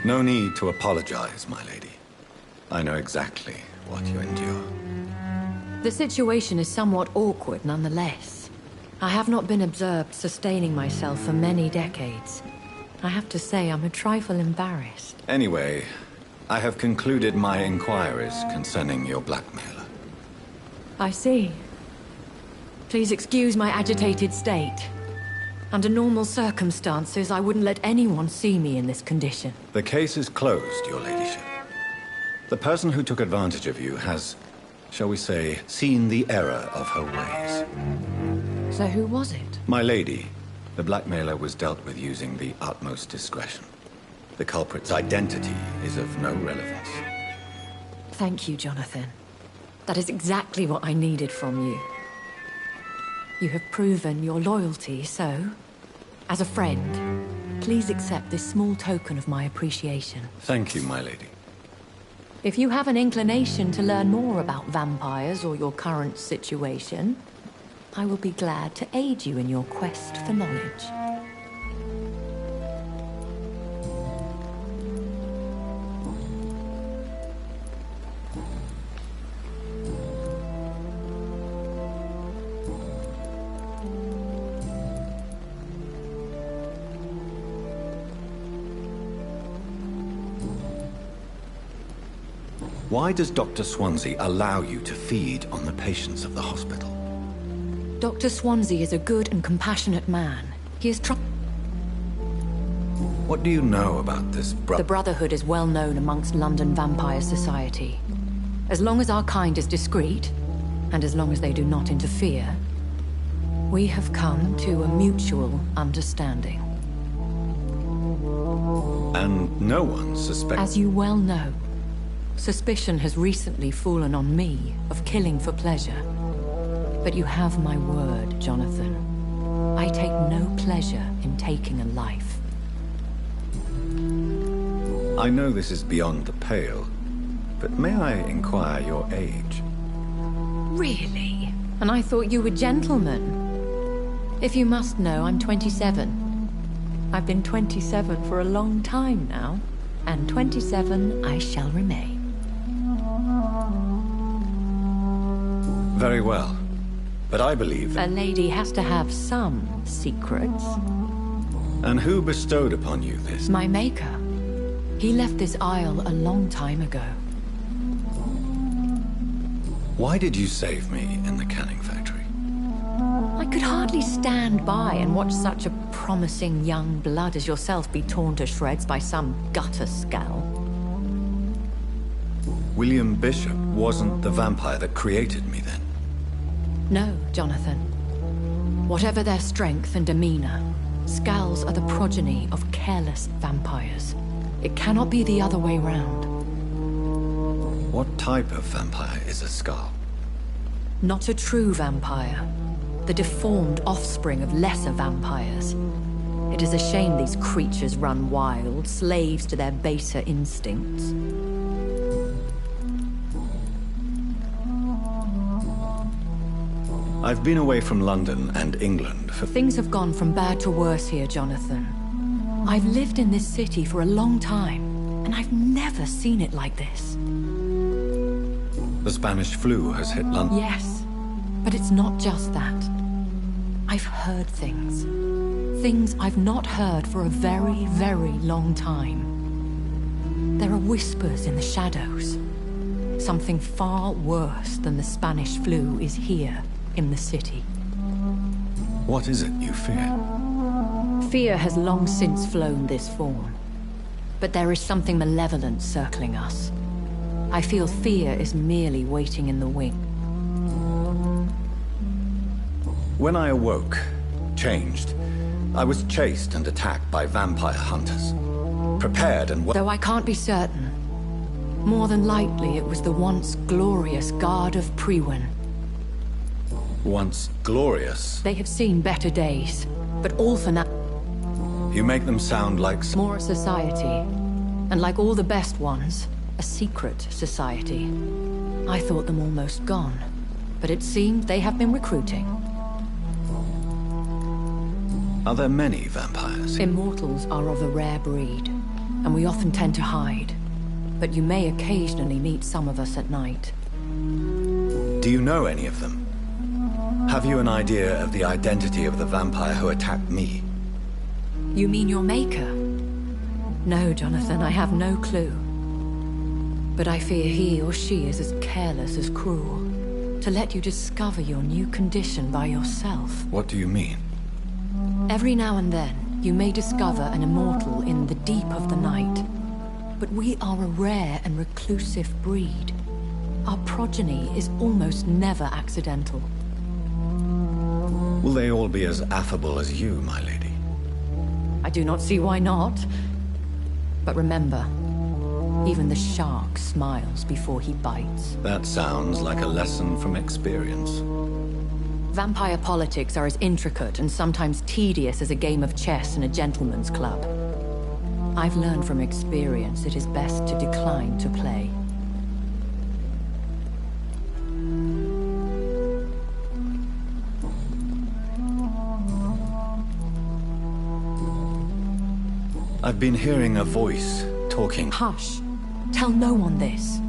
S3: No need to apologize, my lady. I know exactly what you endure.
S20: The situation is somewhat awkward nonetheless. I have not been observed sustaining myself for many decades. I have to say I'm a trifle embarrassed.
S3: Anyway, I have concluded my inquiries concerning your blackmailer.
S20: I see. Please excuse my agitated state. Under normal circumstances, I wouldn't let anyone see me in this condition.
S3: The case is closed, your ladyship. The person who took advantage of you has, shall we say, seen the error of her ways.
S20: So who was it?
S3: My lady, the blackmailer was dealt with using the utmost discretion. The culprit's identity is of no relevance.
S20: Thank you, Jonathan. That is exactly what I needed from you. You have proven your loyalty, so, as a friend, please accept this small token of my appreciation.
S3: Thank you, my lady.
S20: If you have an inclination to learn more about vampires or your current situation, I will be glad to aid you in your quest for knowledge.
S3: Why does Dr. Swansea allow you to feed on the patients of the hospital?
S20: Dr. Swansea is a good and compassionate man. He is
S3: What do you know about this
S20: The Brotherhood is well known amongst London Vampire Society. As long as our kind is discreet, and as long as they do not interfere, we have come to a mutual understanding.
S3: And no one suspects...
S20: As you well know, suspicion has recently fallen on me of killing for pleasure. But you have my word, Jonathan. I take no pleasure in taking a life.
S3: I know this is beyond the pale, but may I inquire your age?
S20: Really? And I thought you were gentlemen. If you must know, I'm 27. I've been 27 for a long time now, and 27 I shall remain.
S3: Very well. But I believe...
S20: A lady has to have some secrets.
S3: And who bestowed upon you this?
S20: My maker. He left this isle a long time ago.
S3: Why did you save me in the canning factory?
S20: I could hardly stand by and watch such a promising young blood as yourself be torn to shreds by some gutter scowl.
S3: William Bishop wasn't the vampire that created me then?
S20: No, Jonathan. Whatever their strength and demeanor, Scowls are the progeny of careless vampires. It cannot be the other way round.
S3: What type of vampire is a Scowl?
S20: Not a true vampire. The deformed offspring of lesser vampires. It is a shame these creatures run wild, slaves to their baser instincts.
S3: I've been away from London and England for...
S20: Things have gone from bad to worse here, Jonathan. I've lived in this city for a long time, and I've never seen it like this.
S3: The Spanish flu has hit London?
S20: Yes, but it's not just that. I've heard things. Things I've not heard for a very, very long time. There are whispers in the shadows. Something far worse than the Spanish flu is here in the city.
S3: What is it you fear?
S20: Fear has long since flown this form. But there is something malevolent circling us. I feel fear is merely waiting in the wing.
S3: When I awoke, changed, I was chased and attacked by vampire hunters. Prepared and
S20: Though I can't be certain, more than likely it was the once glorious Guard of Priwen.
S3: Once glorious?
S20: They have seen better days, but all for now.
S3: You make them sound like...
S20: More a society, and like all the best ones, a secret society. I thought them almost gone, but it seemed they have been recruiting.
S3: Are there many vampires?
S20: Immortals are of a rare breed, and we often tend to hide. But you may occasionally meet some of us at night.
S3: Do you know any of them? Have you an idea of the identity of the vampire who attacked me?
S20: You mean your maker? No, Jonathan, I have no clue. But I fear he or she is as careless as cruel. To let you discover your new condition by yourself.
S3: What do you mean?
S20: Every now and then, you may discover an immortal in the deep of the night. But we are a rare and reclusive breed. Our progeny is almost never accidental.
S3: Will they all be as affable as you, my lady?
S20: I do not see why not. But remember, even the shark smiles before he bites.
S3: That sounds like a lesson from experience.
S20: Vampire politics are as intricate and sometimes tedious as a game of chess in a gentleman's club. I've learned from experience it is best to decline to play.
S3: I've been hearing a voice talking.
S20: Hush. Tell no one this.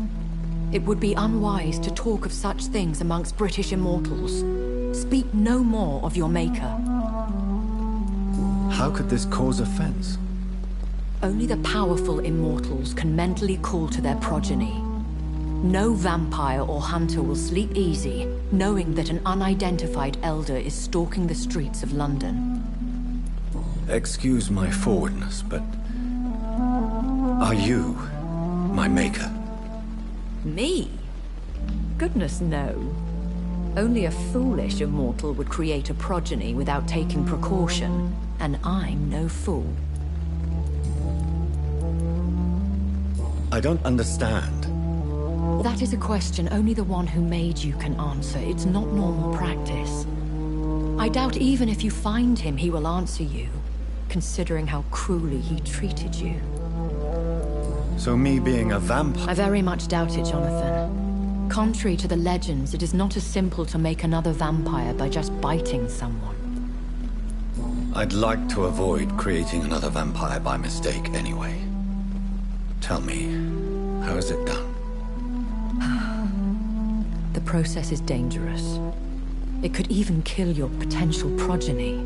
S20: It would be unwise to talk of such things amongst British immortals. Speak no more of your maker.
S3: How could this cause offense?
S20: Only the powerful immortals can mentally call to their progeny. No vampire or hunter will sleep easy, knowing that an unidentified elder is stalking the streets of London.
S3: Excuse my forwardness, but... are you my maker?
S20: Me? Goodness, no. Only a foolish immortal would create a progeny without taking precaution, and I'm no fool.
S3: I don't understand.
S20: That is a question only the one who made you can answer. It's not normal practice. I doubt even if you find him, he will answer you, considering how cruelly he treated you.
S3: So me being a vampire...
S20: I very much doubt it, Jonathan. Contrary to the legends, it is not as simple to make another vampire by just biting someone.
S3: I'd like to avoid creating another vampire by mistake anyway. Tell me, how is it done?
S20: The process is dangerous. It could even kill your potential progeny.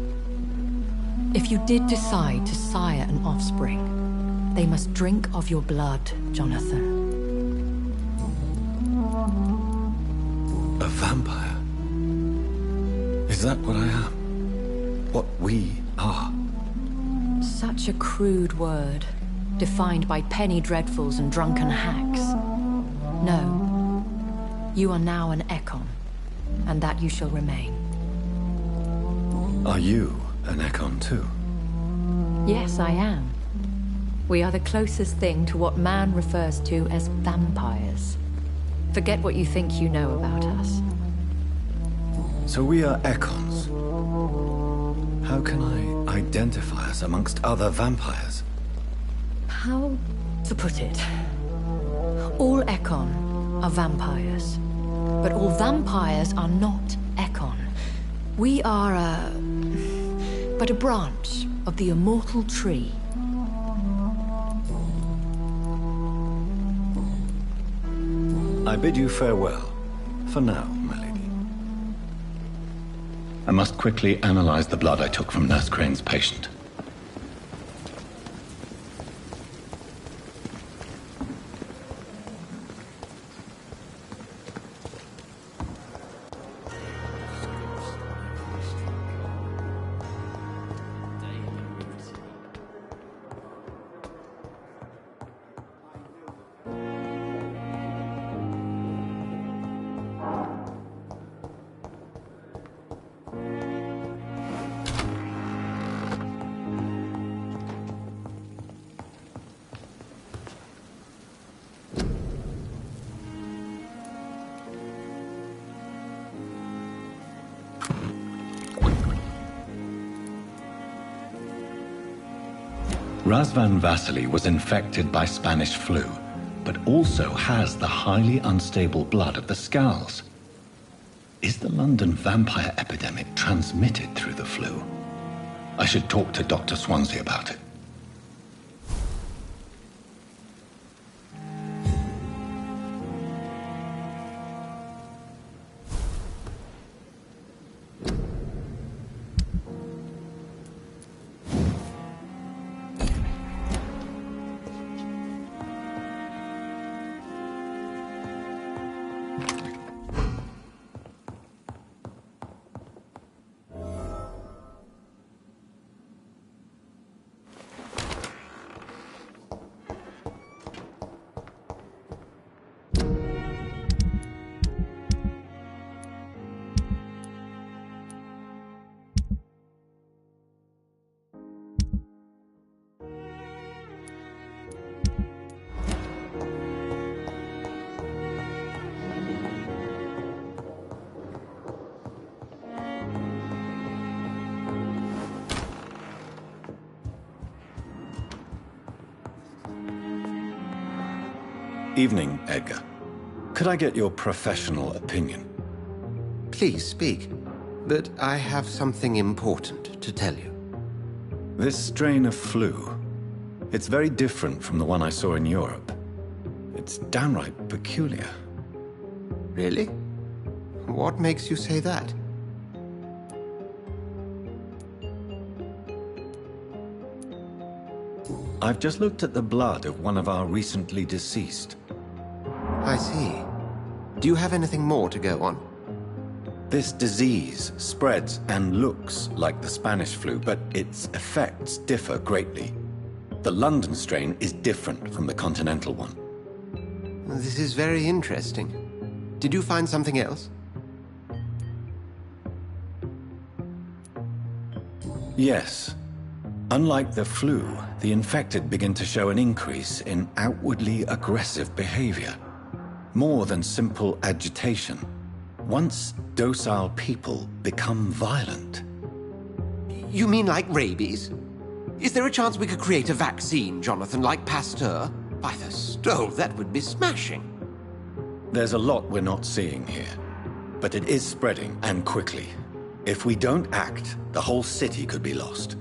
S20: If you did decide to sire an offspring, they must drink of your blood, Jonathan.
S3: A vampire? Is that what I am? What we are?
S20: Such a crude word, defined by penny dreadfuls and drunken hacks. No. You are now an Ekon, and that you shall remain.
S3: Are you an Ekon too?
S20: Yes, I am. We are the closest thing to what man refers to as vampires. Forget what you think you know about us.
S3: So we are Ekons. How can I identify us amongst other vampires?
S20: How to put it? All Ekon are vampires. But all vampires are not Ekon. We are but a branch of the immortal tree.
S3: I bid you farewell. For now, my lady.
S7: I must quickly analyze the blood I took from Nurse Crane's patient. Razvan Vasily was infected by Spanish flu, but also has the highly unstable blood of the Scowls. Is the London vampire epidemic transmitted through the flu? I should talk to Dr. Swansea about it. Evening, Edgar. Could I get your professional opinion?
S12: Please speak, but I have something important to tell you.
S7: This strain of flu, it's very different from the one I saw in Europe. It's downright peculiar.
S12: Really? What makes you say that?
S7: I've just looked at the blood of one of our recently deceased.
S12: I see. Do you have anything more to go on?
S7: This disease spreads and looks like the Spanish flu, but its effects differ greatly. The London strain is different from the continental one.
S12: This is very interesting. Did you find something else?
S7: Yes. Unlike the flu, the infected begin to show an increase in outwardly aggressive behavior. More than simple agitation. Once docile people become violent.
S12: You mean like rabies? Is there a chance we could create a vaccine, Jonathan, like Pasteur? By the stove, that would be smashing.
S7: There's a lot we're not seeing here. But it is spreading, and quickly. If we don't act, the whole city could be lost.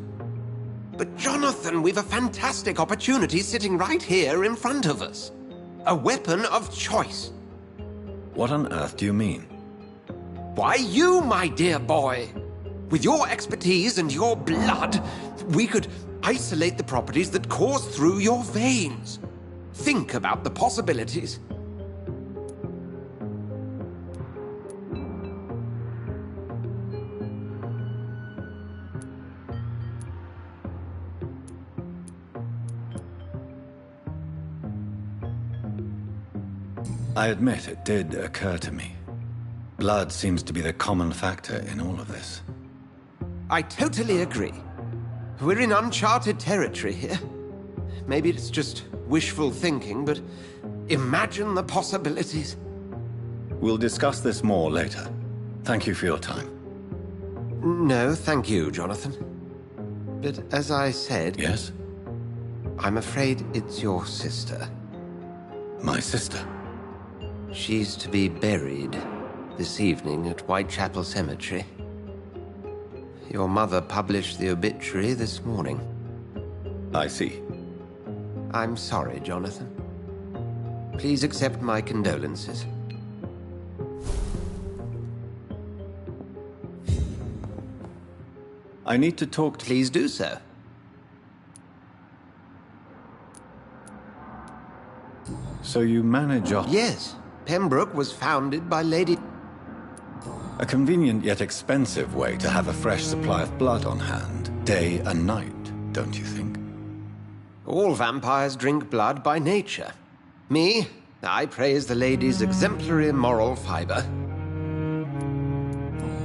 S12: But Jonathan, we've a fantastic opportunity sitting right here in front of us. A weapon of choice.
S7: What on earth do you mean?
S12: Why, you, my dear boy. With your expertise and your blood, we could isolate the properties that course through your veins. Think about the possibilities.
S7: I admit it did occur to me. Blood seems to be the common factor in all of this.
S12: I totally agree. We're in uncharted territory here. Maybe it's just wishful thinking, but imagine the possibilities.
S7: We'll discuss this more later. Thank you for your time.
S12: No, thank you, Jonathan. But as I said...
S7: Yes?
S12: I'm afraid it's your sister.
S7: My sister?
S12: She's to be buried this evening at Whitechapel Cemetery. Your mother published the obituary this morning.
S7: I see.
S12: I'm sorry, Jonathan. Please accept my condolences.
S7: I need to talk to...
S12: Please do so.
S7: So you manage your...
S12: Yes. Pembroke was founded by Lady...
S7: A convenient yet expensive way to have a fresh supply of blood on hand, day and night, don't you think?
S12: All vampires drink blood by nature. Me, I praise the lady's exemplary moral fiber.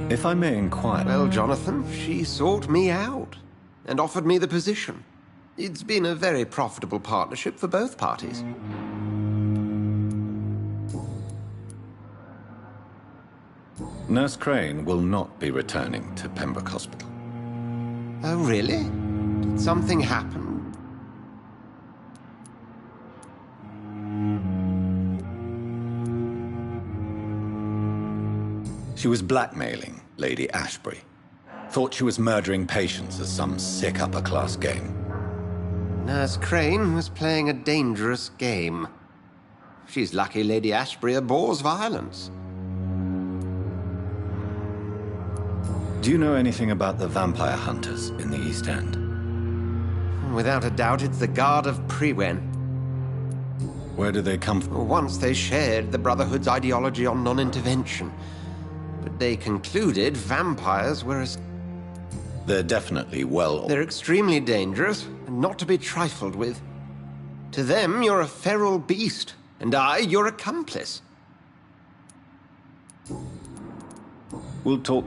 S7: If I may inquire...
S12: Well, Jonathan, she sought me out and offered me the position. It's been a very profitable partnership for both parties.
S7: Nurse Crane will not be returning to Pembroke Hospital.
S12: Oh, really? Did something happen?
S7: She was blackmailing Lady Ashbury. Thought she was murdering patients as some sick upper-class game.
S21: Nurse Crane was playing a dangerous game. She's lucky Lady Ashbury abhors violence.
S7: Do you know anything about the vampire hunters in the East End?
S21: Without a doubt, it's the Guard of Priwen.
S7: Where do they come from?
S21: Once they shared the Brotherhood's ideology on non-intervention. But they concluded vampires were as...
S7: They're definitely well...
S21: They're extremely dangerous, and not to be trifled with. To them, you're a feral beast, and I, your accomplice.
S7: We'll talk...